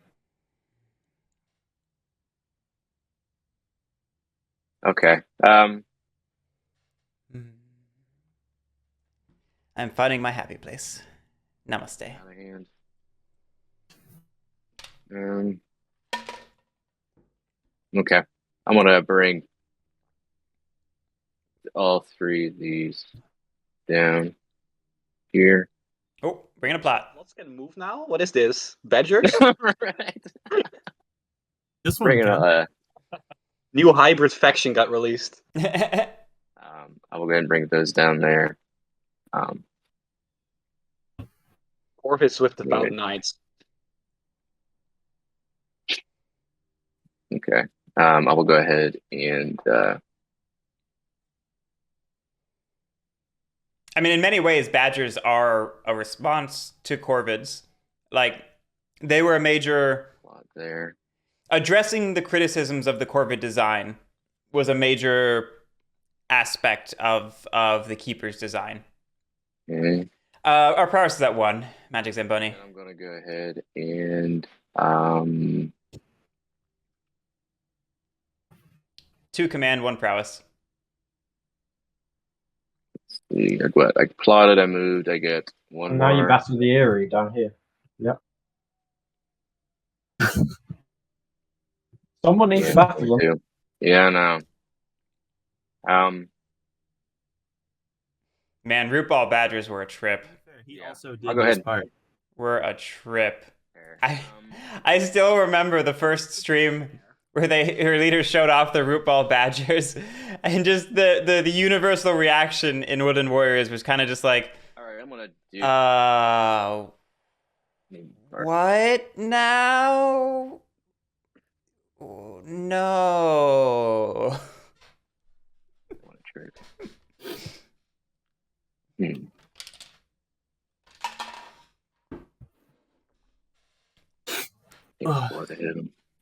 Okay. I'm finding my happy place. Namaste. Out of hand. Okay. I'm gonna bring all 3 of these down here. Oh, bring in a plot. Lots can move now? What is this? Badgers? Right. This one Bring it. can. New hybrid faction got released. I will go ahead and bring those down there. Corvids with the Right. Bound Knights. Okay. I will go ahead and I mean, in many ways, Badgers are a response to Corvids. Like, they were a major... plot there. Addressing the criticisms of the Corvid design was a major aspect of the Keeper's design. Okay. Our prowess is at 1, Magic Zamboni. I'm gonna go ahead and 2 command, 1 prowess. see. I plotted. I moved. I get 1 And now more. you battle the Eerie down here. Yep. Someone needs to battle them. Yeah, I know. Man, root ball badgers were a trip. He Yeah. also I'll did go his ahead. part. Were a trip. I still remember the first stream where her leaders showed off the root ball badgers, and just the universal reaction in Woodland Warriors was kind of just like, all right, I'm gonna do. What now? No.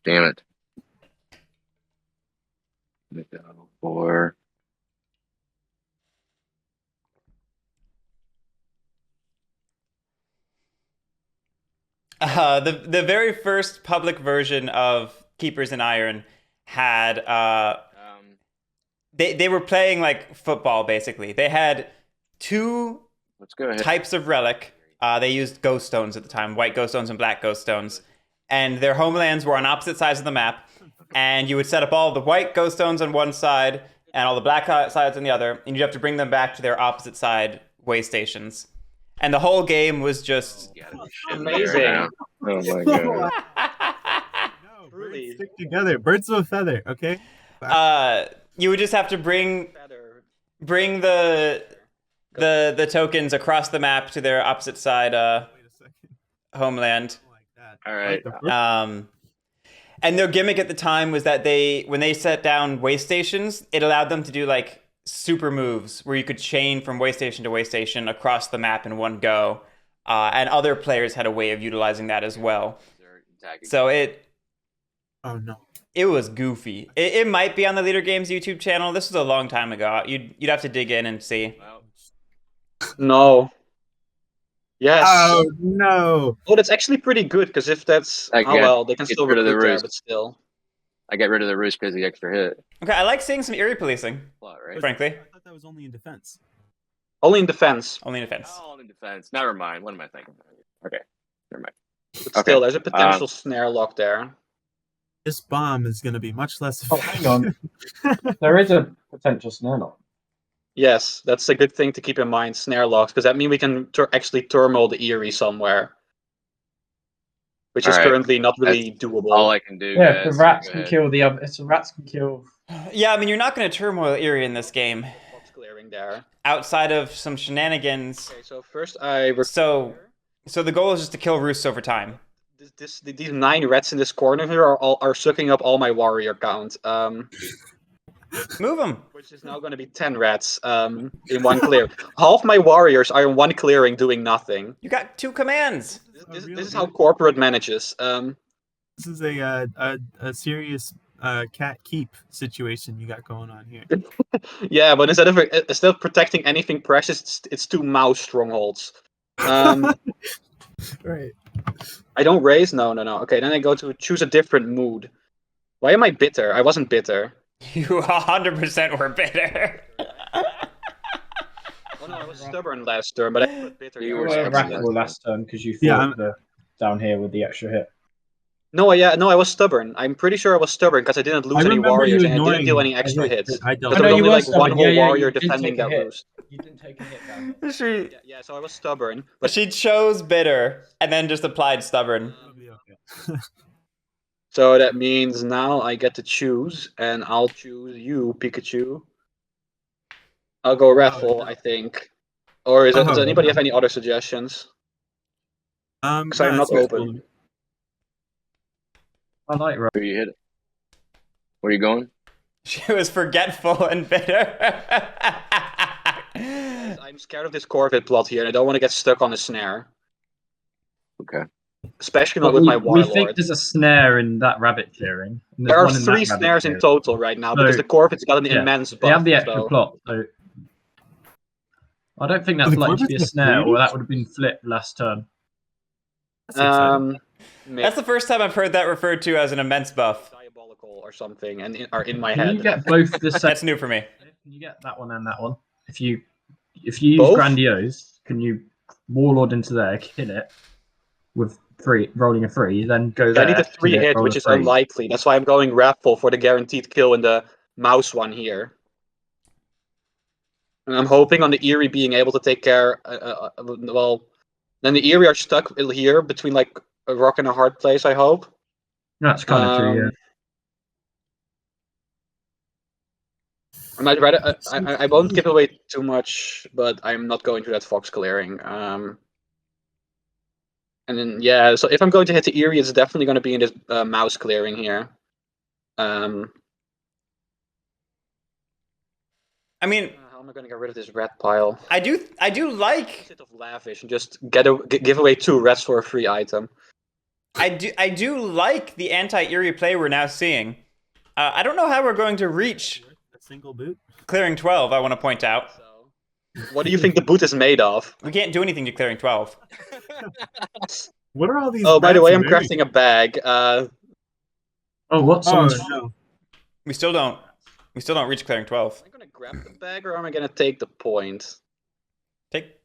Damn it. Make that 4. The very first public version of Keepers in Iron had they were playing like football basically. They had 2 types of relic. They used ghost stones at the time, white ghost stones and black ghost stones, and their homelands were on opposite sides of the map. And you would set up all the white ghost stones on one side and all the black sides on the other, and you'd have to bring them back to their opposite side way stations. And the whole game was just amazing. Oh my god. No, birds stick together. Birds of a feather, okay? You would just have to bring the tokens across the map to their opposite side homeland. All right. And their gimmick at the time was that when they set down way stations, it allowed them to do like super moves where you could chain from way station to way station across the map in one go. And other players had a way of utilizing that as well. So oh no, it was goofy. It might be on the Leader Games YouTube channel. This was a long time ago. You'd have to dig in and see. No. Yes. Oh no. Oh, that's actually pretty good because if that's they can still rid of the recruit there, roost. but still. I got rid of the roost because of the extra hit. Okay, I like seeing some eerie policing. Right? Frankly, I thought that was only in defense. Only in defense. Only in defense. Oh, in defense. Never mind. What am I thinking? Okay, never mind. But still, there's a potential snare lock there. This bomb is going to be much less Oh, effective. hang on. There is a potential snare lock. Yes, that's a good thing to keep in mind. Snare locks, because that means we can actually turmoil the Eerie somewhere, which is currently not really doable. All I can do. Yeah, the rats can kill the other. So rats can kill. Yeah, I mean, you're not going to turmoil Eerie in this game. Box clearing there. Outside of some shenanigans. Okay, so first So the goal is just to kill roosts over time. These 9 rats in this corner here are sucking up all my warrior count. Move them. Which is now going to be 10 rats in one clear. Half my warriors are in one clearing doing nothing. You got 2 commands. This is how corporate manages. This is a serious cat keep situation you got going on here. Yeah, but instead of protecting anything precious, it's 2 mouse strongholds. Right. I don't raise? No. Okay, then I go to choose a different mood. Why am I bitter? I wasn't bitter. You 100% were bitter. Oh no, I was stubborn last turn, but I put bitter. You You were were wrathful last turn because you Yeah, fought down here with the extra hit. No, I was stubborn. I'm pretty sure I was stubborn because I didn't lose any warriors and I didn't deal any extra hits. I don't. Because there was only like one whole warrior you didn't defending take a that hit. roost. You didn't take a hit down. Yeah, so I was stubborn. But She chose bitter and then just applied stubborn. It'll be okay. so that means now I get to choose, and I'll choose you, Pikachu. I'll go Raffle, I think. Or does anybody have any other suggestions? Because I'm not open. I like right. Who you hit? Where are you going? She was forgetful and bitter. I'm scared of this Corvid plot here, and I don't want to get stuck on a snare. Okay. Especially not with my We Warlord. think there's a snare in that rabbit clearing. And There are one in 3 that rabbit snares in clearing. total right now, So, because the Corvid's got an yeah, immense buff. They have the extra so- plot, so I don't think that's the likely to be a Corvid's snare, or included? that would have been flipped last turn. That's the first time I've heard that referred to as an immense buff. Diabolical or something, and are in my Can head. you get both the same? That's new for me. Can you get that one and that one? If you use Both? Grandiose, can you Warlord into there, kill it with rolling a 3, then go I there. need a 3 hit, roll which a is 3. unlikely. That's why I'm going Wrathful for the guaranteed kill in the mouse one here. And I'm hoping on the Eerie being able to take care. Well, then the Eerie are stuck here between like a rock and a hard place. I hope. That's kind of true, yeah. I might rather. I won't give away too much, but I'm not going to that fox clearing. And then yeah, so if I'm going to hit the Eerie, it's definitely going to be in this mouse clearing here. I mean, how am I going to get rid of this red pile? I do like. Instead of lavish and just give away 2 reds for a free item. I do like the anti-Eerie play we're now seeing. I don't know how we're going to reach a single boot. clearing 12. I want to point out. So, what do you think the boot is made of? We can't do anything to clearing 12. What are all these? Oh, by the way, I'm wearing? crafting a bag. Oh, what? Oh Someone's no! We still don't reach clearing 12. Am I gonna grab the bag or am I gonna take the point? Take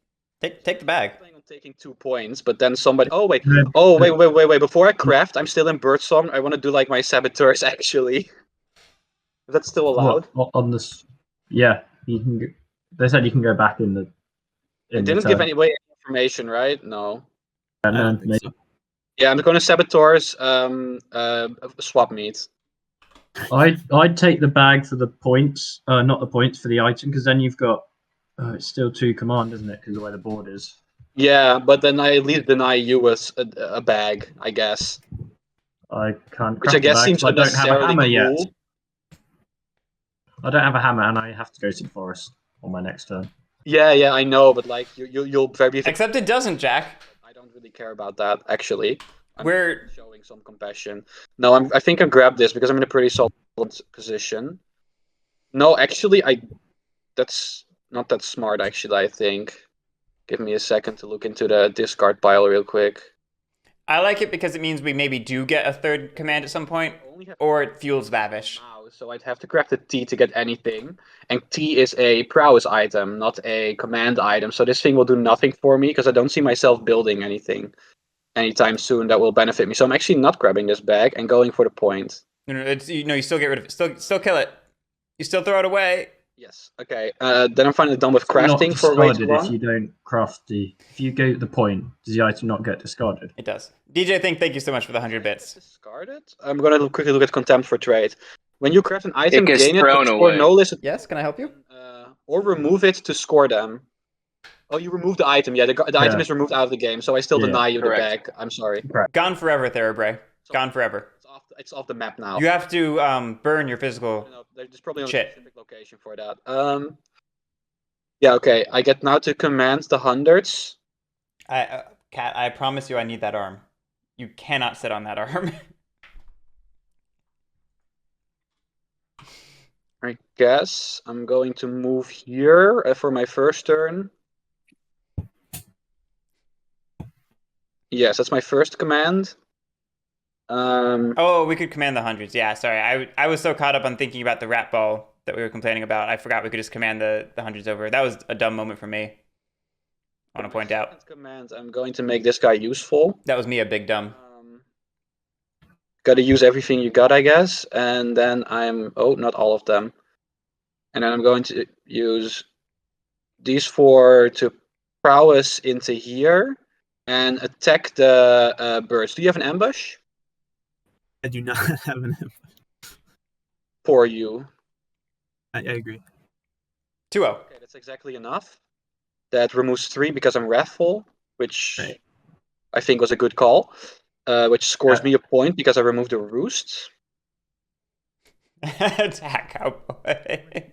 the bag. I'm planning on taking 2 points, but then somebody. Oh wait. Yeah. Oh wait. Before I craft, I'm still in birdsong. I want to do like my saboteurs actually. Is that still allowed? What, on this? Yeah, you can. They said you can go back in the. It didn't give any information, right? No. I don't think so. Yeah, I'm going to saboteurs. Swap meet. I'd take the bag for the points, not the points for the item, because then you've got. It's still 2 command, isn't it? Because of the way the board is. Yeah, but then I at least deny you a bag, I guess. I can't. Which I guess seems I don't have a unnecessarily hammer cool. yet. I don't have a hammer, and I have to go to the forest on my next turn. Yeah, I know, but like you'll very. Except it doesn't, Jack. I don't really care about that actually. We're showing some compassion. No, I think I grabbed this because I'm in a pretty solid position. No, actually, that's not that smart. Actually, I think. Give me a second to look into the discard pile real quick. I like it because it means we maybe do get a 3rd command at some point, or it fuels Vavish. So I'd have to craft a T to get anything, and T is a prowess item, not a command item. So this thing will do nothing for me because I don't see myself building anything anytime soon that will benefit me. So I'm actually not grabbing this bag and going for the point. No, it's you still get rid of it. Still kill it. You still throw it away. Yes. Okay. Then I'm finally done with crafting for way too long. If you don't craft if you go to the point, does the item not get discarded? It does. DJ, thank you so much for the 100 bits. Discarded. I'm gonna quickly look at contempt for trade. When you craft an item, It gets gain it thrown to score away. no list. Yes, can I help you? Or remove it to score them. Oh, you removed the item. Yeah, the item is removed out of the game, so I still deny you correct. the bag. I'm sorry. Gone forever, Therabrae. Gone forever. It's off the map now. You have to burn your physical. No, there's probably no shit. specific location for that. Yeah, okay. I get now to command the hundreds. Cat, I promise you I need that arm. You cannot sit on that arm. I guess I'm going to move here for my first turn. Yes, that's my first command. Oh, we could command the hundreds. Yeah, sorry. I was so caught up on thinking about the rat ball that we were complaining about. I forgot we could just command the hundreds over. That was a dumb moment for me. I want to point out. Command, I'm going to make this guy useful. That was me, a big dumb. Got to use everything you got, I guess. And then not all of them. And then I'm going to use these 4 to prowess into here and attack the birds. Do you have an ambush? I do not have an ambush. For you. I agree. 2-0. Okay, that's exactly enough. That removes 3 because I'm wrathful, which I think was a good call. Which scores me a point because I removed the roost. Attack cowboy.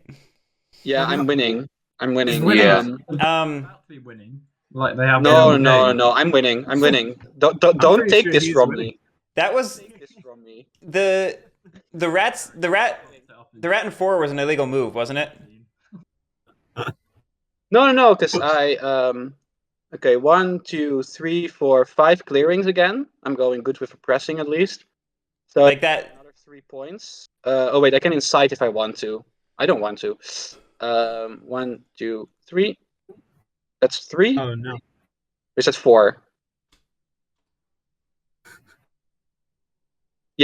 Yeah, I'm winning. I'm winning. Yeah. Winning. Like they have. No. I'm winning. I'm winning. Don't take this from me. That was the rat in 4 was an illegal move, wasn't it? No, because okay, 1, 2, 3, 4, 5 clearings again. I'm going good with pressing at least. So like that. Another 3 points. Oh wait, I can incite if I want to. I don't want to. 1, 2, 3. That's 3. Oh no. Is that 4?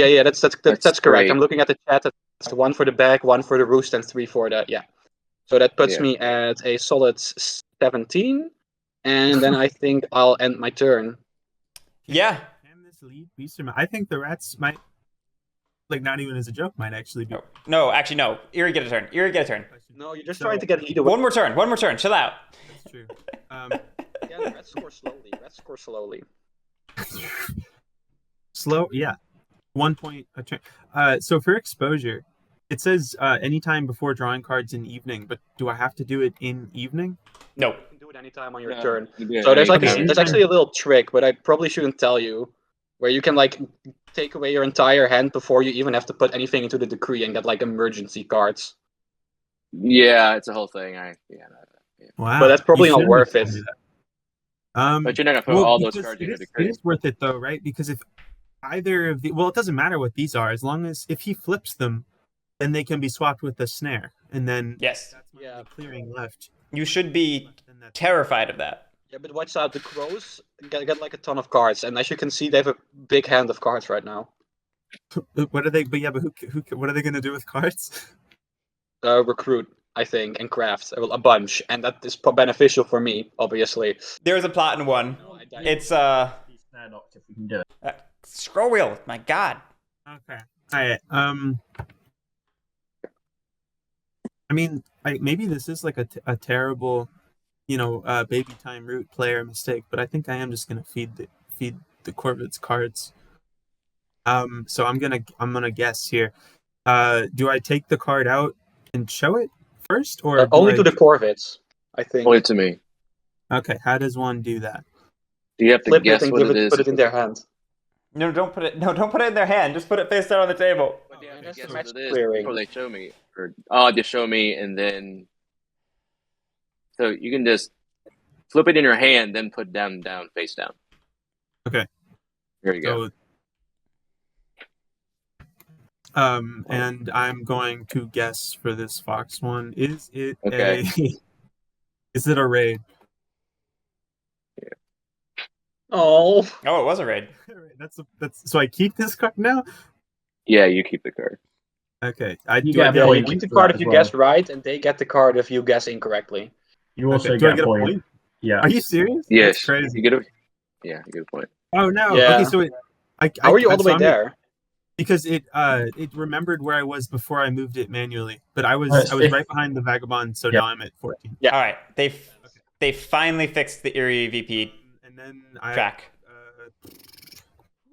Yeah, that's correct. great. I'm looking at the chat. That's 1 for the bag, 1 for the roost, and 3 for the So that puts Yeah. me at a solid 17, and then I think I'll end my turn. Yeah. Can this lead Beaster? I think the rats might, like, not even as a joke, might actually be. No, actually, no. Eerie, get a turn. Eerie, get a turn. No, you're just So- trying to get lead away. One more turn. Chill out. That's true. Yeah, the rats score slowly. Slow, yeah. 1 point a turn. So for exposure, it says anytime before drawing cards in evening, but do I have to do it in evening? No. You can do it anytime on your No, turn. you can do it So there's like anytime. there's actually a little trick, but I probably shouldn't tell you, where you can like take away your entire hand before you even have to put anything into the decree and get like emergency cards. Yeah, it's a whole thing. Wow. But that's probably You not shouldn't worth have it. told me that. But you're not gonna put all those because cards it into is- the It crate. is worth it though, right? Because if either of the it doesn't matter what these are, as long as if he flips them, then they can be swapped with the snare, and then Yes. that's my Yeah. only clearing left. You should be Then that's- terrified of that. Yeah, but watch out, the crows get like a ton of cards, and as you can see, they have a big hand of cards right now. What are they? But yeah, but who? What are they gonna do with cards? Recruit, I think, and craft a bunch, and that is beneficial for me, obviously. There's a plot in one. It's Snare knocked if we can do it. scroll wheel. My God. Okay. All right. I mean, maybe this is like a terrible, baby time root player mistake, but I think I am just gonna feed the Corvids cards. So I'm gonna guess here. Do I take the card out and show it first, or Only to the Corvids, I think. Point to me. Okay, how does one do that? Do you have to Flip it guess and what it is? put it in their hand. No, don't put it in their hand. Just put it face down on the table. But you have to that's guess the what match it is clearing. before they show me. They show me, and then so you can just flip it in your hand, then put down, face down. Okay. Here you go. So, and I'm going to guess for this fox one. Is it Okay. is it a raid? Oh, Oh, it was a raid. That's so I keep this card now. Yeah, you keep the card. Okay, You do I get a get yeah, a point you point? keep the for card that if as you well. guess right, and they get the card if you guess incorrectly. You also Okay, do I get get a point. Yeah. Are you serious? Yes, That's crazy. you get a. Yeah, you get a point. Oh no. Yeah. Okay, so How are you all the way I'm- there? Because it remembered where I was before I moved it manually, but I was Alright, right behind the vagabond, so Yeah. now I'm at 14. Yeah. All right. They finally fixed the Eerie VP And then track.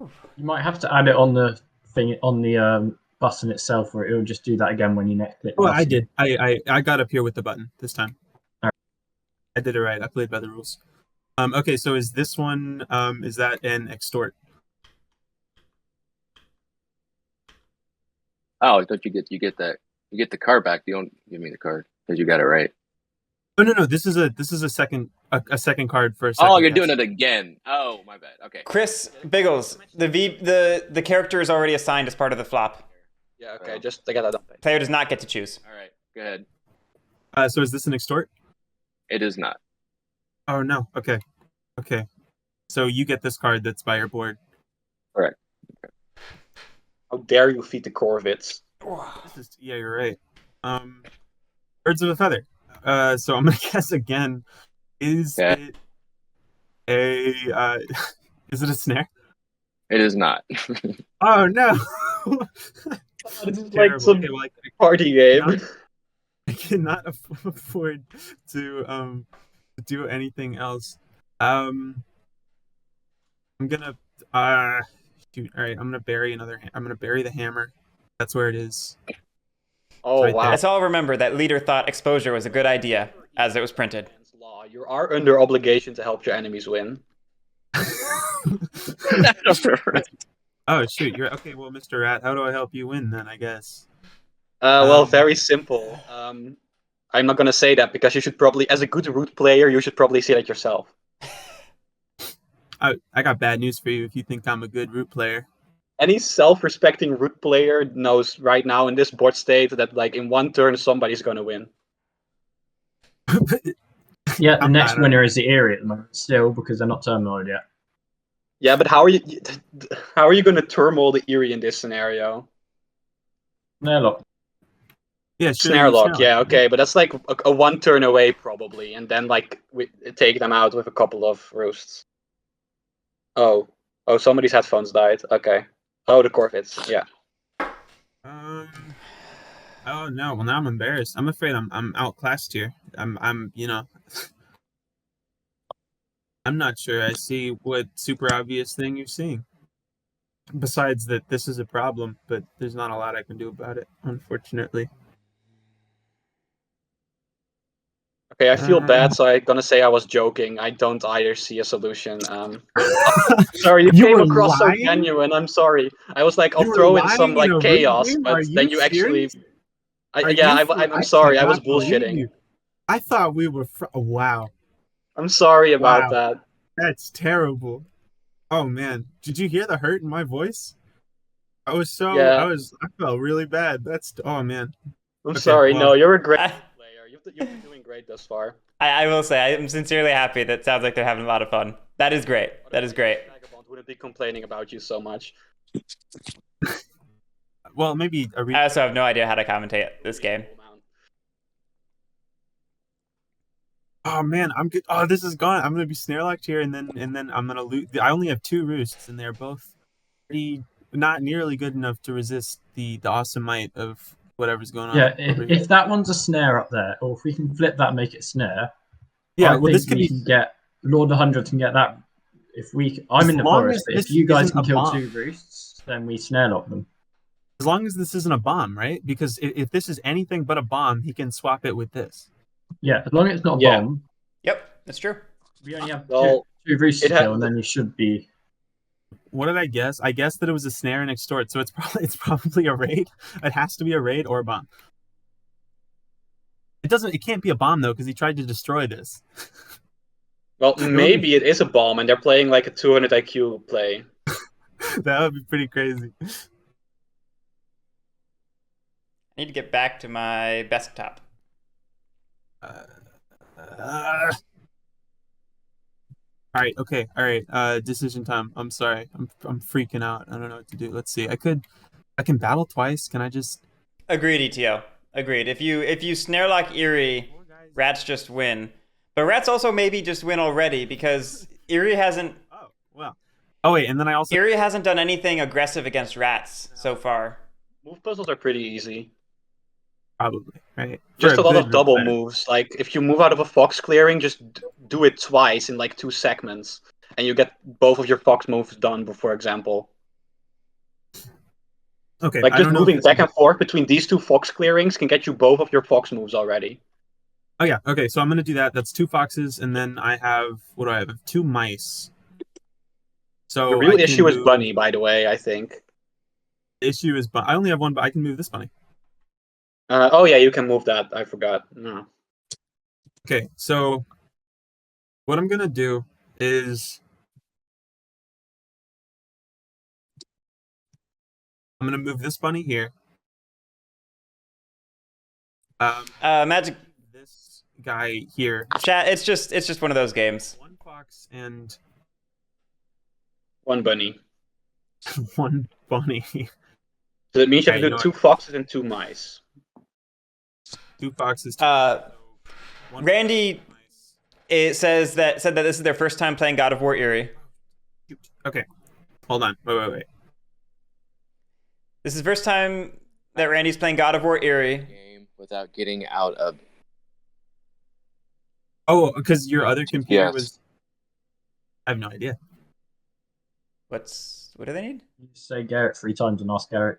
You might have to add it on the thing on the button itself, or it will just do that again when you next click. the Oh, I button. did. I got up here with the button this time. Alright. I did it right. I played by the rules. Okay, so is this one? Is that an extort? Oh, don't you get that? You get the card back. You don't give me the card because you got it right. Oh no, this is a second card for a second. Oh, you're guess. doing it again. Oh, my bad. Okay. Chris Biggles, the character is already assigned as part of the flop. Yeah, okay, just get that done. Player does not get to choose. All right. Go ahead. So is this an extort? It is not. Oh no. Okay. So you get this card that's by your board. How dare you feed the Corvids? Yeah, you're right. Birds of a feather. So I'm gonna guess again. Is Okay. it a is it a snare? It is not. Oh no. This is like Terrible. some Okay, well, party game. I cannot afford to do anything else. I'm gonna shoot. All right, I'm gonna bury I'm gonna bury the hammer. That's where it is. Oh Right wow. there. Let's all remember that leader thought exposure was a good idea as it was printed. Law. You are under obligation to help your enemies win. Oh shoot! You're okay. Well, Mr. Rat, how do I help you win then? I guess. Well, Um, very simple. I'm not gonna say that because you should probably, as a good root player, you should probably see that yourself. I got bad news for you. If you think I'm a good root player. Any self-respecting root player knows right now in this board state that like in one turn somebody's gonna win. Yeah, the I'm next bad at winner is the Eerie at the moment still because they're not terminal yet. Yeah, but how are you going to turmoil the Eerie in this scenario? No, look. Yeah, sure. Snare you lock, snare yeah, lock, okay, but that's like a one turn away probably, and then like we take them out with a couple of roosts. Oh, somebody's headphones died. Okay. Oh, the Corvids, yeah. Oh no. Well, now I'm embarrassed. I'm afraid I'm outclassed here. I'm I'm not sure I see what super obvious thing you're seeing. Besides that, this is a problem, but there's not a lot I can do about it, unfortunately. Okay, I feel bad, so I'm gonna say I was joking. I don't either see a solution. Sorry, you You came were across so lying? genuine. I'm sorry. I was like, I'll You were throw in some lying in like a root chaos, game? but Are then you you actually, serious? Are yeah, you? I'm I sorry. I was cannot believe bullshitting. you. I thought we were. Wow. I'm sorry about Wow. that. That's terrible. Oh man, did you hear the hurt in my voice? Yeah, I felt really bad. Oh man. I'm Okay, sorry. No, well, you're a great I, player. You've been doing great thus far. I will say I'm sincerely happy. That sounds like they're having a lot of fun. That is great. That is great. Vagabond wouldn't be complaining about you so much. well, maybe a I also have no idea how to commentate this game. Oh man, I'm good. Oh, this is gone. I'm gonna be snare locked here, and then I'm gonna lose. I only have 2 roosts, and they're both pretty not nearly good enough to resist the awesome might of whatever's going on Yeah, over here. if that one's a snare up there, or if we can flip that and make it snare, Yeah, I well, this think could we be can get Lord of the Hundreds can get that. I'm as in the long forest, as but if this you guys isn't can a kill bomb. 2 roosts, then we snare lock them. As long as this isn't a bomb, right? Because if this is anything but a bomb, he can swap it with this. Yeah, as long as it's not a Yeah. bomb. Yep, that's true. We only have Well, two roosts it to had- kill, and then you should be. What did I guess? I guessed that it was a snare and extort, so it's probably a raid. It has to be a raid or a bomb. It can't be a bomb though, because he tried to destroy this. Well, maybe it is a bomb, and they're playing like a 200 IQ play. That would be pretty crazy. I need to get back to my desktop. All right, okay, all right. Decision time. I'm sorry. I'm freaking out. I don't know what to do. Let's see. I can battle twice. Can I just? Agreed, ETO. Agreed. If you snare lock Eerie, rats just win. But rats also maybe just win already because Eerie hasn't. Oh well. Oh wait, and then I also. Eerie hasn't done anything aggressive against rats so far. Move puzzles are pretty easy. Probably right. Just For a lot good of double player. moves. Like if you move out of a fox clearing, just do it twice in like 2 segments, and you get both of your fox moves done. For example, Okay. like I just don't know moving if back and forth between these 2 fox clearings can get you both of your fox moves already. Oh yeah. Okay. So I'm gonna do that. That's 2 foxes, and then I have what do I have? I have 2 mice. So The real I can issue is move- Bunny, by the way. I think. The issue is, but I only have 1, but I can move this bunny. Oh yeah, you can move that. I forgot. No. Okay. So what I'm gonna do is I'm gonna move this bunny here. Magic This guy here. chat. It's just one of those games. 1 fox and 1 bunny. 1 bunny. So that means you have Okay, to you do know 2 foxes and 2 mice. 2 foxes. One Randy mice. it said that this is their first time playing God of War Eerie. Okay, hold on. Wait. This is the first time that Randy's playing God of War Eerie. Game without getting out of. Oh, because your other computer Yes. was. I have no idea. What do they need? You just say Guerric 3 times and ask Guerric.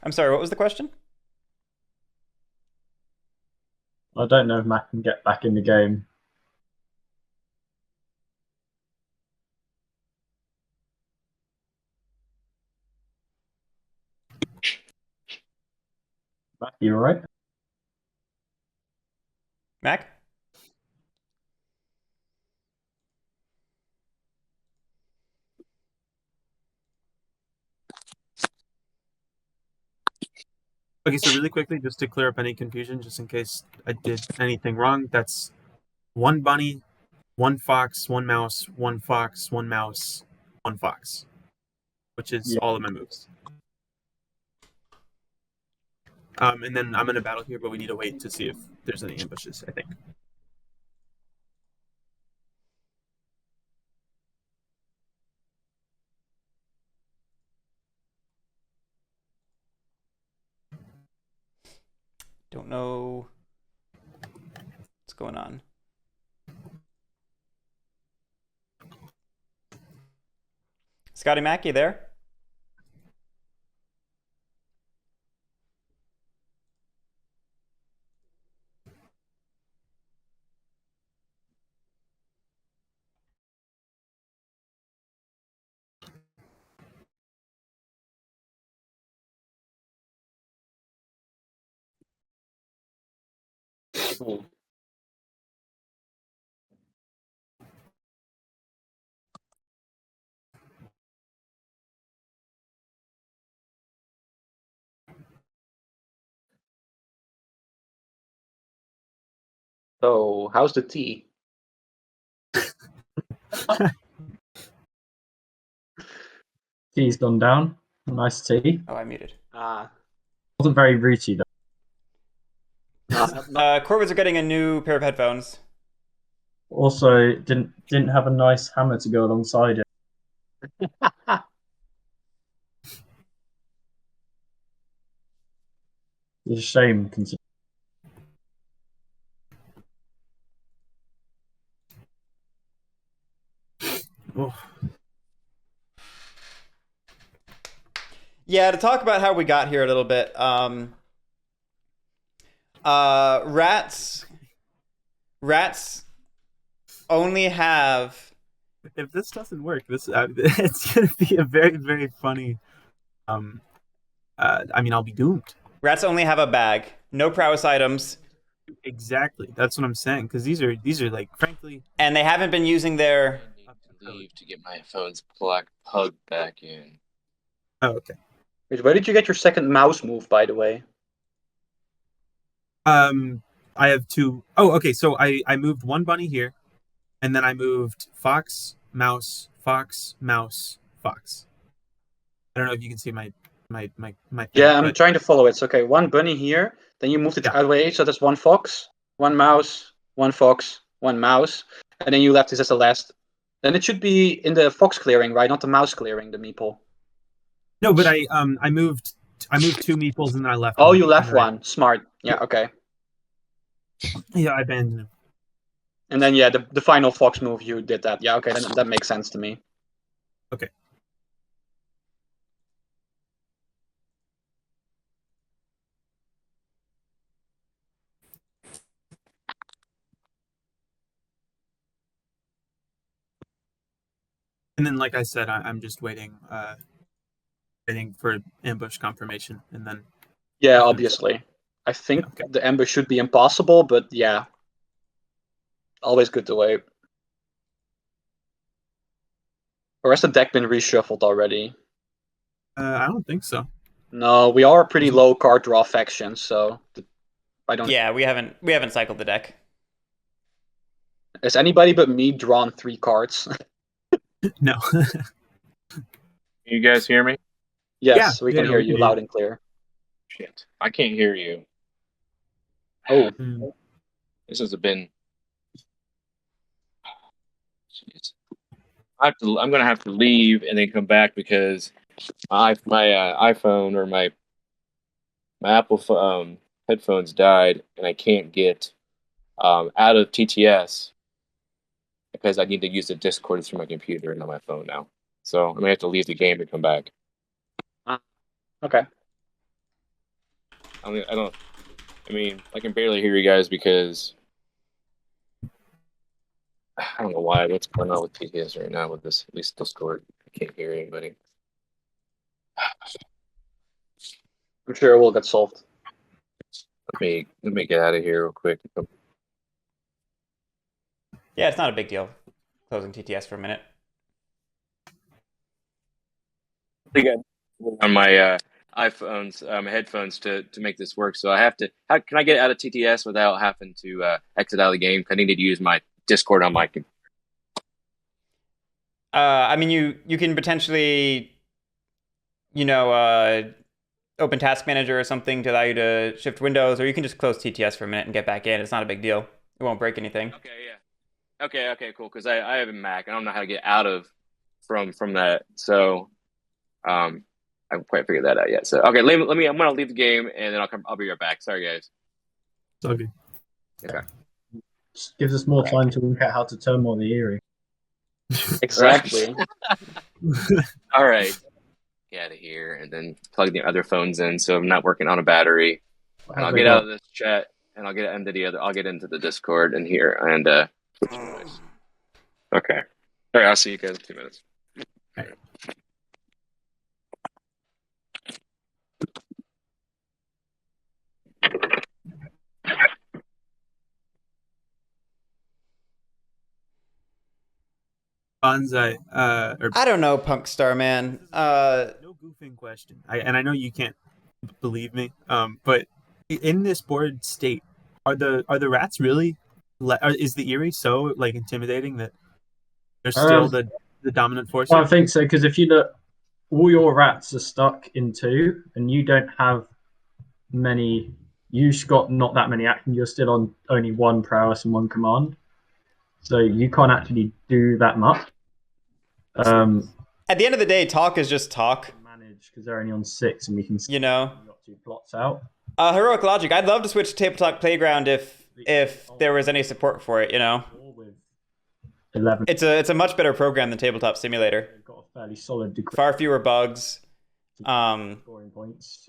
I'm sorry, what was the question? I don't know if Mac can get back in the game. Mac, you alright? Mac? Okay, so really quickly, just to clear up any confusion, just in case I did anything wrong, that's 1 bunny, 1 fox, 1 mouse, 1 fox, 1 mouse, 1 fox, which is Yeah. all of my moves. And then I'm in a battle here, but we need to wait to see if there's any ambushes, I think. Don't know what's going on. ScottieMac, you there? So, how's the tea? Tea's gone down. Nice tea. Oh, I muted. Wasn't very rooty though. Corvids are getting a new pair of headphones. Also, didn't have a nice hammer to go alongside it. It's a shame considering. Oh. Yeah, to talk about how we got here a little bit. Rats only have. If this doesn't work, it's gonna be a very, very funny. I mean, I'll be doomed. Rats only have a bag, no prowess items, Exactly. That's what I'm saying. Because these are like, frankly. and they haven't been using their. I need to leave to get my phone's plug back in. Oh, okay. Wait, where did you get your second mouse move, by the way? I have 2. Oh, okay. So I moved 1 bunny here, and then I moved fox, mouse, fox, mouse, fox. I don't know if you can see my thing, Yeah, I'm but trying to follow it. So, okay, 1 bunny here, then you moved it Yeah. away, so that's 1 fox, 1 mouse, 1 fox, 1 mouse, and then you left this as the last. Then it should be in the fox clearing, right? Not the mouse clearing, the meeple. no, but I moved 2 meeples and then I left. Oh, one, you left and then one. Smart. Yeah, okay. Yeah, I abandoned him. And then, yeah, the final fox move, you did that. Yeah, okay, then that makes sense to me. Okay. And then, like I said, I'm just waiting for ambush confirmation, and then. Yeah, obviously. I think Okay. the ambush should be impossible, but yeah. Always good to wait. Or has the deck been reshuffled already? I don't think so. No, we are a pretty low card draw faction, so I don't. Yeah, we haven't cycled the deck. Has anybody but me drawn 3 cards? No. You guys hear me? Yes, we can yeah, hear we can you hear loud you. and clear. Shit, I can't hear you. Oh, This has been. Shit. I'm gonna have to leave and then come back because my iPhone or my Apple headphones died and I can't get out of TTS because I need to use the Discord through my computer and on my phone now. So I'm gonna have to leave the game to come back. okay. I mean, I can barely hear you guys because I don't know why. What's going on with TTS right now with this? At least Discord, I can't hear anybody. I'm sure it will get solved. Let me get out of here real quick. Yeah, it's not a big deal. Closing TTS for a minute. I got on my iPhones, headphones to make this work. So I have to. How can I get out of TTS without having to exit out of the game? I need to use my Discord on my computer. I mean, you can potentially, open Task Manager or something to allow you to shift windows, or you can just close TTS for a minute and get back in. It's not a big deal. It won't break anything. Okay, yeah. Okay, cool. Because I have a Mac. I don't know how to get out of from that. So, I haven't quite figured that out yet. So, okay, let me. I'm gonna leave the game and then I'll be right back. Sorry, guys. It's all good. Okay. Just gives us more time to work out how to turmoil the Erie. Exactly. All right. Get out of here and then plug the other phones in so I'm not working on a battery. And I'll get out of this chat and I'll get into I'll get into the Discord in here and switch device. Okay. All right, I'll see you guys in 2 minutes. Okay. Bonsai, I don't know, Punk Star Man. no goofing question. I know you can't believe me. But in this board state, are the rats really? Is the Erie so like intimidating that they're still the dominant force? I think so, because if you look, all your rats are stuck in 2, and you don't have many. You've got not that many actions. You're still on only 1 prowess and 1 command, so you can't actually do that much. At the end of the day, talk is just talk. Manage because they're only on 6, and we can. You know. We got 2 plots out. Heroic Logic. I'd love to switch to Tabletop Playground if there was any support for it. 11. It's a much better program than Tabletop Simulator. They've got a fairly solid degree. Far fewer bugs. Scoring points.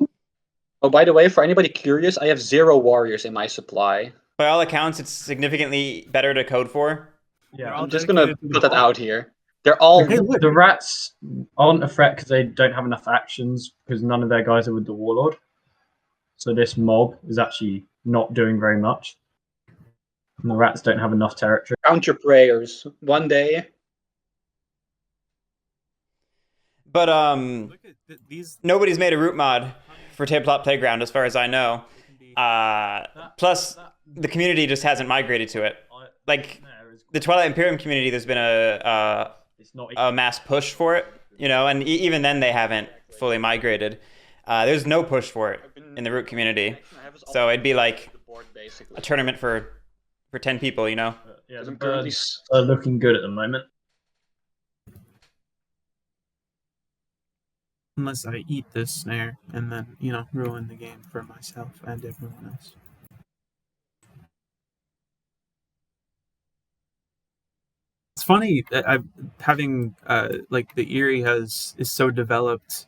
Oh, by the way, for anybody curious, I have 0 warriors in my supply. By all accounts, it's significantly better to code for. Yeah, I'm just gonna put that out here. They're all. Hey, look, the rats aren't a threat because they don't have enough actions because none of their guys are with the warlord. So this mob is actually not doing very much. And the rats don't have enough territory. Count your prayers. One day. But Look at these. nobody's made a root mod for Tabletop Playground, as far as I know. Plus, the community just hasn't migrated to it. Like the Twilight Imperium community, there's been a mass push for it, and even then they haven't fully migrated. There's no push for it in the root community, so it'd be like a tournament for 10 people, Yeah, the birds are looking good at the moment. Unless I eat this snare and then, ruin the game for myself and everyone else. It's funny that having like the Erie is so developed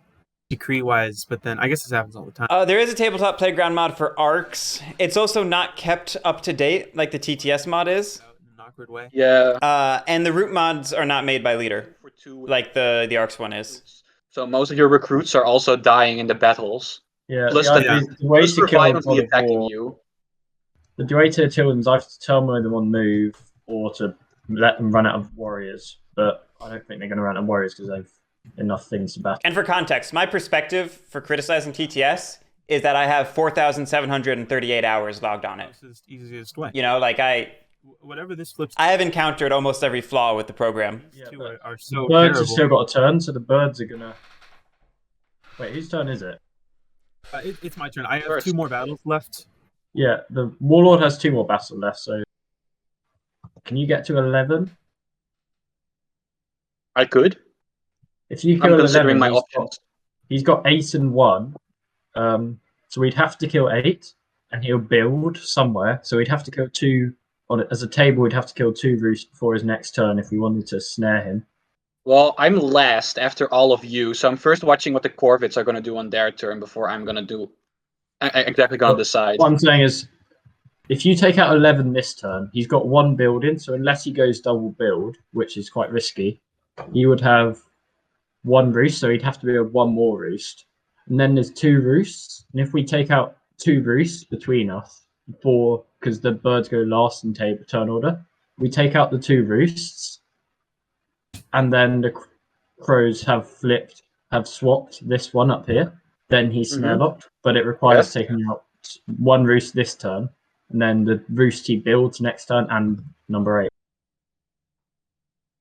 decree wise, but then I guess this happens all the time. There is a Tabletop Playground mod for arcs. It's also not kept up to date like the TTS mod is. In an awkward way. Yeah. And the root mods are not made by leader, like the arcs one is. So most of your recruits are also dying in the battles. Yeah, Plus the way to kill violently God of attacking War, you. the way to kill them is either to turmoil them on move or to let them run out of warriors. But I don't think they're going to run out of warriors because they've enough things to battle. And for context, my perspective for criticizing TTS is that I have 4,738 hours logged on it. This is the easiest way. Whatever this flips. I have encountered almost every flaw with the program. Yeah, are so Birds terrible. have still got a turn, so the birds are gonna. Wait, whose turn is it? It's my turn. I have 2 more battles left. Yeah, the warlord has 2 more battles left. So, can you get to 11? I could. If you I'm kill considering 11, my options. He's got 8 and 1. So we'd have to kill 8, and he'll build somewhere. So we'd have to kill 2 on it as a table. We'd have to kill 2 roosts before his next turn if we wanted to snare him. Well, I'm last after all of you, so I'm first watching what the Corvids are going to do on their turn before I'm going to do. Exactly going to decide. What I'm saying is, if you take out 11 this turn, he's got 1 building. So unless he goes double build, which is quite risky, you would have 1 roost. So he'd have to build 1 more roost. And then there's 2 roosts. And if we take out 2 roosts between us, because the birds go last in turn order, we take out the 2 roosts. And then the crows have swapped this one up here. Then he's snare locked, but it requires taking out 1 roost this turn, and then the roost he builds next turn, and number 8.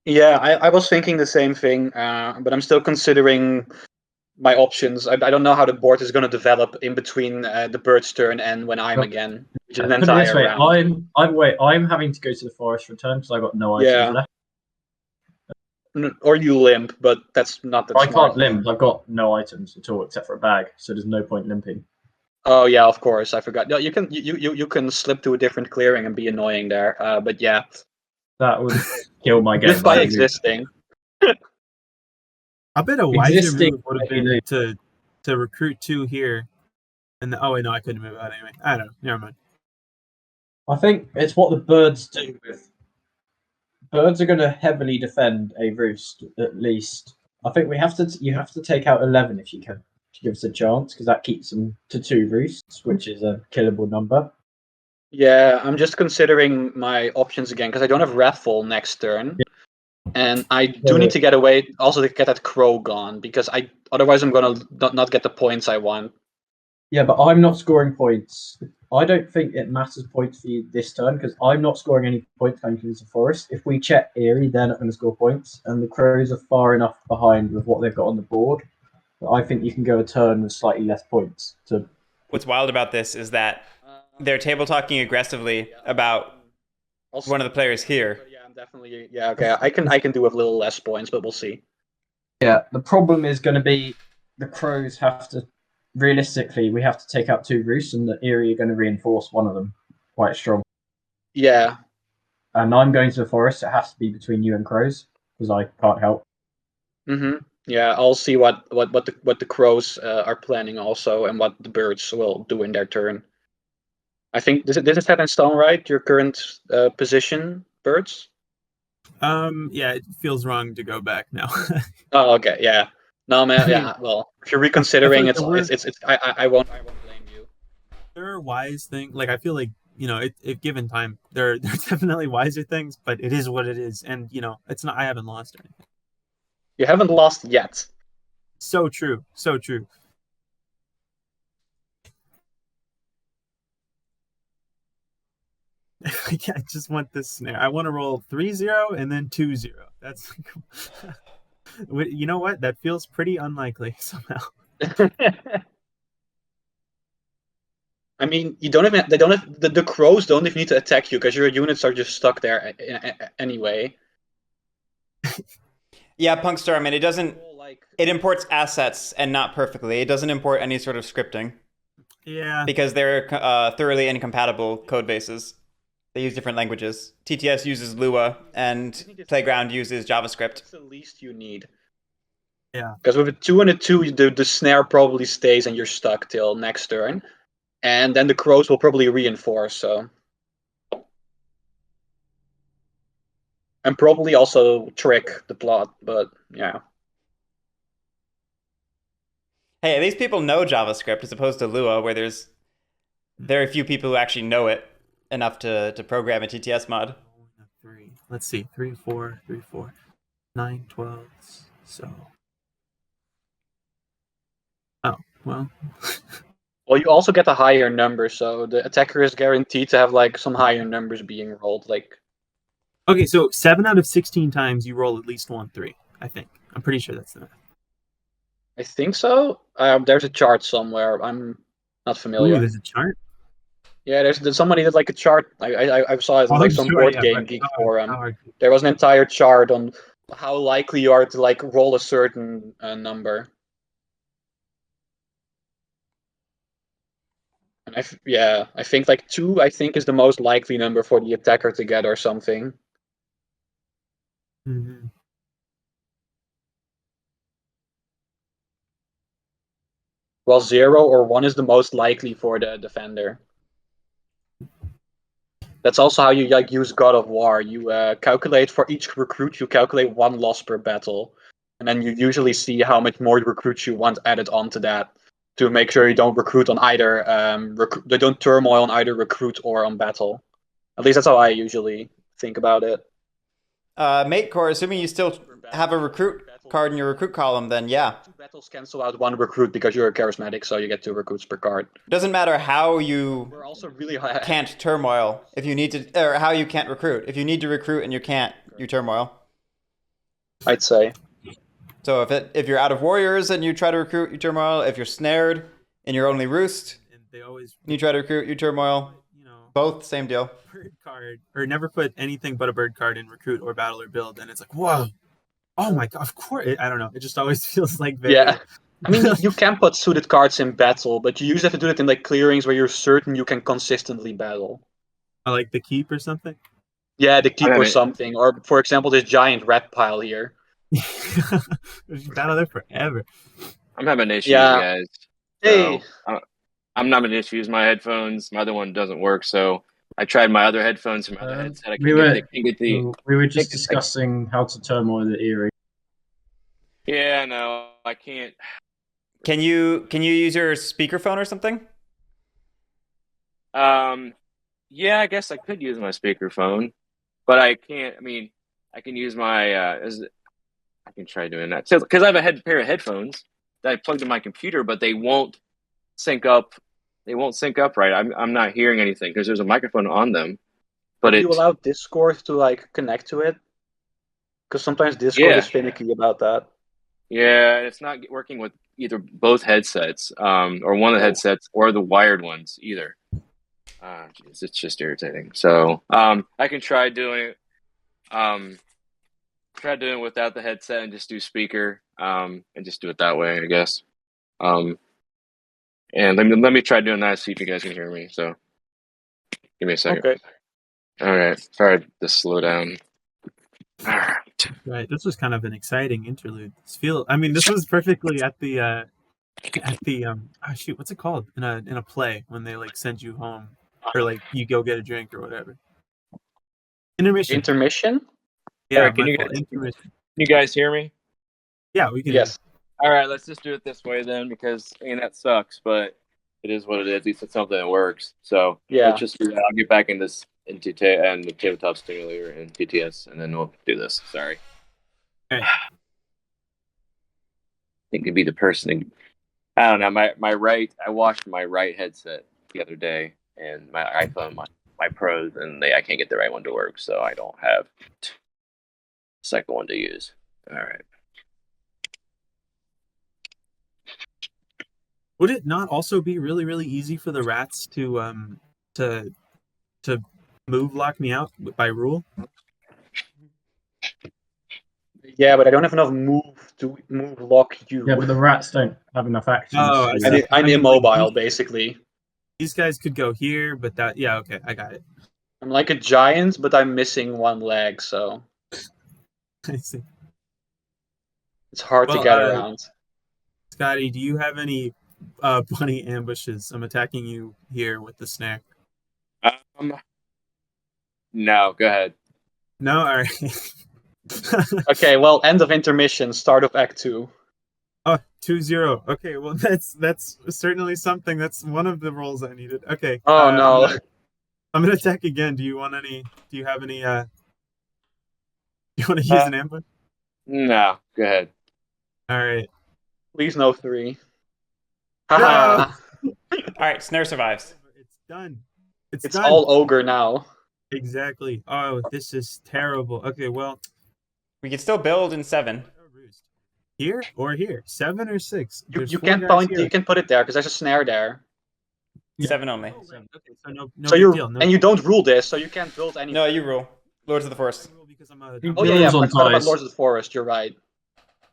Yeah, I was thinking the same thing, but I'm still considering my options. I don't know how the board is going to develop in between the bird's turn and when I'm Well, again, which is an Put it this entire way, round. I'm having to go to the forest for a turn because I got no items Yeah. left. Or you limp, but that's not that I smart. can't limp. I've got no items at all except for a bag, so there's no point limping. Oh yeah, of course, I forgot. No, you can slip to a different clearing and be annoying there. But yeah, That would kill my game. just by I believe. existing. I bet a wiser Existing move would have been to recruit 2 here, and oh wait, no, I couldn't move out anyway. I don't know. Never mind. I think it's what the birds do. Birds are going to heavily defend a roost at least. I think you have to take out 11 if you can to give us a chance because that keeps them to 2 roosts, which is a killable number. Yeah, I'm just considering my options again because I don't have Wrathful next turn, and I do need to get away also to get that crow gone because otherwise I'm gonna not get the points I want. Yeah, but I'm not scoring points. I don't think it matters points for you this turn because I'm not scoring any points going into the forest. If we check Eerie, they're not going to score points, and the crows are far enough behind with what they've got on the board. But I think you can go a turn with slightly less points. What's wild about this is that they're table talking aggressively about Also, one of the players here. Yeah, I'm definitely okay. I can do with a little less points, but we'll see. Yeah, the problem is going to be the crows have to. Realistically, we have to take out 2 roosts, and the Eerie are going to reinforce one of them quite strong. Yeah. And I'm going to the forest. It has to be between you and crows because I can't help. Yeah, I'll see what the crows are planning also, and what the birds will do in their turn. I think this is set in stone, right? Your current position, birds. Yeah, it feels wrong to go back now. Oh, okay, yeah. No, man, yeah. Well, if you're reconsidering, I feel like I won't blame you. there are wise things. Like I feel like if given time, there are definitely wiser things, but it is what it is, and it's not. I haven't lost anything. You haven't lost yet. So true. So true. I just want this snare. I want to roll 3-0 and then 2-0. That's you know what? That feels pretty unlikely somehow. I mean, they don't have the crows don't even need to attack you because your units are just stuck there anyway. Yeah, Punkstorm, and it imports assets and not perfectly. It doesn't import any sort of scripting. Yeah. Because they're thoroughly incompatible code bases. They use different languages. TTS uses Lua, and Playground uses JavaScript. It's the least you need. Yeah. Because with a 2 and a 2, the snare probably stays and you're stuck till next turn. And then the crows will probably reinforce, so. And probably also trick the plot, but yeah. Hey, at least people know JavaScript as opposed to Lua, where there's very few people who actually know it enough to program a TTS mod. 3. Let's see. 3, 4, 3, 4, 9, 12. So. Oh, well. Well, you also get a higher number, so the attacker is guaranteed to have like some higher numbers being rolled. Like. Okay, so 7 out of 16 times you roll at least 1-3. I think. I'm pretty sure that's the math. I think so. There's a chart somewhere. I'm not familiar. Ooh, there's a chart. Yeah, there's somebody did like a chart. I saw it on like some board game geek forum. There was an entire chart on how likely you are to like roll a certain number. And I think like 2. I think is the most likely number for the attacker to get or something. Mm-hmm. Well, 0 or 1 is the most likely for the defender. That's also how you like use God of War. You calculate for each recruit. You calculate 1 loss per battle, and then you usually see how much more recruits you want added onto that to make sure you don't recruit on either they don't turmoil on either recruit or on battle. At least that's how I usually think about it. Mate Core, assuming you still have a recruit card in your recruit column, then yeah. 2 battles cancel out 1 recruit because you're a charismatic, so you get 2 recruits per card. It doesn't matter how you We're also really high. can't turmoil if you need to, or how you can't recruit. If you need to recruit and you can't, you turmoil. I'd say. So if you're out of warriors and you try to recruit, you turmoil. If you're snared and you're only roost, And they always, you try to recruit, you turmoil. you know, Both same deal. bird card, or never put anything but a bird card in recruit or battle or build, and it's like, whoa, oh my god, of course. I don't know. It just always feels like very. Yeah. I mean, you can put suited cards in battle, but you usually have to do it in like clearings where you're certain you can consistently battle. I like the keep or something. Yeah, the keep I or mean- something. Or, for example, this giant rat pile here. There's battle there forever. I'm having issues, Yeah. guys. Hey. So, I'm not having issues. My headphones, my other one doesn't work. So I tried my other headphones and my other headset. I we were- can't get the. We were just Take it, discussing how to turmoil the Erie. Yeah, no, I can't. Can you use your speakerphone or something? Yeah, I guess I could use my speakerphone, but I can't. I mean, I can use my. I can try doing that because I have a pair of headphones that I plugged in my computer, but they won't sync up. They won't sync up right. I'm not hearing anything because there's a microphone on them, but Do it. you allow Discord to like connect to it? Because sometimes Discord Yeah. is finicky about that. Yeah, it's not working with either both headsets, or one of the headsets, or the wired ones either. Geez, it's just irritating. So, I can try doing it without the headset and just do speaker, and just do it that way, I guess. And let me try doing that. See if you guys can hear me. So, give me a second. Okay. All right. Sorry to slow down. All right. Right. This was kind of an exciting interlude. This was perfectly at the oh shoot, what's it called? In a play when they like send you home or like you go get a drink or whatever. Intermission. Intermission? Yeah, Eric, can my you fault. guys- Intermission. Can you guys hear me? Yeah, we can. Yes. All right, let's just do it this way then, because that sucks, but it is what it is. At least it's something that works. So Yeah. let's just do that. I'll get back into the tabletop simulator and TTS, and then we'll do this. Sorry. Okay. I think it'd be the person. I don't know. I washed my right headset the other day, and my iPhone, my Pros, and I can't get the right one to work, so I don't have the second one to use. All right. Would it not also be really, really easy for the rats to move lock me out by rule? Yeah, but I don't have enough move to move lock you. Yeah, but the rats don't have enough actions. Oh, I so- see. I'm I mean, immobile, like, basically. These guys could go here, but okay, I got it. I'm like a giant, but I'm missing one leg, so I see. it's hard to Well, get around. Scotty, do you have any bunny ambushes? I'm attacking you here with the snare. No, go ahead. No, all right. Okay, well, end of intermission, start of Act 2. Oh, 2-0. Okay, well that's certainly something. That's one of the rolls I needed. Okay. Oh no. I'm gonna attack again. Do you have any? Do you want to use an ambush? No, go ahead. All right. Please no 3. No! Haha. All right, snare survives. It's done. It's It's done. all ogre now. Exactly. Oh, this is terrible. Okay, well, We can still build in 7. here or here, 7 or 6. There's You 4 can't guys point. here. You can put it there because there's a snare there. 7 only. Oh, right. Okay, so no So big you deal. No and you don't rule this, so you can't build anything. No, you rule. Lords of the Forest. because Oh yeah, yeah. Rules on I forgot about ties. Lords of the Forest. You're right.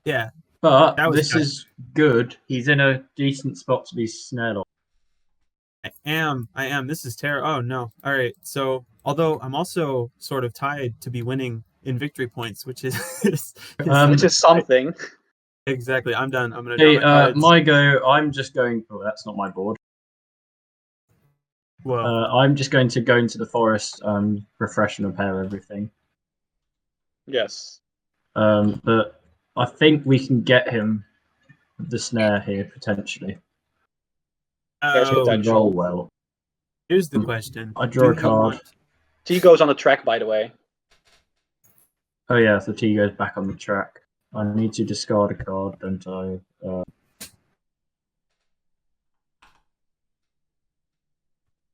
yeah. But That was this good. is good. He's in a decent spot to be snared on. I am. This is terrible. Oh no. All right. So, although I'm also sort of tied to be winning in victory points, which is, Which is something. exactly. I'm done. I'm gonna Hey, draw my cards. my go. I'm just going. Oh, that's not my board. Whoa. I'm just going to go into the forest, refresh and repair everything. Yes. But I think we can get him with the snare here potentially. there's Oh, potential. Roll well. here's the question. I draw a Do you card. want- T goes on the track, by the way. Oh yeah, the T goes back on the track. I need to discard a card, don't I?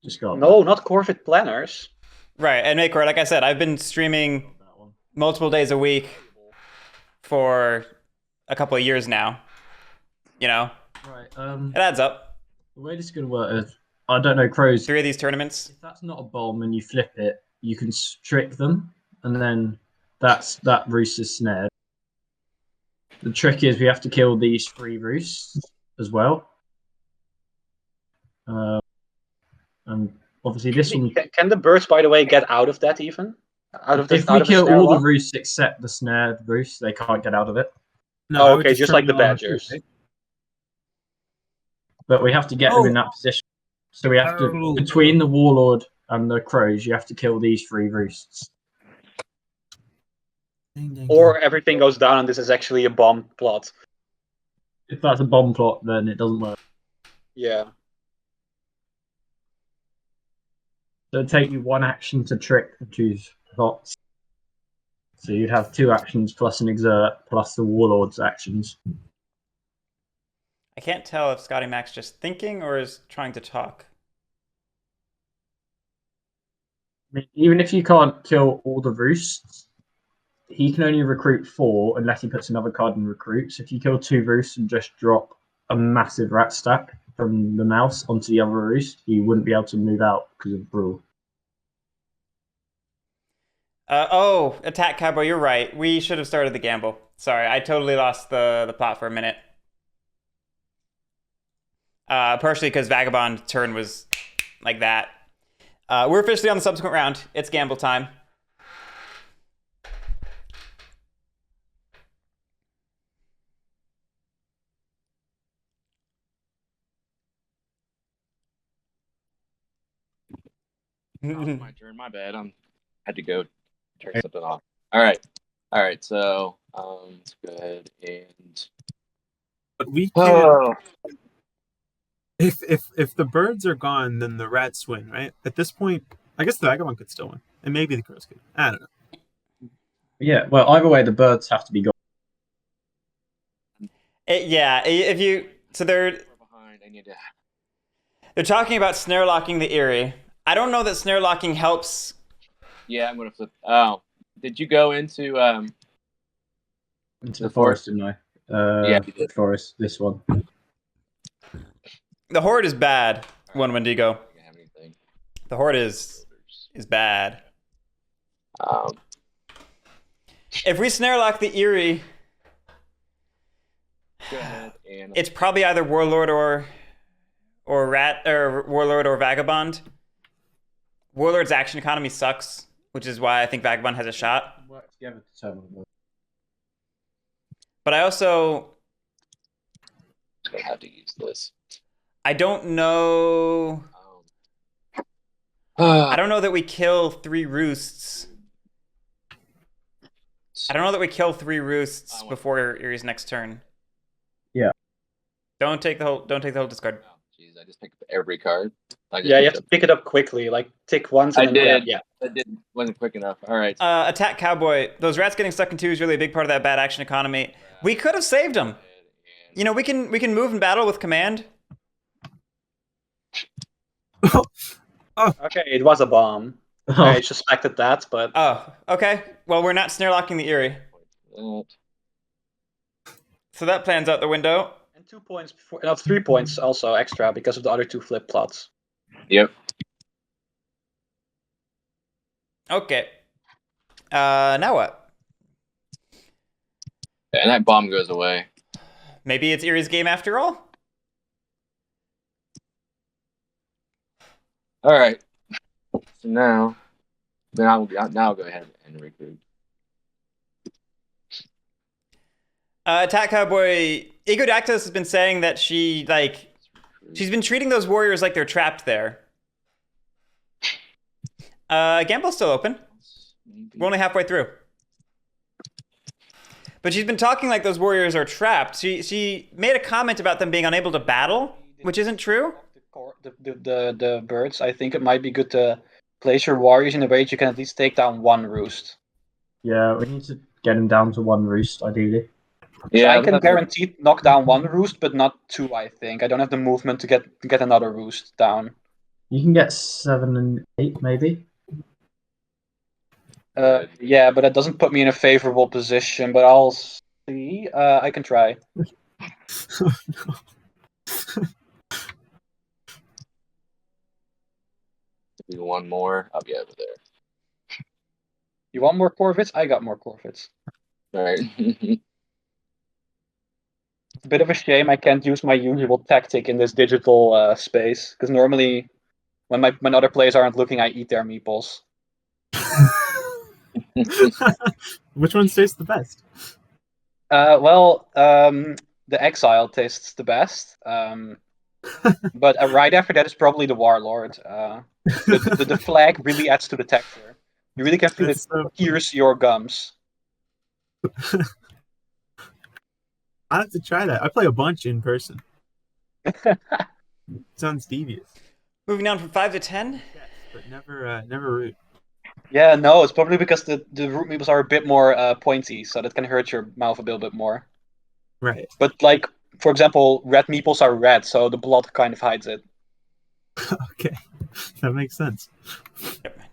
Discard. No, not Corvid Planners. Right, and Maker, like I said, I've been streaming that one. multiple days a week for a couple of years now. You know, Right. it adds up. The way this is going to work is, I don't know, crows. 3 of these tournaments. If that's not a bomb and you flip it, you can trick them, and then that roost is snared. The trick is we have to kill these 3 roosts as well. And obviously this one. Can the birds, by the way, get out of that even? Out of this? If we kill all the roosts except the snared roost, they can't get out of it. No, Oh, okay, just like the badgers. But we have to get them in that position. So we have to, between the warlord and the crows, you have to kill these 3 roosts. Or everything goes down and this is actually a bomb plot. If that's a bomb plot, then it doesn't work. Yeah. So it'd take you 1 action to trick the 2 plots. So you'd have 2 actions plus an exert plus the warlord's actions. I can't tell if ScottieMac's just thinking or is trying to talk. I mean, even if you can't kill all the roosts, he can only recruit 4 unless he puts another card in recruit. So if you kill 2 roosts and just drop a massive rat stack from the mouse onto the other roost, he wouldn't be able to move out because of Brawl. Oh, Attack Cowboy, you're right. We should have started the gamble. Sorry, I totally lost the plot for a minute. Partially because Vagabond turn was like that. We're officially on the subsequent round. It's gamble time. It's my turn. My bad. Had to go turn something off. All right. So let's go ahead and. But we can't. If the birds are gone, then the rats win, right? At this point, I guess the vagabond could still win, and maybe the crows could. I don't know. Yeah. Well, either way, the birds have to be gone. Yeah. If you they're talking about snare locking the Eerie. I don't know that snare locking helps. Yeah, I'm gonna flip. Oh, did you go into the forest, didn't I? Yeah, the forest. This one. The horde is bad. One Wendigo. The horde is bad. If we snare lock the Eerie, go ahead and it's probably either warlord or rat or warlord or vagabond. Warlord's action economy sucks, which is why I think Vagabond has a shot. Work together to determine. But I also gonna have to use this. I don't know. I don't know that we kill 3 roosts. I don't know that we kill 3 roosts before Eerie's next turn. Yeah. Don't take the whole discard. Jeez, I just picked up every card. Yeah, you have to pick it up quickly. Like tick once. And I then did. Yeah. I did. Wasn't quick enough. All right. Attack Cowboy. Those rats getting stuck in 2 is really a big part of that bad action economy. We could have saved them. You know, we can move in battle with command. Okay, it was a bomb. I suspected that, but Oh, okay. Well, we're not snare locking the Eerie. So that plan's out the window. and 2 points before, no, 3 points also extra because of the other 2 flip plots. Yep. Okay. Now what? And that bomb goes away. Maybe it's Eerie's game after all? All right. So now I'll go ahead and recruit. Attack Cowboy. Egodactylus has been saying that she's been treating those warriors like they're trapped there. Gamble's still open. We're only halfway through. But she's been talking like those warriors are trapped. She made a comment about them being unable to battle, which isn't true. The birds, I think it might be good to place your warriors in a way that you can at least take down 1 roost. Yeah, we need to get him down to 1 roost, ideally. Yeah, I can guarantee knock down 1 roost, but not 2, I think. I don't have the movement to get another roost down. You can get 7 and 8, maybe. Yeah, but that doesn't put me in a favorable position, but I'll see. I can try. Oh, no. Do one more. I'll be over there. You want more Corvids? I got more Corvids. All right. It's a bit of a shame I can't use my usual tactic in this digital space, because normally when other players aren't looking, I eat their meatballs. Which one tastes the best? The Exile tastes the best. But right after that is probably the Warlord. The flag really adds to the texture. You really can feel it It's so pierce your gums. I have to try that. I play a bunch in person. Sounds devious. Moving down from 5 to 10. Yes, but never root. Yeah, no, it's probably because the root meeples are a bit more pointy, so that can hurt your mouth a little bit more. Right. But like, for example, red meeples are red, so the blood kind of hides it. Okay, that makes sense. Never mind.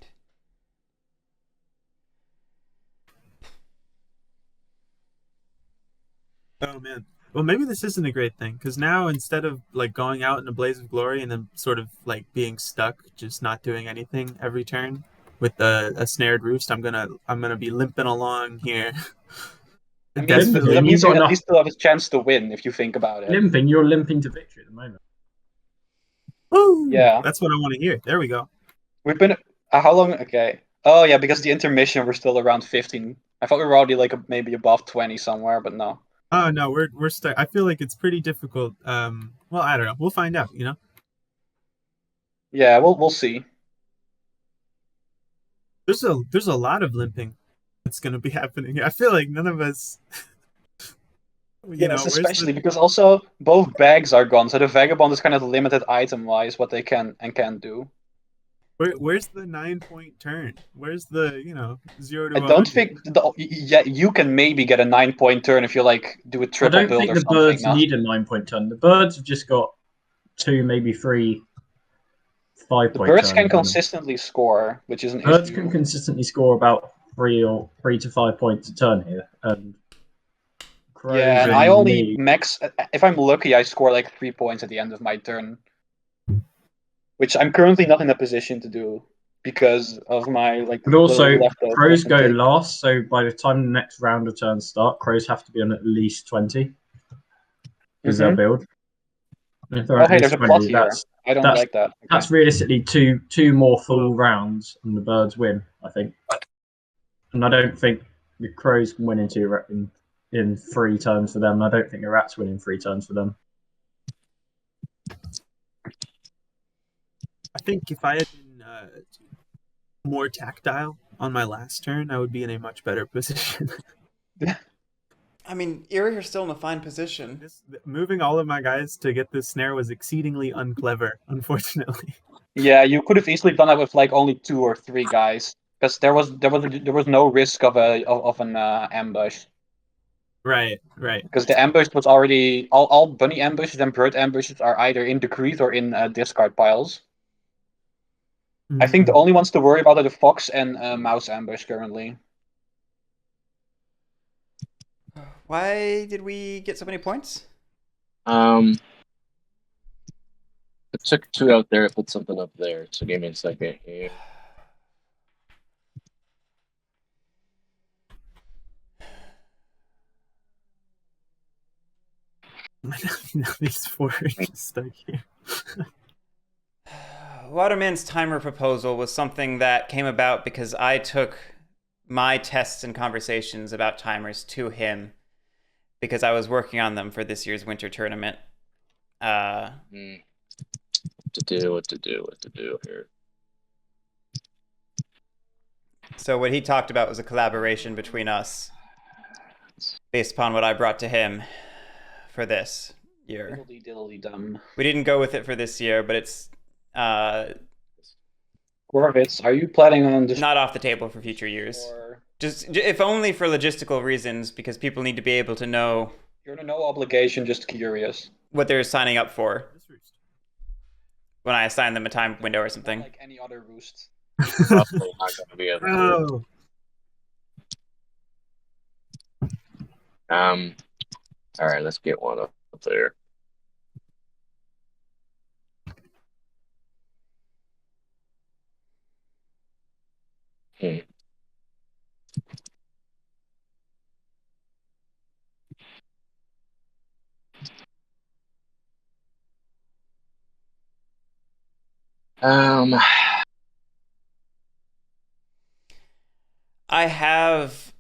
Oh man. Well, maybe this isn't a great thing because now instead of like going out in a blaze of glory and then sort of like being stuck, just not doing anything every turn with a snared roost, I'm gonna be limping along here. I mean, Desperately. that means You've you got at least still have a chance to win if you think about it. Limping, you're limping to victory at the moment. Woo! Yeah. That's what I want to hear. There we go. We've been how long? Okay. Oh yeah, because the intermission we're still around 15. I thought we were already like maybe above 20 somewhere, but no. Oh no, we're stuck. I feel like it's pretty difficult. Well, I don't know. We'll find out. You know. Yeah, we'll see. There's a lot of limping that's gonna be happening. I feel like none of us. Yes, especially because also both bags are gone, so the vagabond is kind of limited item-wise what they can and can't do. Where's the 9-point turn? Where's the 0 to I 100? don't think you can maybe get a 9-point turn if you like do a I triple don't build think or the something. birds No? need a 9-point turn. The birds have just got 2, maybe 3 5-point The birds turns. can consistently score, which is an Birds issue. can consistently score about 3 to 5 points a turn here, and crows Yeah, and and I only me- max. If I'm lucky, I score like 3 points at the end of my turn, which I'm currently not in a position to do because of my like. But also, little leftover crows go intake. last, so by the time the next round of turns start, crows have to be on at least 20 because they'll build. And if they're Oh, at hey, least there's a plot 20, here. I don't like that. Okay. that's realistically two more full rounds, and the birds win, I think. And I don't think the crows can win in 3 turns for them. I don't think the rats win in 3 turns for them. I think if I had been more tactile on my last turn, I would be in a much better position. I mean, Erie are still in a fine position. Moving all of my guys to get this snare was exceedingly unclever, unfortunately. Yeah, you could have easily done that with like only 2 or 3 guys, because there was no risk of an ambush. Right. Because the ambush was already all bunny ambushes and bird ambushes are either in decrease or in discard piles. I think the only ones to worry about are the fox and mouse ambush currently. Why did we get so many points? I took 2 out there, put something up there. So give me a second here. Now these 4 are just stuck here. Waterman's timer proposal was something that came about because I took my tests and conversations about timers to him because I was working on them for this year's winter tournament. What to do here. So what he talked about was a collaboration between us based upon what I brought to him for this year. Diddly-diddly-dum. We didn't go with it for this year, but it's Gorvitz, are you planning on this? not off the table for future years. Just if only for logistical reasons, because people need to be able to know You're under no obligation, just curious. what they're signing up for when I assign them a time window or something. Like any other roost. Probably not going to be able to. Oh, All right, let's get one up there. Hmm. I have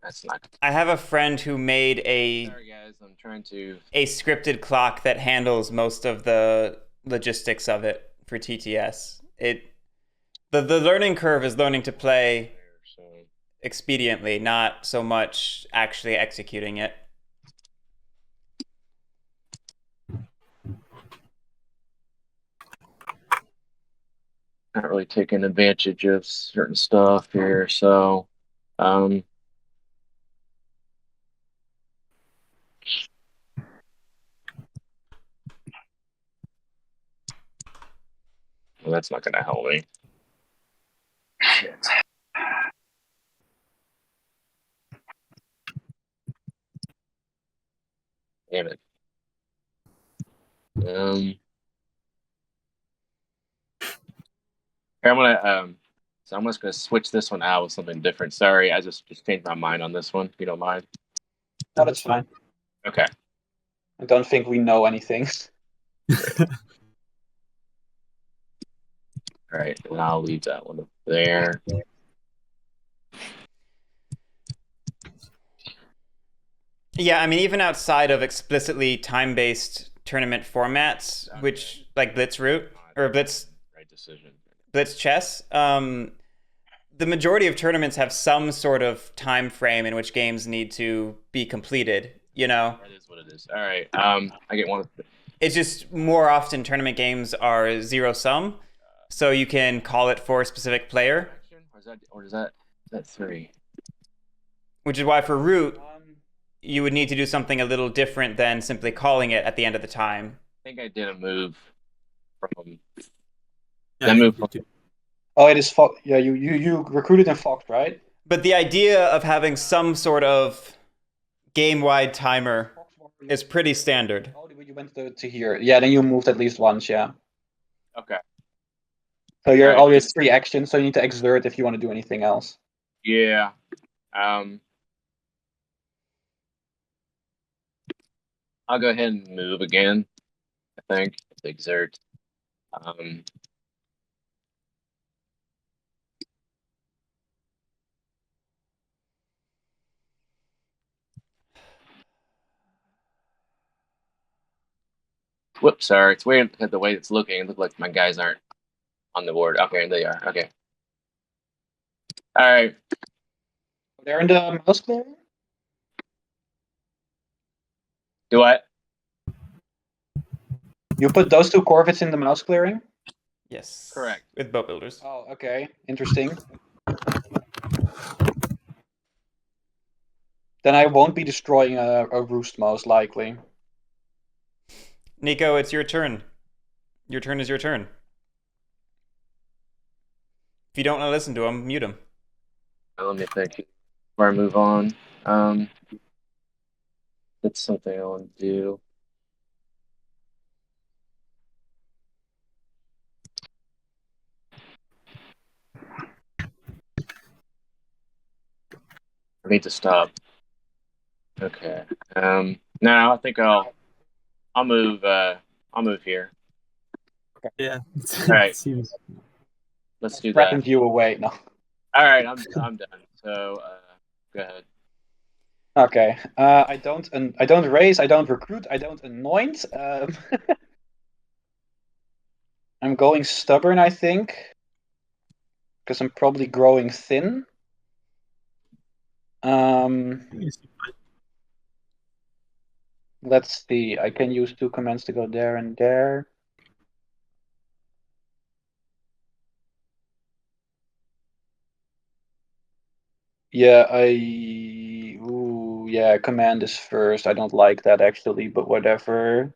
That's not. I have a friend who made Sorry, guys. I'm trying to. a scripted clock that handles most of the logistics of it for TTS. The learning curve is learning to play expediently, not so much actually executing it. Not really taking advantage of certain stuff here, so well, that's not gonna help me. Shit. Damn it. Here, I'm gonna so I'm just gonna switch this one out with something different. Sorry, I just changed my mind on this one, if you don't mind. No, that's fine. Okay. I don't think we know anything. All right, and I'll leave that one up there. Yeah, I mean, even outside of explicitly time-based tournament formats, which like Blitz Root or Blitz Right decision. Blitz Chess, the majority of tournaments have some sort of time frame in which games need to be completed. You know, That is what it is. All right. I get one. it's just more often tournament games are zero sum, so you can call it for a specific player. Or is that 3? Which is why for Root, you would need to do something a little different than simply calling it at the end of the time. I think I did a move from. Yeah, I moved from. Oh, it is Fox. Yeah, you recruited in Fox, right? But the idea of having some sort of game-wide timer is pretty standard. Oh, you went to here. Yeah, then you moved at least once, yeah. Okay. So you're Right. always 3 actions, so you need to exert if you want to do anything else. Yeah. I'll go ahead and move again. I think exert. Whoops, sorry. It's weird because the way it's looking. It looks like my guys aren't on the board. Okay, they are. Okay. All right. They're in the mouse clearing? Do what? You put those 2 Corvettes in the mouse clearing? Yes. Correct. With boat builders. Oh, okay. Interesting. Then I won't be destroying a roost, most likely. Nico, it's your turn. Your turn is your turn. If you don't want to listen to him, mute him. Let me think before I move on. That's something I want to do. I need to stop. Okay. No, I think I'll move. I'll move here. Yeah. All right. Seems... Let's do that. Threatened you away. No. All right, I'm done. So go ahead. Okay. I don't raise. I don't recruit. I don't anoint. I'm going stubborn, I think, because I'm probably growing thin. Let's see. I can use 2 commands to go there and there. Yeah, yeah, command is first. I don't like that actually, but whatever.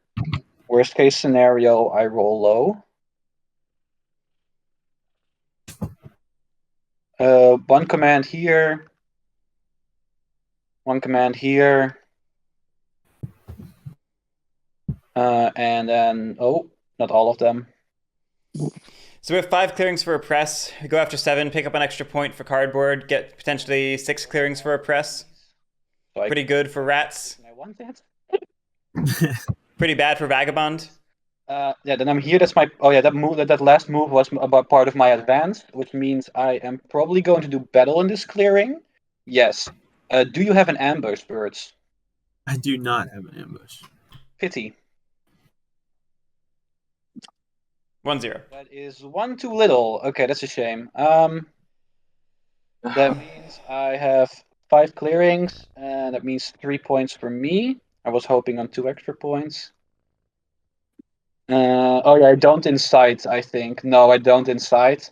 Worst case scenario, I roll low. 1 command here. 1 command here. And then, oh, not all of them. So we have 5 clearings for a press. We go after 7, pick up an extra point for cardboard, get potentially 6 clearings for a press. So Pretty good for rats. I want that. Pretty bad for vagabond. Yeah, then I'm here. That's my. Oh yeah, that last move was about part of my advance, which means I am probably going to do battle in this clearing. Yes. Do you have an ambush, birds? I do not have an ambush. Pity. 1-0. That is 1 too little. Okay, that's a shame. That means I have 5 clearings, and that means 3 points for me. I was hoping on 2 extra points. Oh yeah, I don't incite, I think. No, I don't incite.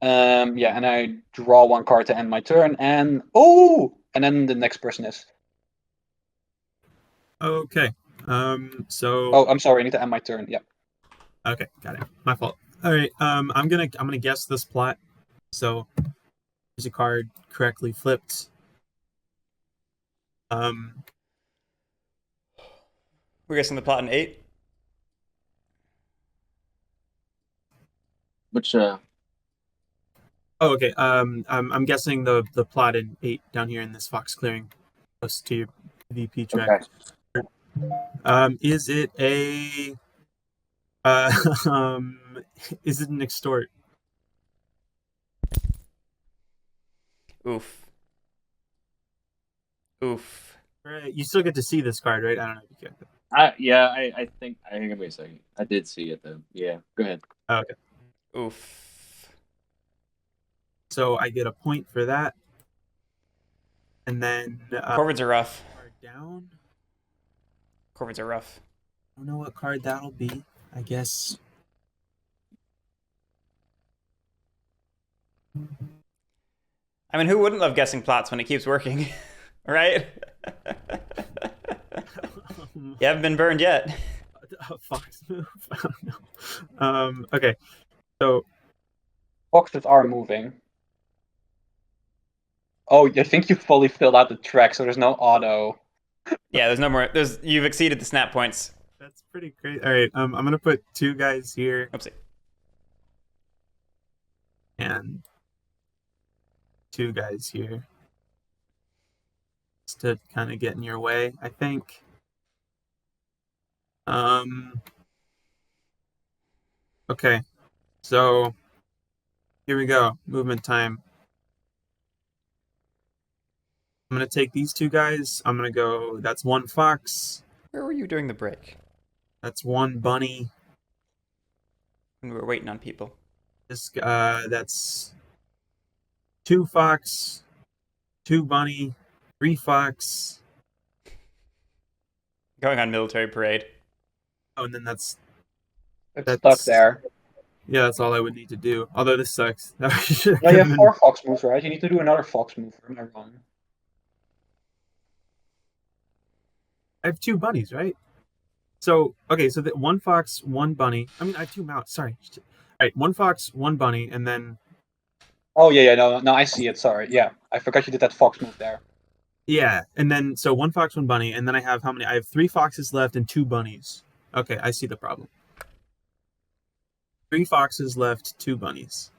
Yeah, and I draw 1 card to end my turn, and and then the next person is. Okay. So. Oh, I'm sorry. I need to end my turn. Yeah. Okay, got it. My fault. All right. I'm gonna guess this plot. So there's a card correctly flipped. We're guessing the plot in 8. Which Oh, okay. I'm guessing the plot in 8 down here in this fox clearing, close to your VP track. okay. Is it a is it an extort? Oof. Oof. Right. You still get to see this card, right? I don't know if you get it. I think. Wait a second. I did see it though. Yeah. Go ahead. Oh, okay. Oof. So I get a point for that, and then Corvids are rough. card down. Corvids are rough. I don't know what card that'll be. I guess. I mean, who wouldn't love guessing plots when it keeps working, right? You haven't been burned yet. A fox move. I don't know. Okay. So Foxes are moving. Oh, I think you fully filled out the track, so there's no auto. Yeah, there's no more. You've exceeded the snap points. that's pretty great. All right. I'm gonna put 2 guys here Oopsie. and 2 guys here, just to kind of get in your way, I think. Okay. So here we go. Movement time. I'm gonna take these 2 guys. I'm gonna go. That's 1 fox. Where were you during the break? That's 1 bunny. When we were waiting on people. This that's 2 fox, 2 bunny, 3 fox. Going on military parade. Oh, and then that's It's stuck there. yeah. That's all I would need to do. Although this sucks. No, you have 4 fox moves, right? You need to do another fox move. Am I wrong? I have 2 bunnies, right? So okay, so that 1 fox, 1 bunny. I mean, I have 2 mouse. Sorry. All right, 1 fox, 1 bunny, and then Oh yeah, no, I see it. Sorry, yeah, I forgot you did that fox move there. yeah, and then so 1 fox, 1 bunny, and then I have how many? I have 3 foxes left and 2 bunnies. Okay, I see the problem. 3 foxes left, 2 bunnies.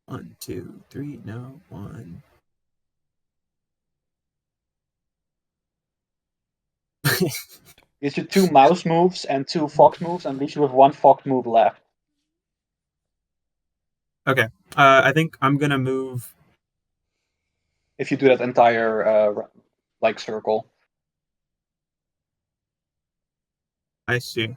One, 2, 3. No, 1. Gives you 2 mouse moves and 2 fox moves, and leaves you with 1 fox move left. Okay. I think I'm gonna move. If you do that entire circle. I see.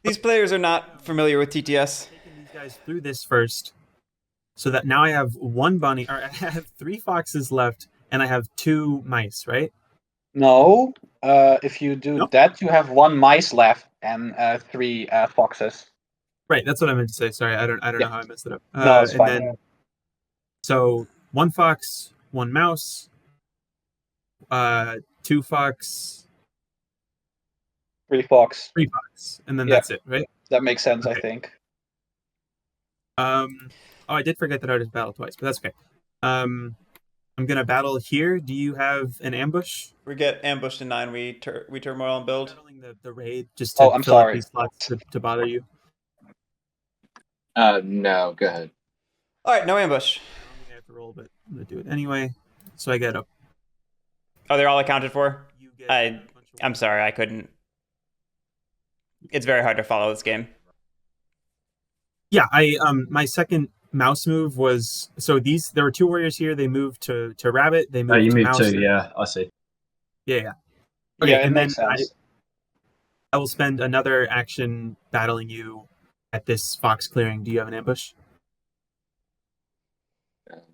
These players are not familiar with TTS. Taking these guys through this first, so that now I have 1 bunny, or I have 3 foxes left, and I have 2 mice, right? No, if you do that, you have 1 mice left and 3 foxes. Right, that's what I meant to say. Sorry, I don't know how I messed it up. No, it's fine. Then, so 1 fox, 1 mouse, 2 fox, 3 fox. 3 fox, and then Yeah. that's it, right? That makes sense, Okay. I think. All Oh, I did forget that I just battled twice, but that's okay. I'm gonna battle here. Do you have an ambush? We get ambushed in 9. We turmoil and build. Battling the raid just to Oh, I'm fill up sorry. these slots to bother you. No, go ahead. All right, no ambush. I don't think I have to roll, but I'm gonna do it anyway. So I get a. Oh, they're all accounted for? You get I- a bunch of I'm sorry, I couldn't. It's very hard to follow this game. Yeah, my second mouse move was there were 2 warriors here. They moved to rabbit. They Oh, moved you to moved mouse. too. Yeah, I see. Yeah. Okay, Yeah, it and then makes sense. I will spend another action battling you at this fox clearing. Do you have an ambush?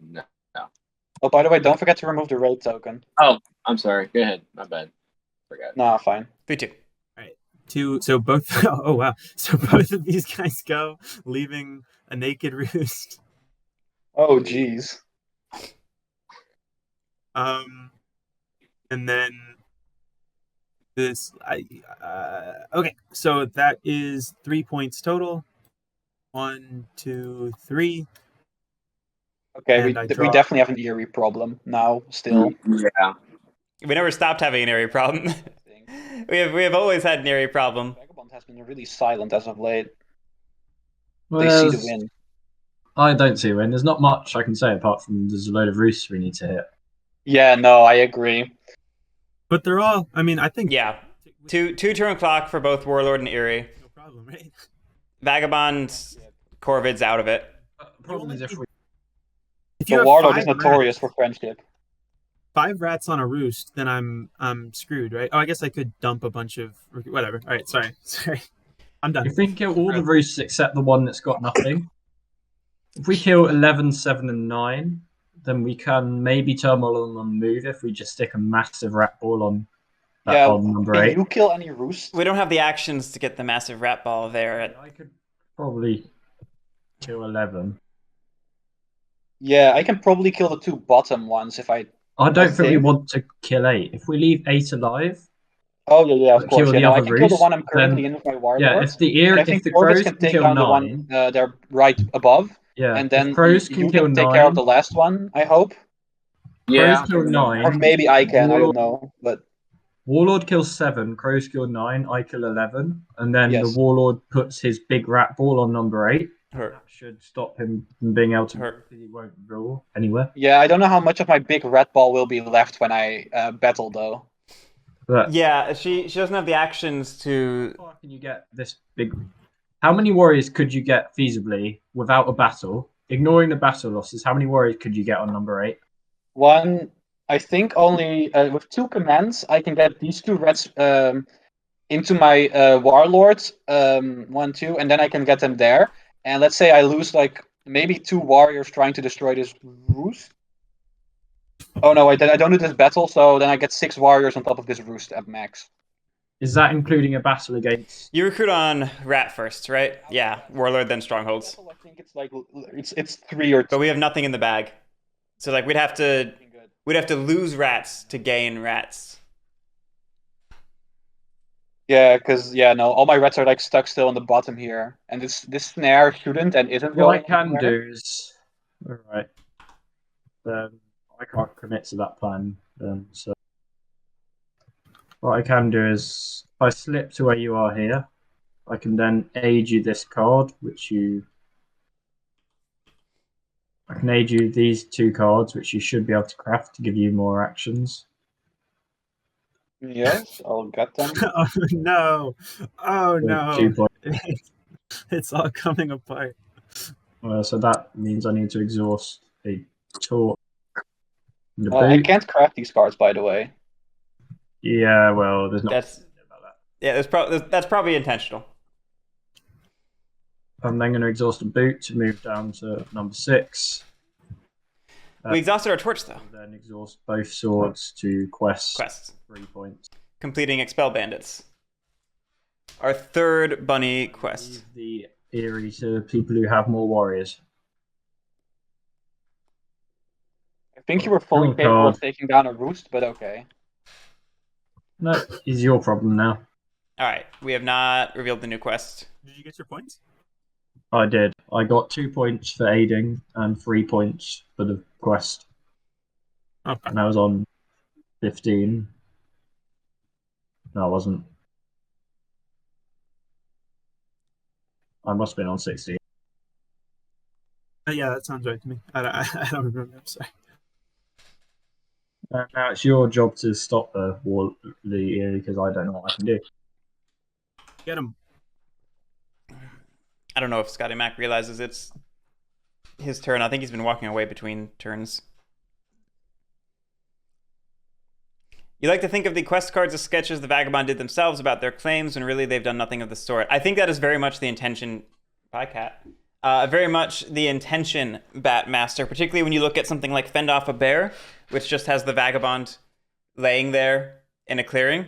No. Oh, by the way, don't forget to remove the raid token. Oh, I'm sorry. Go ahead. My bad. Forgot. Nah, fine. 3-2. So both. Oh wow! So both of these guys go, leaving a naked roost. Oh, jeez. And then this. Okay, so that is 3 points total. 1, 2, 3. Okay, And I we draw- definitely have an eerie problem now, still. Yeah. We never stopped having an area problem. we have always had an area problem. Vagabond has been really silent as of late. Well, They see the there's- win. I don't see a win. There's not much I can say apart from there's a load of roosts we need to hit. Yeah, no, I agree. But they're all. I mean, I think. Yeah. Two turn clock for both Warlord and Eerie. No problem, right? Vagabond, Corvid's out of it. The problem is if we If you The have Warlord 5 is notorious rats- for friendship. 5 rats on a roost, then I'm screwed, right? Oh, I guess I could dump a bunch of whatever. All right, sorry, I'm done. if we kill all the roosts except the one that's got nothing, if we kill 11, 7, and 9, then we can maybe turmoil on the move if we just stick a massive rat ball on that Yeah, on number can 8. you kill any roost? We don't have the actions to get the massive rat ball there. I could probably kill 11. Yeah, I can probably kill the 2 bottom ones if I... I don't think we think- want to kill 8. If we leave 8 alive, Oh, yeah, of But course. kill Yeah, the no, I other can kill the roost, one I'm currently then- in with my Warlord. yeah, if the And I if think the Corvus crows can can take kill down the 9, one they're right above, yeah, and then if crows you can kill can take 9, care of the last one, I hope. Yeah. crows kill 9, Or maybe I can, I don't Warlord, know. But Warlord kills 7, crows kill 9, I kill 11, and then the Yes. Warlord puts his big rat ball on number 8. Hurt. That should stop him from being able to Hurt. because he won't roll anywhere. yeah, I don't know how much of my big red ball will be left when I battle, though. But Yeah, she doesn't have the actions to. how far can you get this big? How many warriors could you get feasibly without a battle? Ignoring the battle losses, how many warriors could you get on number 8? One, I think only with 2 commands, I can get these 2 reds into my Warlords, 1, 2, and then I can get them there. And let's say I lose like maybe 2 warriors trying to destroy this roost. Oh no, I don't do this battle, so then I get 6 warriors on top of this roost at max. Is that including a battle against? You recruit on rat first, right? Yeah, Warlord then strongholds. Battle, I think it's like it's 3 or 2. But we have nothing in the bag, so like we'd have to lose rats to gain rats. Yeah, because no, all my rats are like stuck still on the bottom here, and this snare shouldn't and isn't What I going can anywhere. do is, all right. I can't commit to that plan. So what I can do is, if I slip to where you are here, I can then aid you this card, I can aid you these 2 cards, which you should be able to craft to give you more actions. Yes, I'll get them. Oh no! Oh So no! 2 points. It's all coming apart. So that means I need to exhaust a torch. The I boot. can't craft these cards, by the way. Yeah, well, there's not. That's about that. yeah. That's probably intentional. I'm then going to exhaust a boot to move down to number 6. We exhausted our torch though. Then exhaust both swords to Quests. 3 points. Completing Expel Bandits. Our third bunny quest. Leave the eerie to people who have more warriors. I think you were fully Oh, capable God. of taking down a roost, but okay. No, it's your problem now. All right, we have not revealed the new quest. Did you get your points? I did. I got 2 points for aiding and 3 points for the quest. Okay. And I was on 15. No, I wasn't. I must have been on 16. Yeah, that sounds right to me. I don't remember. I'm sorry. Now it's your job to stop the Eerie because I don't know what I can do. Get him. I don't know if ScottieMac realizes it's his turn. I think he's been walking away between turns. You like to think of the quest cards as sketches the Vagabond did themselves about their claims, when really they've done nothing of the sort. I think that is very much the intention. Bye, Cat. Very much the intention, Batmaster, particularly when you look at something like Fend Off a Bear, which just has the Vagabond laying there in a clearing.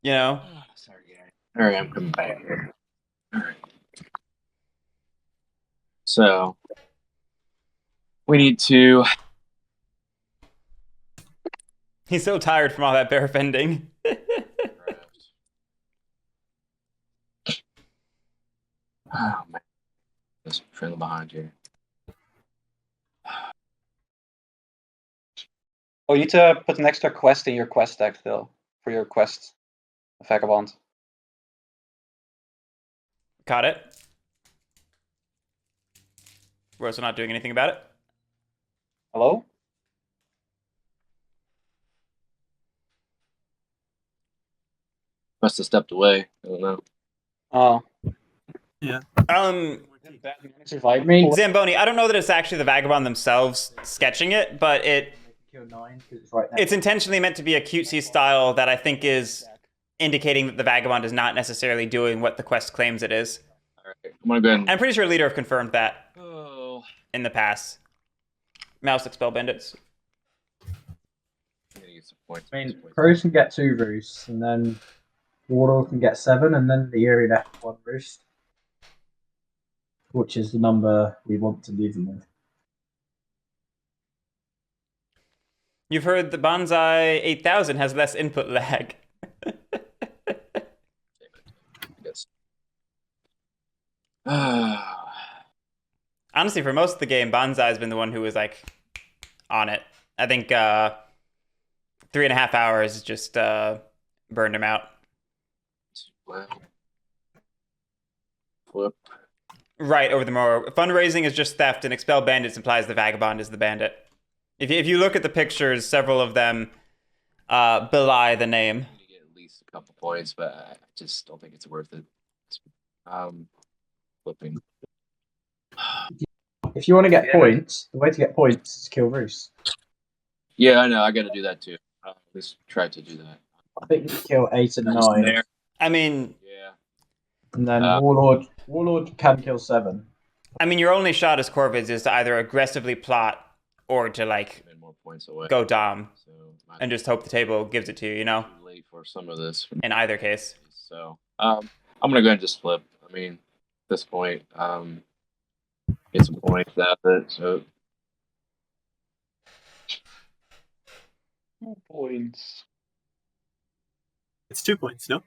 You know? Oh, sorry, Gary. All right, I'm coming back here. All right. So we need to. He's so tired from all that bear fending. Oh man, there's a trail behind you. Oh, you need to put an extra quest in your quest deck, Phil, for your quest, Vagabond. Caught it. We're also not doing anything about it. Hello? Must have stepped away. I don't know. Oh. I mean, Zamboni, I don't know that it's actually the Vagabond themselves sketching it, but kill 9 because it's right there. it's intentionally meant to be a cutesy style that I think is indicating that the Vagabond is not necessarily doing what the quest claims it is. All right, I'm gonna go ahead and. I'm pretty sure Leader have confirmed that Oh. in the past. Mouse expel bandits. I'm gonna get some points. I mean, Crows can get 2 roosts, and then Warlord can get 7, and then the Eerie left 1 roost, which is the number we want to leave them with. You've heard the Bonsai 8000 has less input lag. Yes. Honestly, for most of the game, Bonsai has been the one who was like on it. I think 3.5 hours just burned him out. Flip. Right over the mower. Fundraising is just theft, and expel bandits implies the Vagabond is the bandit. If you look at the pictures, several of them belie the name. To get at least a couple points, but I just don't think it's worth it. Flipping. If you want to get points, the way to get points is kill roost. Yeah, I know. I got to do that too. At least try to do that. I think you can kill 8 and 9, There. I mean, Yeah. and then Warlord can kill 7. I mean, your only shot as Corvids is to either aggressively plot or to like Been more points away. go dom So might and just hope the table gives it to you. You know, be late for some of this. in either case. So I'm gonna go ahead and just flip. I mean, at this point, get some points out of it. So Points. It's 2 points, no?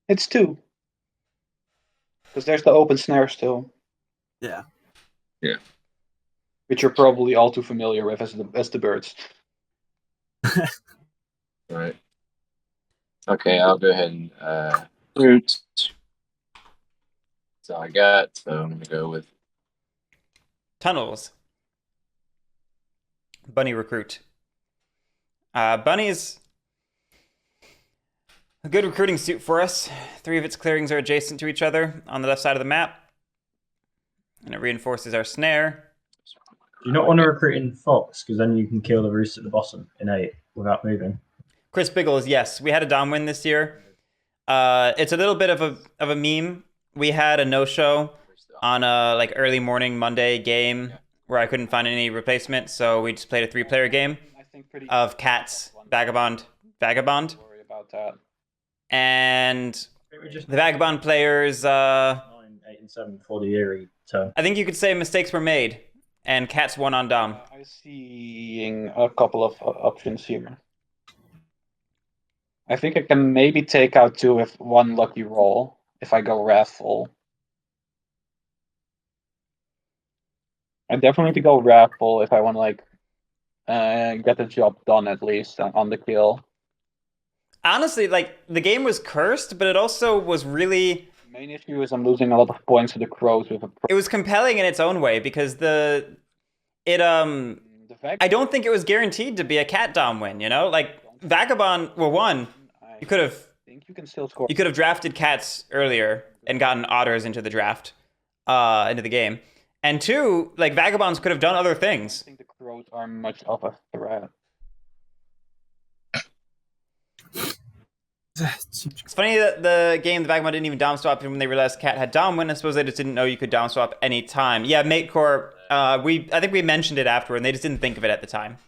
It's 2. Because there's the open snare still, Yeah. which you're probably all too familiar with as the birds. all right. Okay, I'll go ahead and root. That's all I got. So I'm gonna go with Tunnels. Bunny recruit. Bunny's a good recruiting suit for us. 3 of its clearings are adjacent to each other on the left side of the map, and it reinforces our snare. Do you not want to recruit in Fox, because then you can kill the roost at the bottom in 8 without moving? Chris Biggles, yes, we had a dom win this year. It's a little bit of a meme. We had a no-show on a like early morning Monday game where I couldn't find any replacement, so we just played a 3-player game I think pretty of Cats, Vagabond, Don't worry about that. and We just the Vagabond players. 9, 8, and 7 for the Eerie turn. I think you could say mistakes were made, and Cats won on dom. I'm seeing a couple of options here. I think I can maybe take out 2 with 1 lucky roll if I go Wrathful. I definitely need to go raffle if I want to like get the job done at least on the kill. Honestly, like, the game was cursed, but it also was really... The main issue is I'm losing a lot of points to the crows with a. It was compelling in its own way because I don't think it was guaranteed to be a cat dom win, you know? Like, Vagabond, well, one, you could have drafted cats earlier and gotten otters into the draft, into the game. And two, like, Vagabonds could have done other things. I think the crows are much of a threat. It's funny that the Vagabond didn't even dom swap when they realized cat had dom win. I suppose they just didn't know you could dom swap any time. Yeah, Matecore, I think we mentioned it afterward, and they just didn't think of it at the time.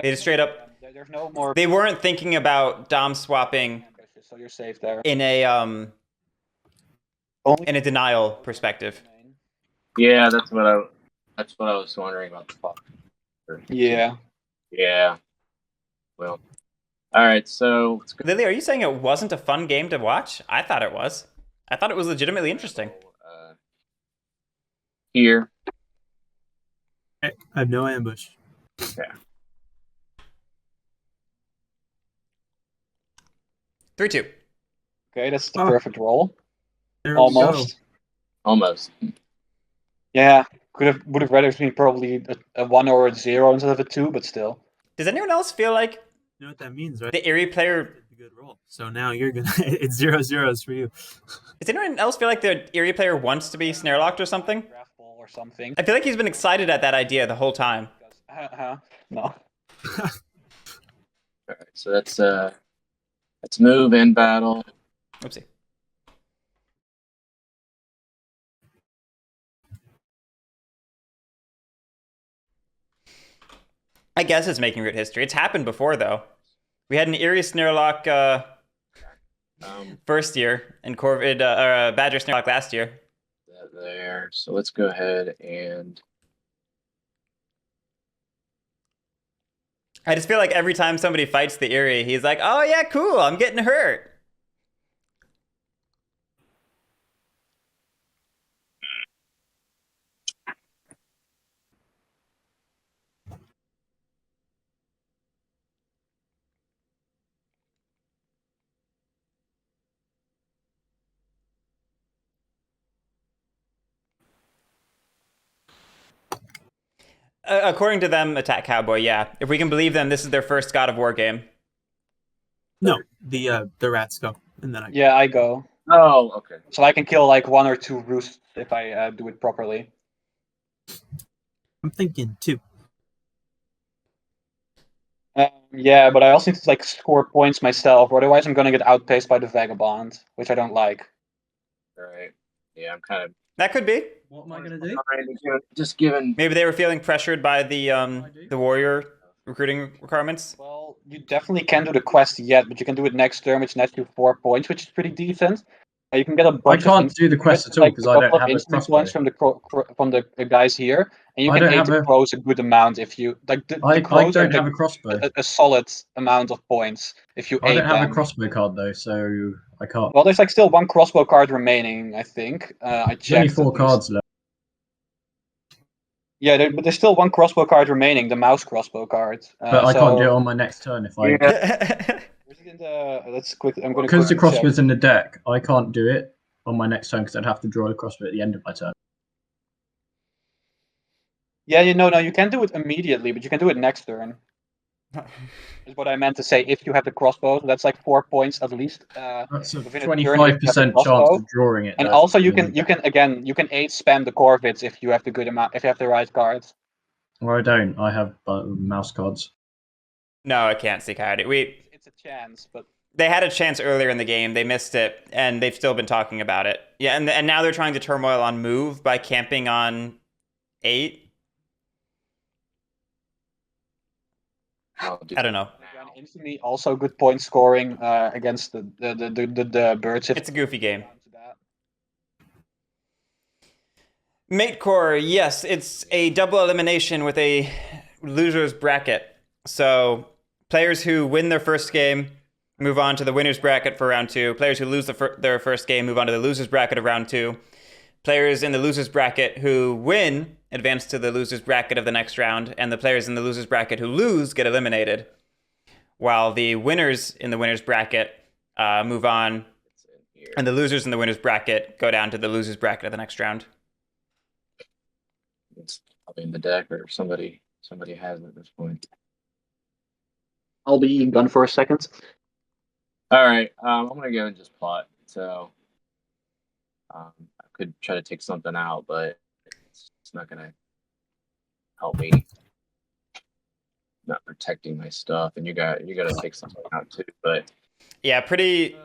They just straight up... There's no more... They weren't thinking about dom swapping so you're safe there. in a denial perspective. Yeah, that's what I was wondering about the fuck. Yeah. Yeah. Well. All right, so Lily, are you saying it wasn't a fun game to watch? I thought it was. I thought it was legitimately interesting. Here. I have no ambush. Yeah. 3-2. Okay, that's the perfect roll. Almost. Almost. Yeah, would have rather been probably a 1 or a 0 instead of a 2, but still. Does anyone else feel like You know what that means, right? the Eerie player... Did a good roll. So now you're gonna... It's 0-0s for you. Does anyone else feel like the Eerie player wants to be snare locked or something? Or something. I feel like he's been excited at that idea the whole time. No. Alright, so let's move in battle. Oopsie. I guess it's making root history. It's happened before, though. We had an Eerie snare lock first year, and Corvid Badger snare lock last year. There. So let's go ahead and... I just feel like every time somebody fights the Eerie, he's like, "Oh yeah, cool, I'm getting hurt." According to them, Attack Cowboy, yeah. If we can believe them, this is their first God of War game. No, the rats go, and then I go. Yeah, I go. Oh, okay. So I can kill like 1 or 2 roosts if I do it properly. I'm thinking 2. Yeah, but I also need to like score points myself, or otherwise I'm gonna get outpaced by the Vagabond, which I don't like. Alright. Yeah, I'm kind of... That could be. What am I going to do? Just given... Maybe they were feeling pressured by the warrior recruiting requirements. Well, you definitely can't do the quest yet, but you can do it next turn, which nets you 4 points, which is pretty decent. You can get a bunch I can't do the quest at all because I don't have a crossbow. Points from the guys here, and you can aid the crows a good amount if you like. I don't have a crossbow. A solid amount of points if you. I don't have a crossbow card though, so I can't. Well, there's like still 1 crossbow card remaining, I think. I checked. Only 4 cards left. Yeah, but there's still 1 crossbow card remaining, the mouse crossbow card. But I can't do it on my next turn if I. Yeah. Let's quickly. I'm going to. Because the crossbow's in the deck, I can't do it on my next turn because I'd have to draw the crossbow at the end of my turn. Yeah, no, you can't do it immediately, but you can do it next turn. Is what I meant to say. If you have the crossbow, that's like 4 points at least. That's a within 25% chance of drawing it. And also, you can aid spam the Corvids if you have the good amount, if you have the right cards. Or I don't. I have mouse cards. No, I can't see Coyote. It's a chance, but they had a chance earlier in the game. They missed it, and they've still been talking about it. Yeah, and now they're trying to turmoil on move by camping on 8. I don't know. Instantly, also good point scoring against the birds. It's a goofy game. Matecore, yes, it's a double elimination with a loser's bracket. So players who win their first game move on to the winner's bracket for round 2. Players who lose their first game move on to the loser's bracket of round 2. Players in the loser's bracket who win advance to the loser's bracket of the next round, and the players in the loser's bracket who lose get eliminated, while the winners in the winner's bracket move on, and the losers in the winner's bracket go down to the loser's bracket of the next round. It's probably in the deck, or somebody has it at this point. I'll be gone for a second. All right, I'm gonna go and just plot. So I could try to take something out, but it's not gonna help me. Not protecting my stuff, and you gotta take something out too. But yeah, pretty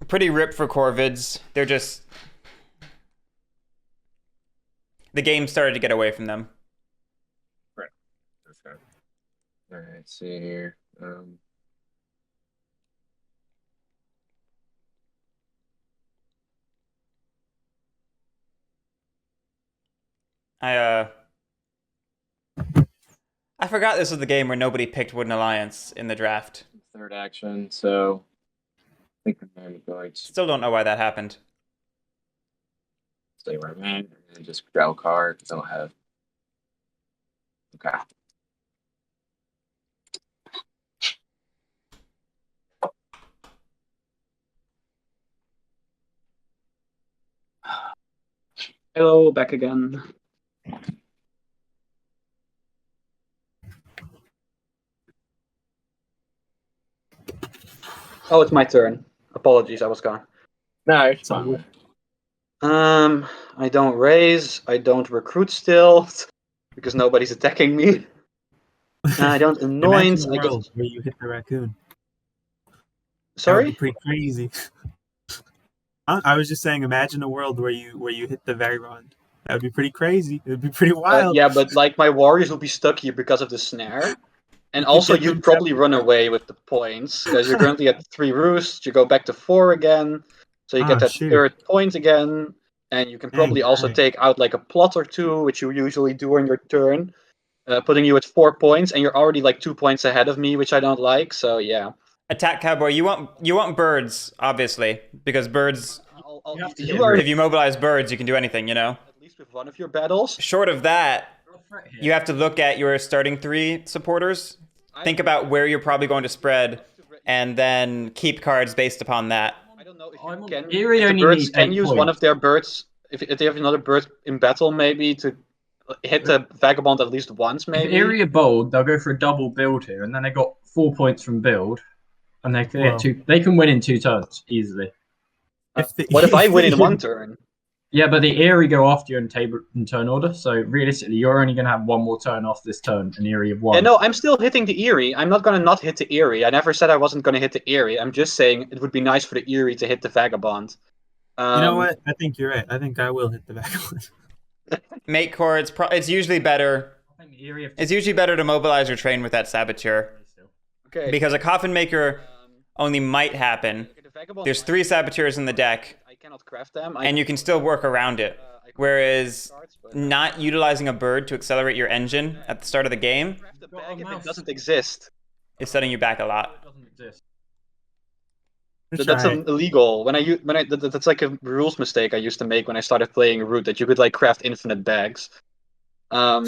ripped for Corvids. They're just, the game started to get away from them. Right. Okay. All right. Let's see here. I forgot this was the game where nobody picked Wooden Alliance in the draft. Third action, so I think I'm going to Still don't know why that happened. stay where I'm at and just grab a card because I don't have. Okay. Hello, back again. Oh, it's my turn. Apologies, I was gone. No, it's fine. I don't raise. I don't recruit still because nobody's attacking me. I don't anoint. Imagine a world where you hit the raccoon. That would Sorry? be pretty crazy. I was just saying, imagine a world where you hit the Vagabond. That would be pretty crazy. It would be pretty wild. Yeah, but like my warriors will be stuck here because of the snare. And You also, get them you'd probably run separate. away with the points because you're currently at 3 roosts. You go back to 4 again, so you get that shoot. 3rd point again. And you can probably also dang. take out like a plot or 2, which you usually do on your turn, putting you at 4 points, and you're already like 2 points ahead of me, which I don't like. So yeah. Attack Cowboy, you want birds, obviously, because birds, I'll, You have to you get are if you mobilize birds, you can do anything, you know? at least with one of your battles. Short of that, you have to look at your starting 3 supporters, think about where you're probably going to spread, and then keep cards based upon that. I don't know if I'm you on- can. Eerie If the only birds needs can 8 use one points. of their birds. If they have another bird in battle, maybe to hit the vagabond at least once, If maybe. Eerie are bold, they'll go for a double build here, and then they got 4 points from build, and they can Whoa. get 2. They can win in 2 turns easily. What if I win in the- one turn? Yeah, but the Eerie go after you in turn order, so realistically, you're only going to have 1 more turn off this turn, an Eerie of 1. Yeah, no, I'm still hitting the Eerie. I'm not gonna not hit the Eerie. I never said I wasn't gonna hit the Eerie. I'm just saying it would be nice for the Eerie to hit the vagabond. You know what? I think you're right. I think I will hit the Vagabond. Mate core, it's usually better. I think the Eerie have It's usually better to mobilize or train with that Saboteur, Okay. because a Coffin Maker only might happen. Okay, the vagabond There's might- 3 Saboteurs in the deck, I cannot craft them. and you can still work around it. I can Whereas cards, but not utilizing a bird to accelerate your engine at the start of the game craft the Got a bag if it mouse. doesn't exist. is setting you back a lot. It doesn't exist. So that's illegal. That's like a rules mistake I used to make when I started playing Root, that you could like craft infinite bags. Fun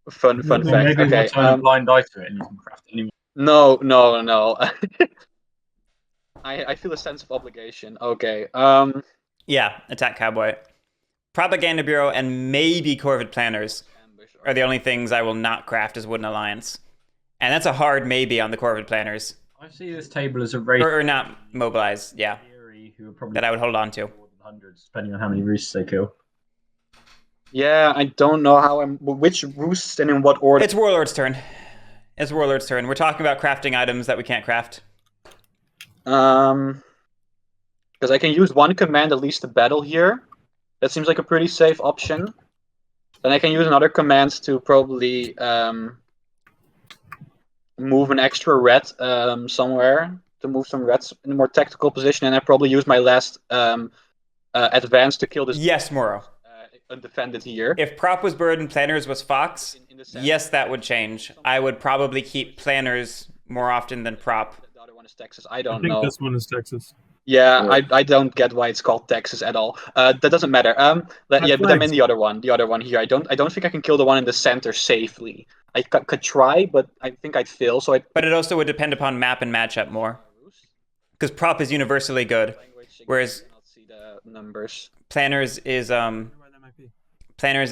Well, fact. maybe Okay. we'll turn a blind eye to it, and you can craft anyone. No. I feel a sense of obligation. Okay. Yeah, Attack Cowboy. Propaganda Bureau and maybe Corvid Planners are the only things I will not craft as Wooden Alliance. And that's a hard maybe on the Corvid Planners. I see this table as a race Or not mobilize, yeah, theory who are probably that I would hold on to. more than hundreds, depending on how many roosts they kill. Yeah, I don't know which roosts and in what order. It's Warlord's turn. It's Warlord's turn. We're talking about crafting items that we can't craft. Because I can use one command at least to battle here. That seems like a pretty safe option. Then I can use another command to probably move an extra red somewhere, to move some reds in a more tactical position, and I probably use my last advance to kill this Yes, Moro. undefended here. If prop was bird and planners was fox, In the sense yes, that would change. I would probably keep planners more often than prop. that the other one is Texas. I I don't think know. this one is Texas. Yeah, Yeah. I don't get why it's called Texas at all. That doesn't matter. But I'm flags. in the other one here. I don't think I can kill the one in the center safely. I could try, but I think I'd fail. So But it also would depend upon map and matchup more. Because prop is universally good, whereas I not see the numbers. planners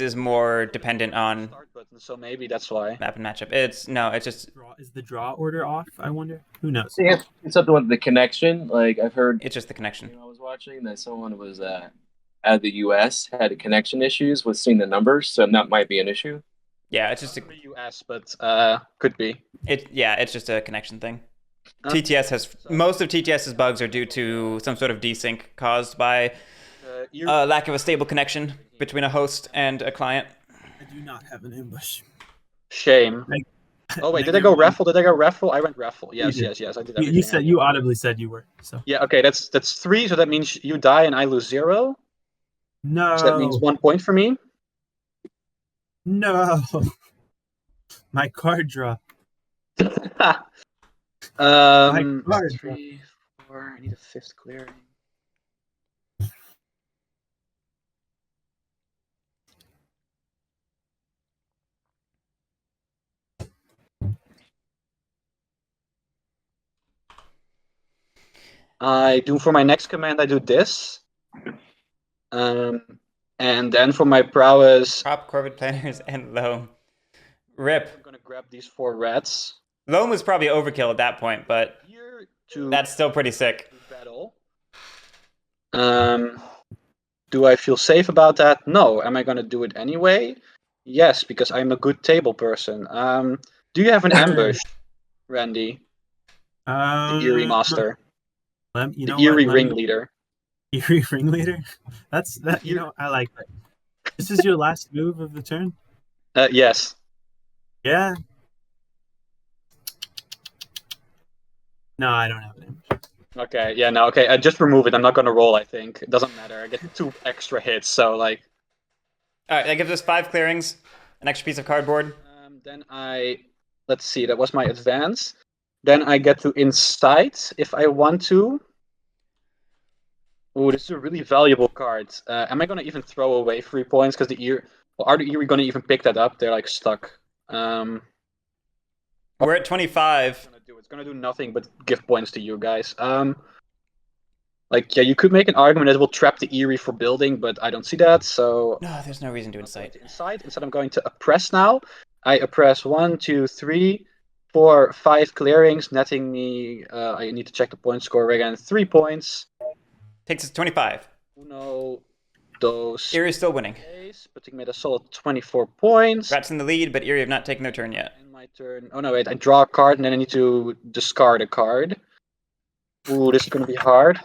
is more dependent on Start button, so maybe that's why. map and matchup. It's just Is the draw order off? I wonder. Who knows? I think it's something with the connection. Like I've heard, it's just the connection. I was watching that someone was out of the U.S. had connection issues with seeing the numbers, so that might be an issue. Yeah, it's just the US, but could be. it's just a connection thing. TTS has most of TTS's bugs are due to some sort of desync caused by lack of a stable connection between a host and a client. I do not have an ambush. Shame. Oh wait, did I go raffle? Did I go raffle? I went raffle. Yes, You yes, yes. I did. You said you audibly said you were. So yeah. Okay, that's 3. So that means you die and I lose 0. no. So that means 1 point for me. No. My card draw. My card 3, 4. I need a 5th clearing. I do for my next command. I do this. And then for my prowess, Prop, Corvid planners, and Loam. Rip. I'm gonna grab these 4 reds. Loam was probably overkill at that point, but Here to that's still pretty sick. battle. Do I feel safe about that? No. Am I gonna do it anyway? Yes, because I'm a good table person. Do you have an ambush, Randy? The Eerie Master. You know the Eerie what? Ringleader. Eerie Ringleader? That's that. You know, I like that. This is your last move of the turn? Yes. Yeah. No, I don't have an ambush. Okay, yeah, no, okay, just remove it. I'm not gonna roll, I think. It doesn't matter. I get 2 extra hits, so, like... Alright, that gives us 5 clearings, an extra piece of cardboard. Then let's see, that was my advance. Then I get to incite, if I want to. Ooh, this is a really valuable card. Am I gonna even throw away 3 points? Because are the Eerie gonna even pick that up? They're, like, stuck. We're at 25. It's gonna do nothing but give points to you guys. Like, yeah, you could make an argument that it will trap the Eerie for building, but I don't see that, so... No, there's no reason to incite. Instead, I'm going to oppress now. I oppress 1, 2, 3, 4, 5 clearings, netting me... I need to check the point score again. 3 points. Takes us 25. Uno, dos... Eerie's still winning. Putting me at a solid 24 points. Rats in the lead, but Eerie have not taken their turn yet. In my turn... Oh, no, wait. I draw a card, and then I need to discard a card. Ooh, this is going to be hard.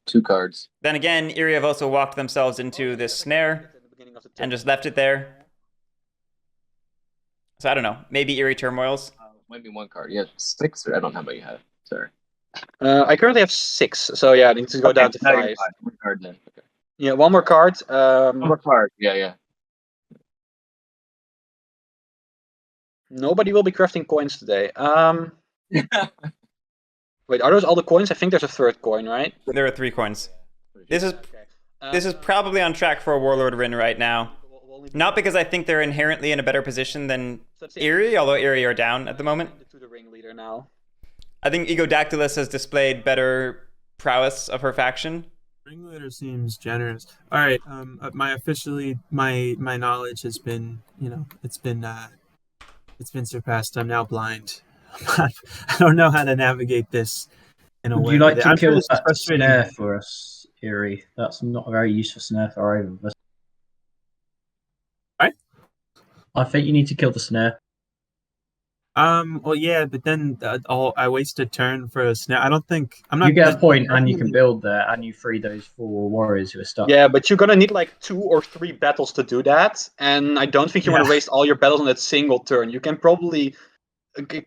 Two cards. Then again, Eerie have also walked themselves into this snare and just left it there. So I don't know. Maybe Eerie turmoils. Might be 1 card. Yeah, 6. Or I don't know how many you have. Sorry. I currently have 6, so yeah, I need to go down to 5. 1 card then. Okay. Yeah, 1 more card. 1 more card. Yeah. Nobody will be crafting coins today. Wait, are those all the coins? I think there's a 3rd coin, right? There are 3 coins. This is probably on track for a Warlord Rin right now. Not because I think they're inherently in a better position than Eerie, although Eerie are down at the moment. To the ringleader now. I think Egodactylus has displayed better prowess of her faction. Ringleader seems generous. All right, my knowledge has been, it's been surpassed. I'm now blind. I don't know how to navigate this in a way. Would you like to kill this that frustrating. snare for us, Eerie? That's not a very useful snare for either of us. Right? I think you need to kill the snare. Well, yeah, but then I waste a turn for a snare. I don't think I'm not. You get a point, and you can build there, and you free those 4 warriors who are stuck. Yeah, but you're gonna need like 2 or 3 battles to do that, and I don't think you want to waste all your battles on that single turn. You can probably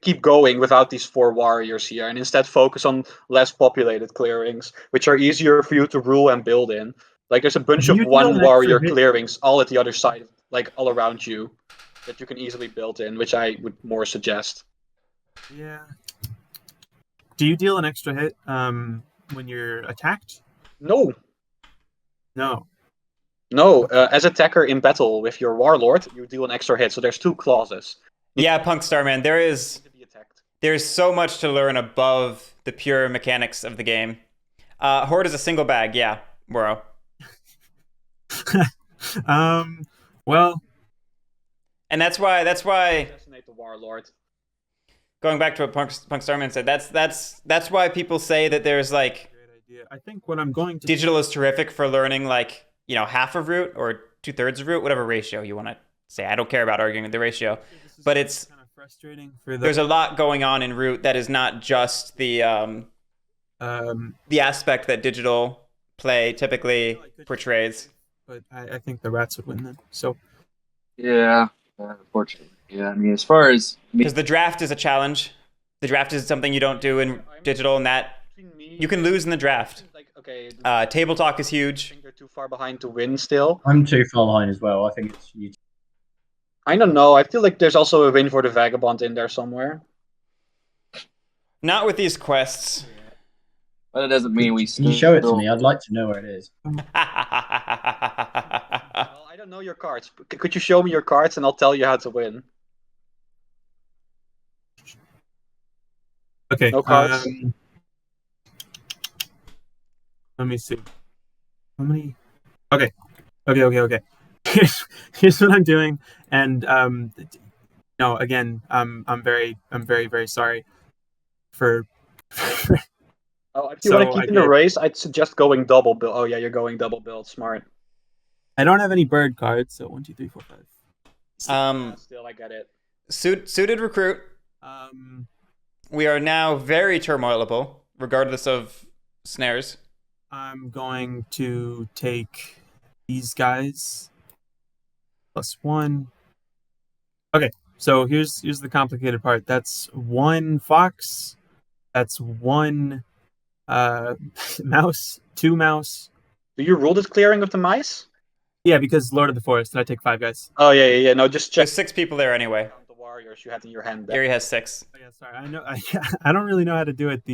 keep going without these 4 warriors here, and instead focus on less populated clearings, which are easier for you to rule and build in. Like there's a bunch of 1 warrior clearings all at the other side, like all around you, that you can easily build in, which I would more suggest. Yeah. Do you deal an extra hit when you're attacked? No. No. No, as attacker in battle with your warlord, you deal an extra hit. So there's 2 clauses. Yeah, Punk Starman, there's so much to learn above the pure mechanics of the game. Horde is a single bag, yeah, bro. Well, and that's why assassinate the warlord. Going back to what Punk Starman said, that's why people say that there's like great idea. I think what I'm going to digital is terrific for learning like, you know, half of root or 2/3 of root, whatever ratio you want to say. I don't care about arguing the ratio, but it's kind of frustrating for there's a lot going on in root that is not just the aspect that digital play typically portrays. But I think the rats would win then. So Yeah, unfortunately. Yeah, I mean, as far as because the draft is a challenge, the draft is something you don't do in digital, and that you can lose in the draft. Like, okay, Table talk is I huge. think they're too far behind to win still. I'm too far behind as well. I think it's you. I don't know. I feel like there's also a win for the Vagabond in there somewhere. Not with these quests. but it doesn't mean we Can you show it to me? I'd like to know where it is. Well, I don't know your cards. Could you show me your cards and I'll tell you how to win? okay. No cards. Let me see. How many? Okay. Here's what I'm doing, and no, again, I'm very sorry for. Oh, if you want to keep in the race, I'd suggest going double build. Oh yeah, you're going double build. Smart. I don't have any bird cards, so 1, 2, 3, 4, 5. Still, I get it. Suited recruit. We are now very turmoilable, regardless of snares. I'm going to take these guys +1. Okay, so here's the complicated part. That's 1 fox. That's 1 mouse, 2 mouse. Do you rule this clearing of the mice? Yeah, because Lord of the Forest, and I take 5 guys. Oh yeah. No, just check. There's 6 people there anyway. Count the warriors you had in your hand. Gary has 6. Oh, yeah, sorry. I know. I don't really know how to do it.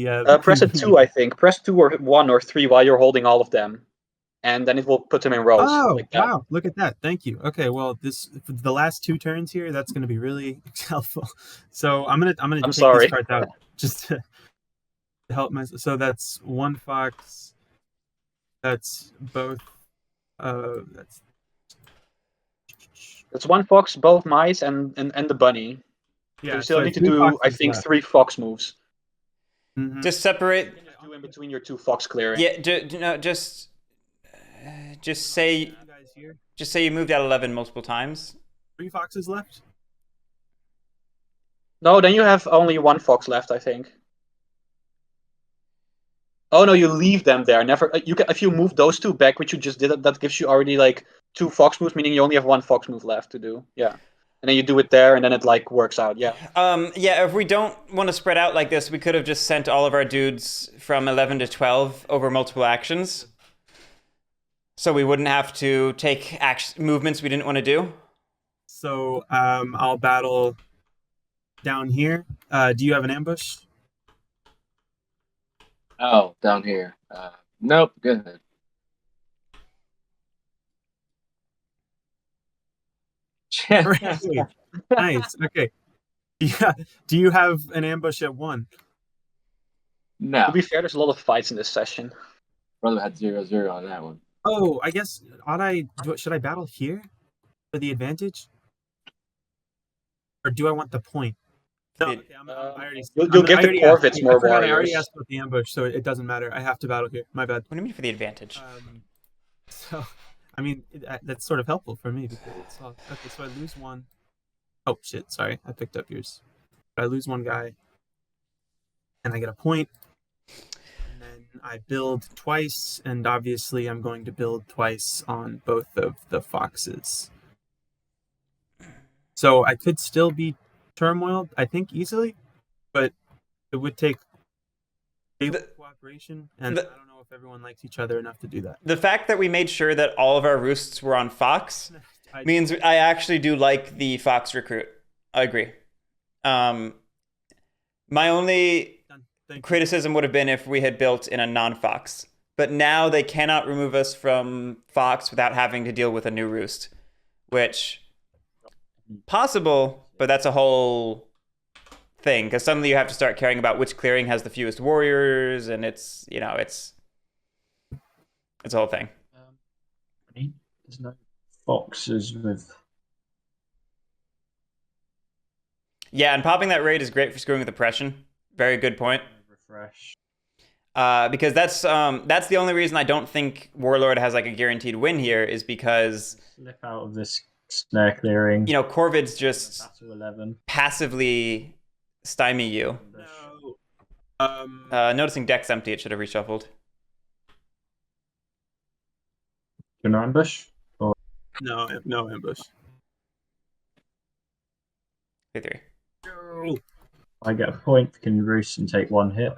Press it 2, I think. Press 2 or 1 or 3 while you're holding all of them, and then it will put them in rows. Oh, like that. wow! Look at that. Thank you. Okay, well, for the last 2 turns here, that's going to be really helpful. So I'm gonna take sorry. these cards out just to help myself. So that's 1 fox. That's both. It's 1 fox, both mice, and the bunny. Yeah. So you still so need to 3 do, foxes I think, left. 3 fox moves. Mhm. Just separate. You can just do in between your 2 fox clearing. Yeah, just say You guys here. just say you moved out 11 multiple times. 3 foxes left. No, then you have only 1 fox left, I think. Oh no, you leave them there. Never. You can, if you move those 2 back, which you just did, that gives you already like 2 fox moves, meaning you only have 1 fox move left to do. Yeah, and then you do it there, and then it like works out. Yeah. Yeah. If we don't want to spread out like this, we could have just sent all of our dudes from 11 to 12 over multiple actions, so we wouldn't have to take movements we didn't want to do. So I'll battle down here. Do you have an ambush? Oh, down here. Nope. Go ahead. Hooray. Nice. Okay. Yeah. Do you have an ambush at 1? No. To be fair, there's a lot of fights in this session. Brother had 0-0 on that one. Oh, I guess should I battle here for the advantage, or do I want the point? No, okay, I already. You'll get the Corvids more warriors. I already asked about the ambush, so it doesn't matter. I have to battle here. My bad. What do you mean for the advantage? So, I mean, that's sort of helpful for me because it's all, okay. So I lose 1. Oh shit! Sorry, I picked up yours. I lose 1 guy, and I get a point. And then I build twice, and obviously I'm going to build twice on both of the foxes. So I could still be turmoiled, I think, easily, but it would take cooperation, and I don't know if everyone likes each other enough to do that. The fact that we made sure that all of our roosts were on fox means I actually do like the fox recruit. I agree. My only Thank you. criticism would have been if we had built in a non-fox. But now they cannot remove us from fox without having to deal with a new roost, which possible, but that's a whole thing because suddenly you have to start caring about which clearing has the fewest warriors, and it's it's a whole thing. There's no foxes with. Yeah, and popping that raid is great for screwing with oppression. Very good point. Refresh. Because that's the only reason I don't think Warlord has like a guaranteed win here is because Slip out of this snare clearing. Corvids just Battle 11. passively stymie you. No. Noticing deck's empty, it should have reshuffled. Gonna ambush? No ambush. 3-3. No. I get a point, can roost and take one hit.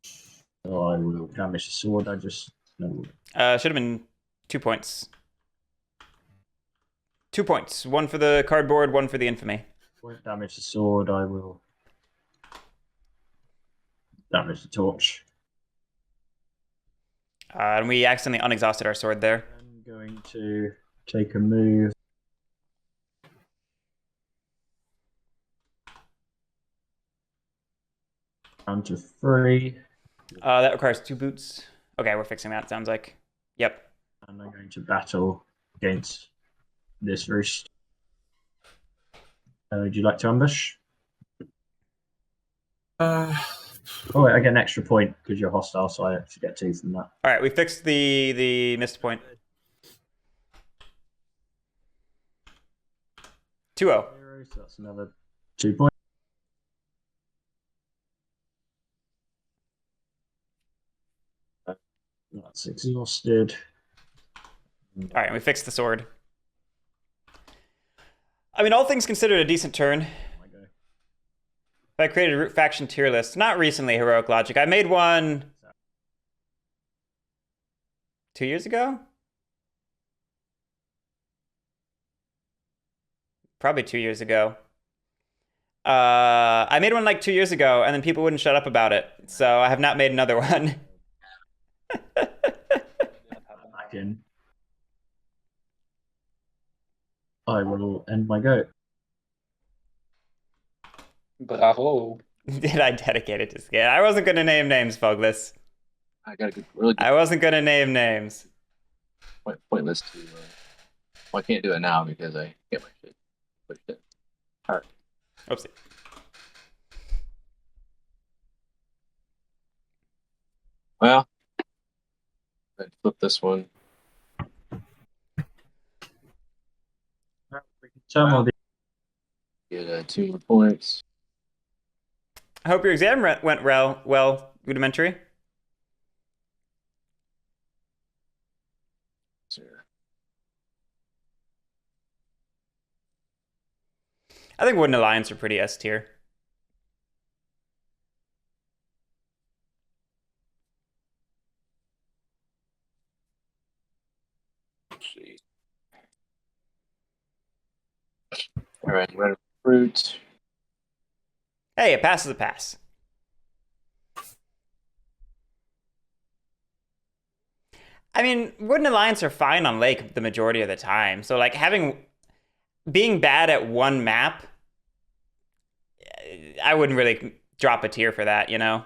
So I will damage the sword. I just no. Should have been 2 points. 2 points. One for the cardboard, one for the infamy. Won't damage the sword. I will damage the torch. And we accidentally unexhausted our sword there. I'm going to take a move. Down to 3. That requires 2 boots. Okay, we're fixing that, sounds like. Yep. And I'm going to battle against this roost. Would you like to ambush? Oh, wait, I get an extra point because you're hostile, so I actually get 2 from that. All right, we fixed the missed point. 2-0. So that's another 2 points. That's exhausted. All right, we fixed the sword. I mean, all things considered, a decent turn. I created a root faction tier list. Not recently, Heroic Logic. I made one 2 years ago? Probably 2 years ago. I made one like 2 years ago, and then people wouldn't shut up about it. So I have not made another one. I will end my go. Bravo. Did I dedicate it to Skid? I wasn't going to name names, Fogless. I got a good, really good I wasn't going to name names. pointless to. Well, I can't do it now because I get my shit pushed in. All right. Oopsie. Well, I'd flip this one. Get 2 more points. I hope your exam went well, Rudimentary. I think Wooden Alliance are pretty S tier. Let's see. All right, red fruit. Hey, a pass is a pass. I mean, Wooden Alliance are fine on Lake the majority of the time. So, like, being bad at one map, I wouldn't really drop a tier for that, you know?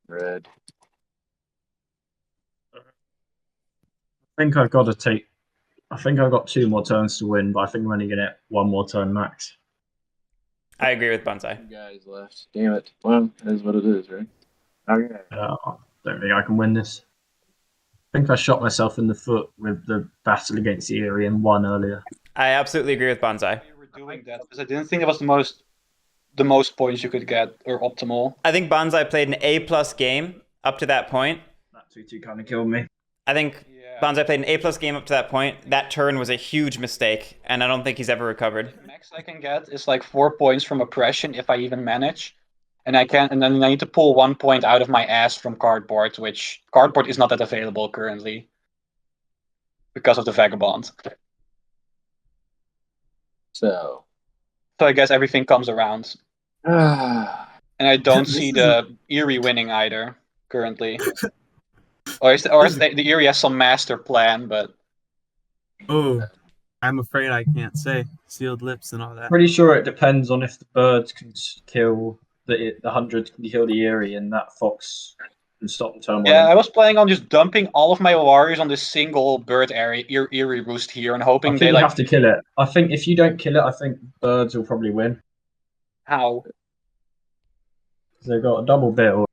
Red. I think I've got to take. I think I've got 2 more turns to win, but I think I'm only going to get 1 more turn max. I agree with Bonsai. 2 guys left. Damn it. Well, that is what it is, right? Okay. I don't think I can win this. I think I shot myself in the foot with the battle against the Eerie and won earlier. I absolutely agree with Bonsai. We were doing that because I didn't think it was the most points you could get or optimal. I think Bonsai played an A+ game up to that point. That 2-2 kind of killed me. I think Bonsai played an A+ game up to that point. That turn was a huge mistake, and I don't think he's ever recovered. The max I can get is like 4 points from oppression if I even manage. And then I need to pull 1 point out of my ass from cardboard, which cardboard is not that available currently because of the vagabond. So So I guess everything comes around. And I don't see the Eerie winning either, currently. Or the Eerie has some master plan, but... Oh, I'm afraid I can't say. Sealed lips and all that. Pretty sure it depends on if the birds can kill the 100 can kill the Eerie, and that fox can stop the turmoil. Yeah, I was planning on just dumping all of my warriors on this single bird area, Eerie roost here, and hoping I think they you like... have to kill it. I think if you don't kill it, I think birds will probably win. How? Because they've got a double bill.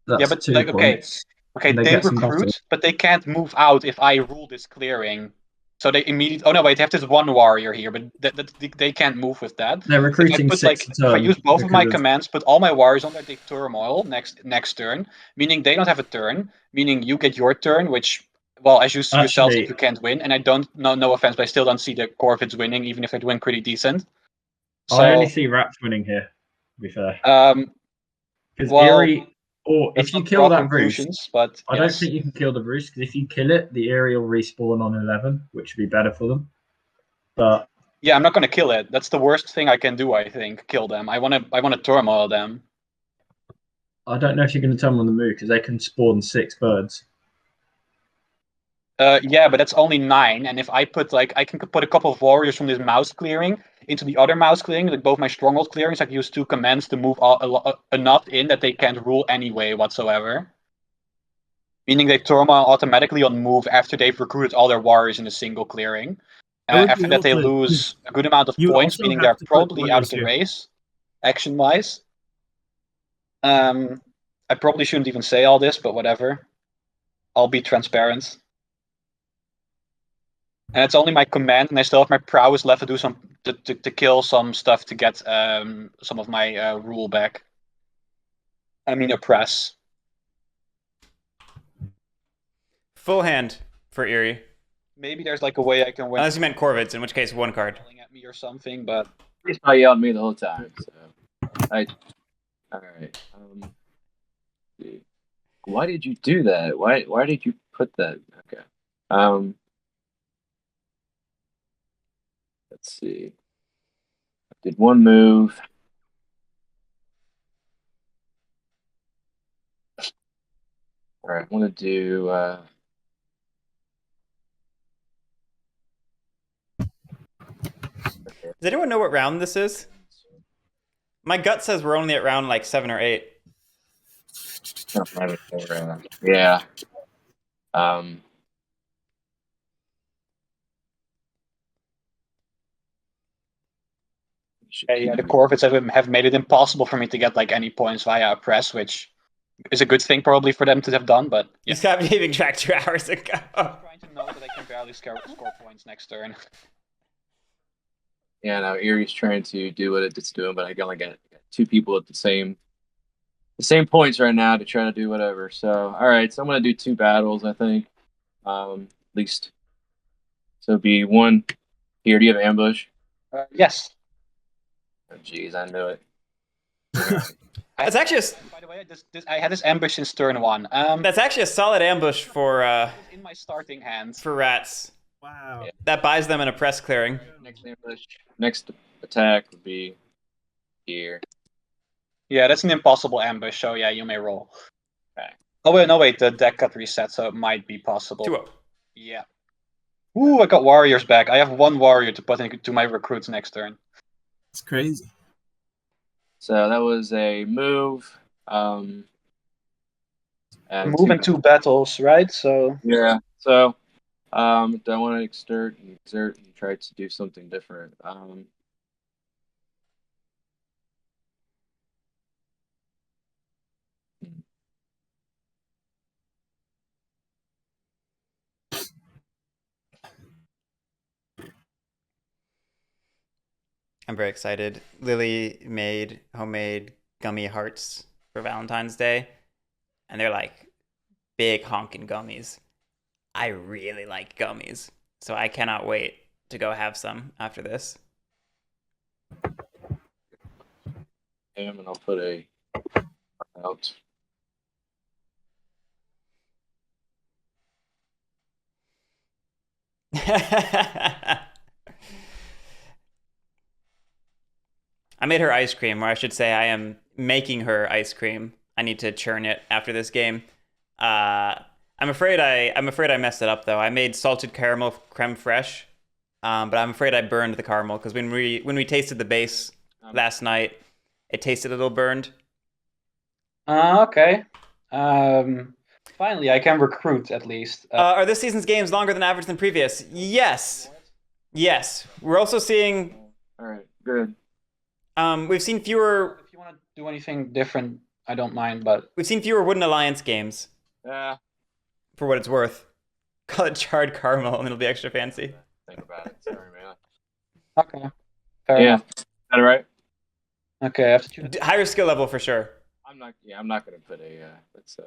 That's Yeah, but 2 like, okay. points. Okay, And they they get some battle. recruit, but they can't move out if I rule this clearing. So they immediately... Oh no, wait, they have this one warrior here, but they can't move with that. They're If I recruiting put 6 like, a turn. if I use both of my because commands, put all my warriors on there, they turmoil next turn, meaning they don't have a turn, meaning you get your turn, which, well, as you see yourself, Actually- you can't win. And I don't, no offense, but I still don't see the Corvids winning, even if they're doing pretty decent. So, I only see rats winning here, to be fair. Because well, Eerie, or let's if you not kill draw that roost, conclusions, but I don't yes. think you can kill the roost, because if you kill it, the Eerie will respawn on 11, which would be better for them. But Yeah, I'm not gonna kill it. That's the worst thing I can do, I think. Kill them. I wanna turmoil them. I don't know if you're going to turn them on the move, because they can spawn 6 birds. Yeah, but that's only 9, and if I put like, I can put a couple of warriors from this mouse clearing into the other mouse clearing, like both my stronghold clearings. I can use 2 commands to move enough in that they can't rule anyway whatsoever. Meaning they turmoil automatically on move after they've recruited all their warriors in a single clearing. I would be After that, they able to- lose a good amount of You points, also meaning have they're to put probably out of warriors the here. race, action-wise. I probably shouldn't even say all this, but whatever. I'll be transparent. And it's only my command, and I still have my prowess left to do some to kill some stuff to get some of my rule back. I mean, oppress. Full hand for Eerie. Maybe there's like a way I can win. Unless you meant Corvids, in which case 1 card. Yelling at me or something, but He's probably yelled at me the whole time. So, all right. Why did you do that? Why did you put that? Okay. Let's see. I did 1 move. All right. I want to do. Does anyone know what round this is? My gut says we're only at round like 7 or 8. Yeah. yeah, the Corvids have made it impossible for me to get like any points via oppress, which is a good thing probably for them to have done. But You stopped keeping track 2 hours ago. I'm trying to know that I can barely score points next turn. Yeah, no, Erie's trying to do what it's doing, but I only got 2 people at the same points right now to try to do whatever. So, all right, so I'm gonna do 2 battles, I think, at least. So it'd be 1 here. Do you have ambush? Yes. Oh, jeez, I knew it. That's actually By the way, I had this ambush since turn 1. that's actually a solid ambush for in my starting hand. for rats. Wow. Yeah. That buys them an oppress clearing. Next ambush. Next attack would be here. Yeah, that's an impossible ambush. So yeah, you may roll. Okay. Oh wait, no wait, the deck got reset, so it might be possible. 2-0. Yeah. Ooh, I got warriors back. I have 1 warrior to put into my recruits next turn. It's crazy. So that was a move. And Move in 2 battles, right? So Yeah. So, do I want to exert and try to do something different? I'm very excited. Lily made homemade gummy hearts for Valentine's Day, and they're like big honking gummies. I really like gummies, so I cannot wait to go have some after this. And I'll put a out. I made her ice cream, or I should say I am making her ice cream. I need to churn it after this game. I'm afraid I messed it up though. I made salted caramel creme fraiche, but I'm afraid I burned the caramel because when we tasted the base last night, it tasted a little burned. Okay. Finally, I can recruit at least. Are this season's games longer than average than previous? Yes. Yes. We're also seeing. All right, good. We've seen fewer. If you want to do anything different, I don't mind, but We've seen fewer Wooden Alliance games. Yeah. For what it's worth. Call it charred caramel, and it'll be extra fancy. Think about it. Sorry, man. okay. Fair Yeah. enough. Is that all right? Okay, I have to choose. Higher skill level for sure. I'm not gonna put a. Let's.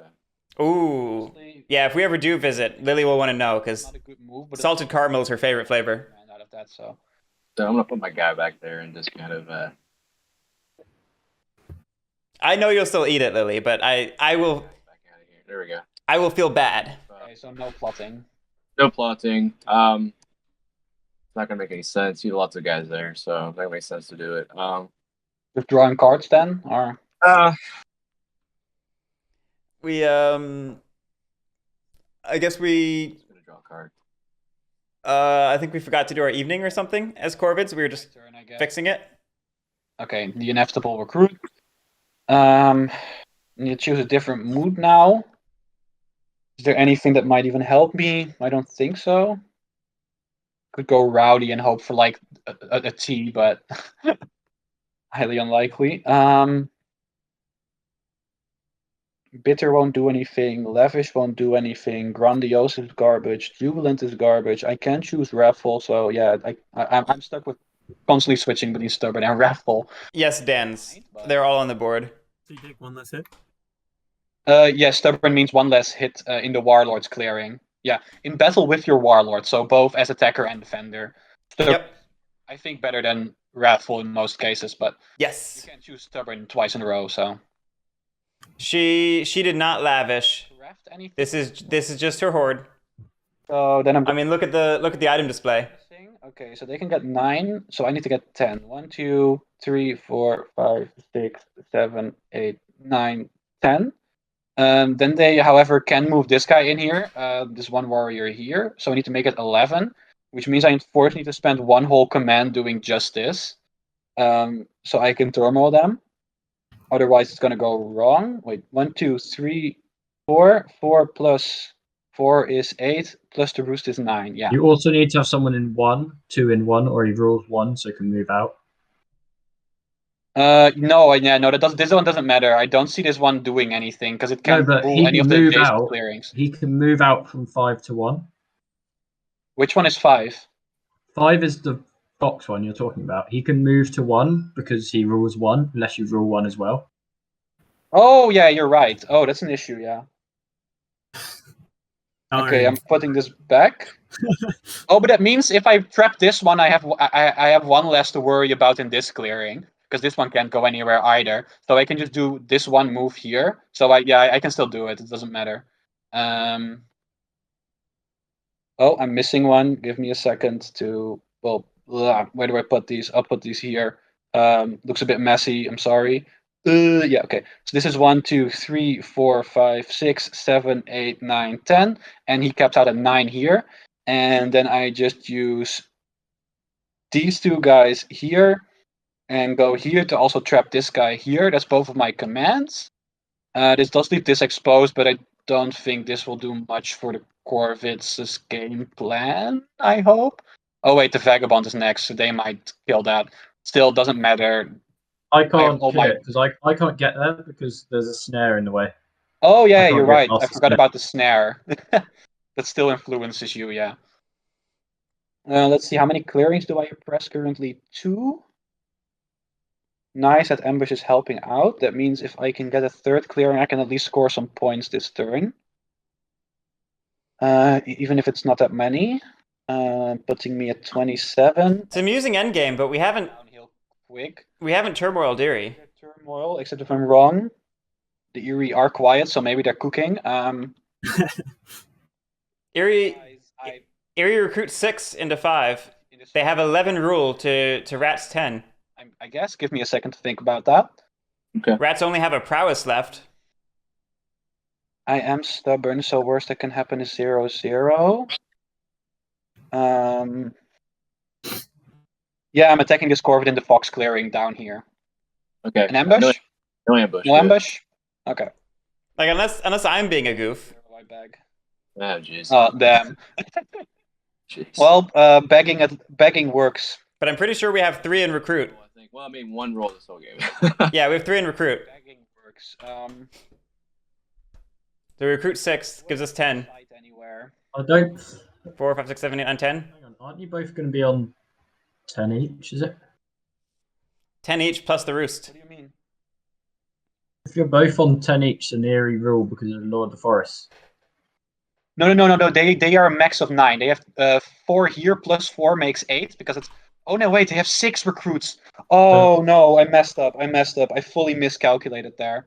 Ooh. Honestly, Yeah, if we ever do visit, Lily will want to know because not a good move, but salted caramel is her favorite flavor. out of that, so. So I'm gonna put my guy back there and just kind of. I know you'll still eat it, Lily, but I will Back out of here. There we go. I will feel bad. Okay, so no plotting. No plotting. It's not gonna make any sense. You have lots of guys there, so it's not gonna make sense to do it. Just drawing cards then, or We I guess we just gonna draw a card. I think we forgot to do our evening or something as Corvids. We were just turn, I guess. fixing it. Okay, the inevitable recruit. You choose a different mood now. Is there anything that might even help me? I don't think so. Could go rowdy and hope for like a T, but highly unlikely. Bitter won't do anything. Lavish won't do anything. Grandiose is garbage. Jubilant is garbage. I can choose Raffle, so yeah, I'm stuck with constantly switching between Stubborn and Raffle. Yes, Dans. They're all on the board. So you take one less hit. Yeah, Stubborn means one less hit in the Warlord's clearing. Yeah, in battle with your Warlord, so both as attacker and defender. Yep. I think better than Wrathful in most cases, but Yes. you can't choose Stubborn twice in a row, so. She did not lavish. Raft anything? This is just her horde. So then I'm I mean, look at the item display. Okay, so they can get 9, so I need to get 10. 1, 2, 3, 4, 5, 6, 7, 8, 9, 10. Then they, however, can move this guy in here, this one warrior here. So I need to make it 11, which means I unfortunately need to spend one whole command doing just this. So I can turmoil them. Otherwise, it's going to go wrong. Wait, 1, 2, 3, 4. 4 plus 4 is 8, plus the roost is 9. Yeah. You also need to have someone in 1, 2 in 1, or he rules 1 so he can move out. No, this one doesn't matter. I don't see this one doing anything because it can't but rule he any can of the move adjacent out. clearings. He can move out from 5 to 1. Which one is 5? 5 is the box one you're talking about. He can move to 1 because he rules 1, unless you rule 1 as well. Oh, yeah, you're right. Oh, that's an issue, yeah. Okay, I'm putting this back. Oh, but that means if I trap this one, I have one less to worry about in this clearing, because this one can't go anywhere either. So I can just do this one move here. So I can still do it. It doesn't matter. Oh, I'm missing one. Give me a second to. Well, where do I put these? I'll put these here. Looks a bit messy. I'm sorry. Yeah, okay. So this is 1, 2, 3, 4, 5, 6, 7, 8, 9, 10. And he caps out at 9 here. And then I just use these two guys here and go here to also trap this guy here. That's both of my commands. This does leave this exposed, but I don't think this will do much for the Corvids' game plan, I hope. Oh wait, the Vagabond is next, so they might kill that. Still, doesn't matter. I can't kill it because I can't get there because there's a snare in the way. Oh yeah, you're right. I forgot about the snare. That still influences you, yeah. Let's see, how many clearings do I press currently? 2. Nice, that ambush is helping out. That means if I can get a 3rd clearing, I can at least score some points this turn. Even if it's not that many. Putting me at 27. It's an amusing endgame, but we haven't quick. We haven't turmoiled Erie. Turmoil, except if I'm wrong. The Erie are quiet, so maybe they're cooking. Erie recruits 6 into 5. They have 11 rule to Rat's 10. I guess. Give me a second to think about that. Rats only have a prowess left. I am stubborn, so worst that can happen is 0-0. Yeah, I'm attacking this corvid in the fox clearing down here. Okay. An ambush? No ambush. No ambush? Okay. Like, unless I'm being a goof. Oh, jeez. Oh, damn. Jeez. Well, begging works. But I'm pretty sure we have 3 in recruit. I think. Well, I mean, one roll this whole game. Yeah, we have 3 in recruit. Begging works. The recruit 6 gives us 10. Anywhere. I don't. 4, 5, 6, 7, 8, 9, 10. Hang on, aren't you both going to be on 10 each? Is it? 10 each plus the roost. What do you mean? If you're both on 10 each, then Eerie rule because of Lord of the Forest. No. They are a max of 9. They have 4 here plus 4 makes 8 because it's. Oh no, wait. They have 6 recruits. Oh no, I messed up. I fully miscalculated there.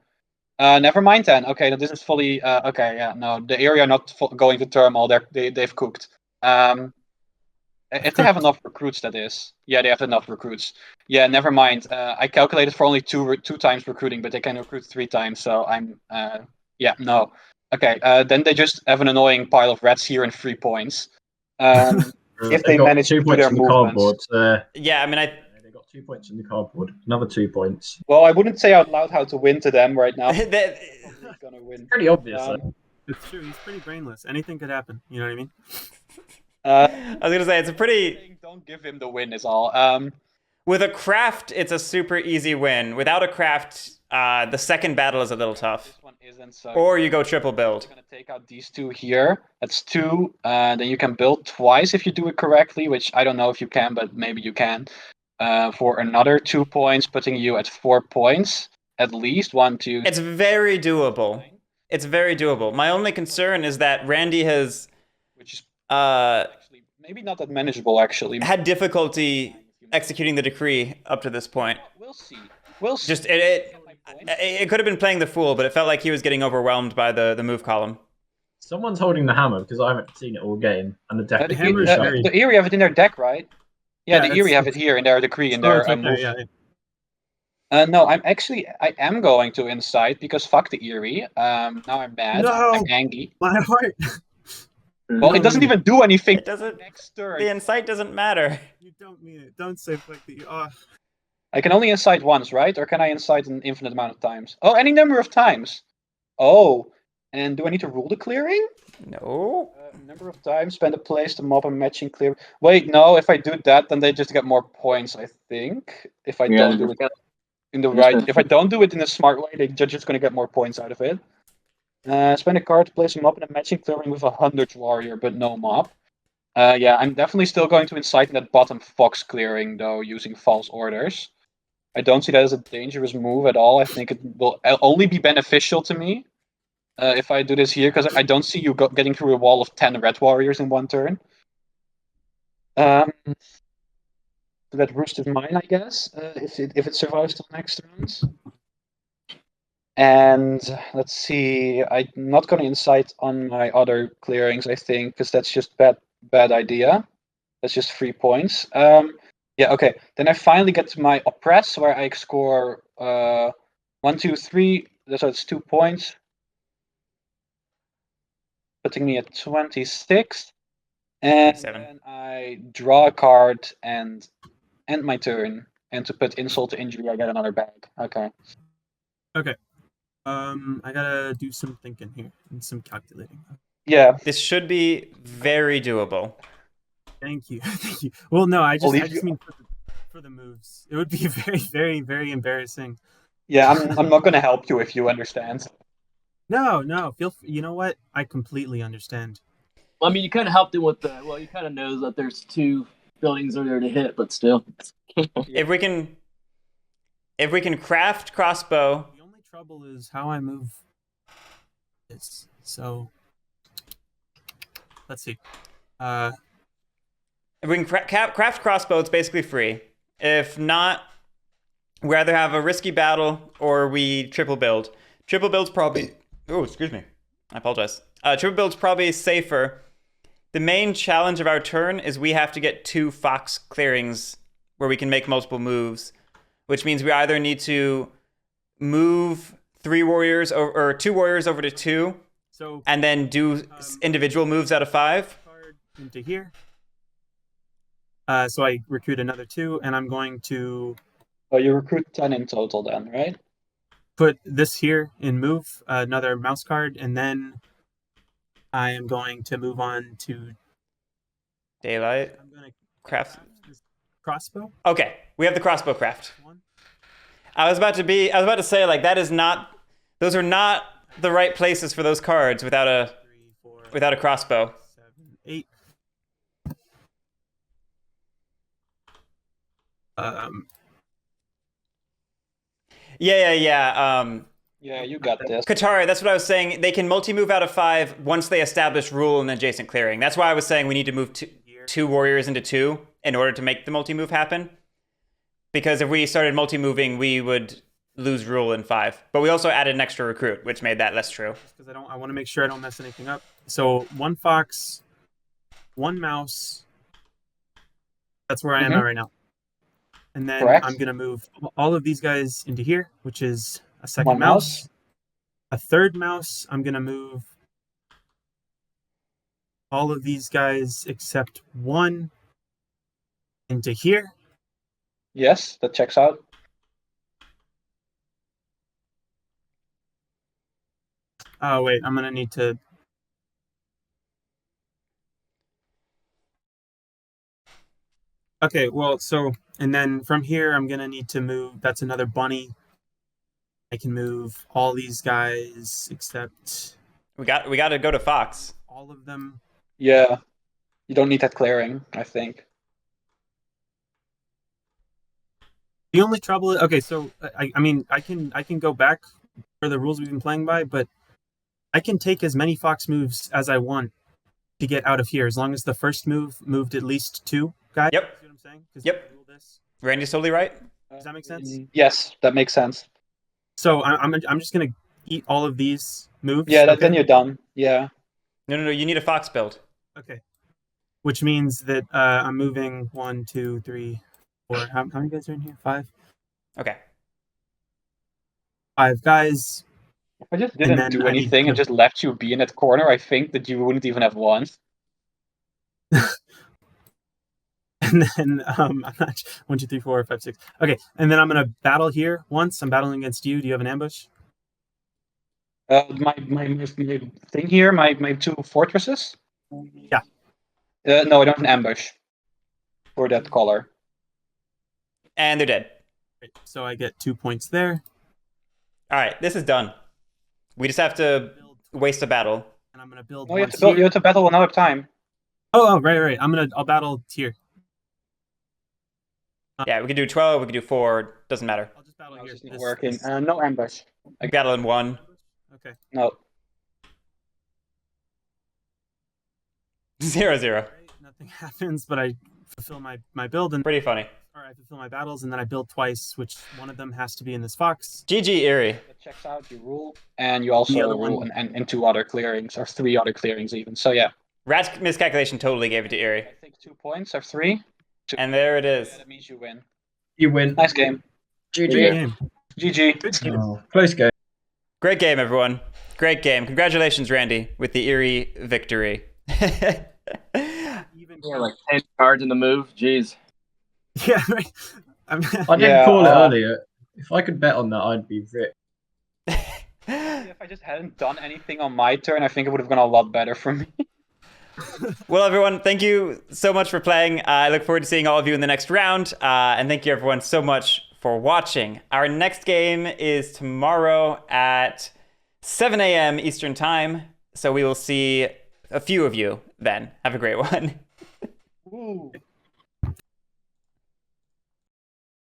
Never mind then. Okay, this is fully. Okay, yeah, no, the area not going to thermal. They've cooked. If they have enough recruits, that is. Yeah, they have enough recruits. Yeah, never mind. I calculated for only two times recruiting, but they can recruit 3 times. So I'm. Yeah, no. Okay, then they just have an annoying pile of rats here and 3 points. If they got manage 2 to do points their in the movements. cardboard. Yeah, I mean, They got 2 points in the cardboard. Another 2 points. Well, I wouldn't say out loud how to win to them right now. that, Probably gonna win. Pretty obvious. though. It's true. He's pretty brainless. Anything could happen. You know what I mean? I was gonna say it's a pretty. Don't give him the win is all. With a craft, it's a super easy win. Without a craft, the second battle is a little tough. This one isn't, so Or you go triple build. I'm gonna take out these 2 here. That's 2. Then you can build twice if you do it correctly, which I don't know if you can, but maybe you can. For another 2 points, putting you at 4 points at least. 1, 2. It's very doable. It's very doable. My only concern is that Randy has Which is had actually maybe not that manageable. Actually, difficulty executing the decree up to this point. We'll see. We'll see. Just it could have been playing the fool, but it felt like he was getting overwhelmed by the move column. Someone's holding the hammer because I haven't seen it all game. And the deck. the, hammer is very- the Eerie have it in their deck, right? Yeah, the Yeah, Eerie have it here in their decree in their move. No, I am going to incite because fuck the Eerie. Now I'm mad. No! I'm angry. My heart. Well, it doesn't even do anything. It doesn't. Next turn. The insight doesn't matter. You don't mean it. Don't say fuck the. Oh. I can only incite once, right? Or can I incite an infinite amount of times? Oh, any number of times. Oh, and do I need to rule the clearing? No. Number of times, spend a place to mob a matching clear. Wait, no. If I do that, then they just get more points. I think. If I don't do it in the right, if I don't do it in a smart way, they're just gonna get more points out of it. Spend a card to place a mob in a matching clearing with a 100 warrior, but no mob. Yeah, I'm definitely still going to incite in that bottom fox clearing, though, using false orders. I don't see that as a dangerous move at all. I think it will only be beneficial to me if I do this here, because I don't see you getting through a wall of 10 red warriors in 1 turn. So that roost is mine, I guess, if it survives till next round. And let's see, I'm not going to incite on my other clearings, I think, because that's just bad idea. That's just 3 points. Yeah, okay. Then I finally get to my oppress, where I score 1, 2, 3. So it's 2 points, putting me at 26. And 27. then I draw a card and end my turn. And to put insult to injury, I get another bag. Okay. Okay. I gotta do some thinking here and some calculating. Yeah. This should be very doable. Thank you. Thank you. Well, no, I I'll leave just mean for the moves. It would be very, very, very embarrassing. Yeah, I'm not gonna help you if you understand. No. You know what? I completely understand. Well, I mean, you kind of helped him with the. Well, you kind of knows that there's 2 buildings are there to hit, but still. If we can craft crossbow. The only trouble is how I move this. So let's see. If we can craft crossbow, it's basically free. If not, we either have a risky battle or we triple build. Triple build's probably... Oh, excuse me. I apologize. Triple build's probably safer. The main challenge of our turn is we have to get 2 fox clearings where we can make multiple moves. which means we either need to move 3 warriors or 2 warriors over to 2, So and then do individual moves out of 5. card into here. So I recruit another 2, and I'm going to Oh, you recruit 10 in total then, right? put this here in move, another mouse card, and then I am going to move on to Daylight. I'm going to Craft. this crossbow. Okay, we have the crossbow craft. 1. I was about to say, like, those are not the right places for those cards without a 3, 4, crossbow. 7, 8. Yeah. Yeah, you got this. Katara, that's what I was saying. They can multi-move out of 5 once they establish rule in adjacent clearing. That's why I was saying we need to move 2 warriors into 2 in order to make the multi-move happen. Because if we started multi-moving, we would lose rule in 5. But we also added an extra recruit, which made that less true. Because I want to make sure I don't mess anything up. So 1 fox, 1 mouse. That's where I am at right now. And then Correct. I'm going to move all of these guys into here, which is a second 1 mouse. a third mouse. I'm going to move all of these guys except 1 into here. Yes, that checks out. Oh, wait, I'm going to need to... Okay, well, so, and then from here, I'm going to need to move, that's another bunny. I can move all these guys except We got to go to Fox. all of them. Yeah. You don't need that clearing, I think. The only trouble, okay, so I mean, I can go back for the rules we've been playing by, but I can take as many fox moves as I want to get out of here, as long as the first move moved at least 2 guys. Yep. See what I'm saying? 'Cause Yep. I rule this. Randy's totally right. Does that make sense? Yes, that makes sense. So I'm just gonna eat all of these moves. Yeah, okay? then you're done. Yeah. No. You need a Fox build. Okay. Which means that I'm moving 1, 2, 3, 4. How many guys are in here? 5. Okay. 5 guys. If I just And didn't then do I need anything and to- just left you be in that corner, I think that you wouldn't even have won. And then I'm not 1, 2, 3, 4, 5, 6. Okay, and then I'm gonna battle here once. I'm battling against you. Do you have an ambush? My thing here, my 2 fortresses? Yeah. No, I don't have an ambush for that color. And they're dead. Great. So I get 2 points there. All right, this is done. We just have to waste a battle. And I'm gonna build. No, you have once to build. here. You have to battle another time. Oh, right. I'll battle here. Yeah, we could do 12, we could do 4, doesn't matter. I'll just battle No, here. it's not This- working. this- No ambush. We battle in 1. Okay. No. 0-0. Right, nothing happens, but I fulfill my build and Pretty funny. I fulfill my battles, and then I build twice, which one of them has to be in this fox. GG, Erie. That checks out. You rule, and you also The other rule one- and 2 other clearings, or 3 other clearings even. So yeah. Rat's miscalculation totally gave it to Erie. I think 2 points or 3. And there it is. Yeah, that means you win. You win. Nice game. Good GG. game. GG. Good game. Oh, close game. Great game, everyone. Great game. Congratulations, Randy, with the Erie victory. Even Yeah, like 10 cards in the move. Jeez. yeah, right. I mean, I didn't Yeah, call it earlier. If I could bet on that, I'd be rich. If I just hadn't done anything on my turn, I think it would have gone a lot better for me. Well, everyone, thank you so much for playing. I look forward to seeing all of you in the next round. And thank you, everyone, so much for watching. Our next game is tomorrow at 7 a.m. Eastern Time. So we will see a few of you then. Have a great one. Ooh.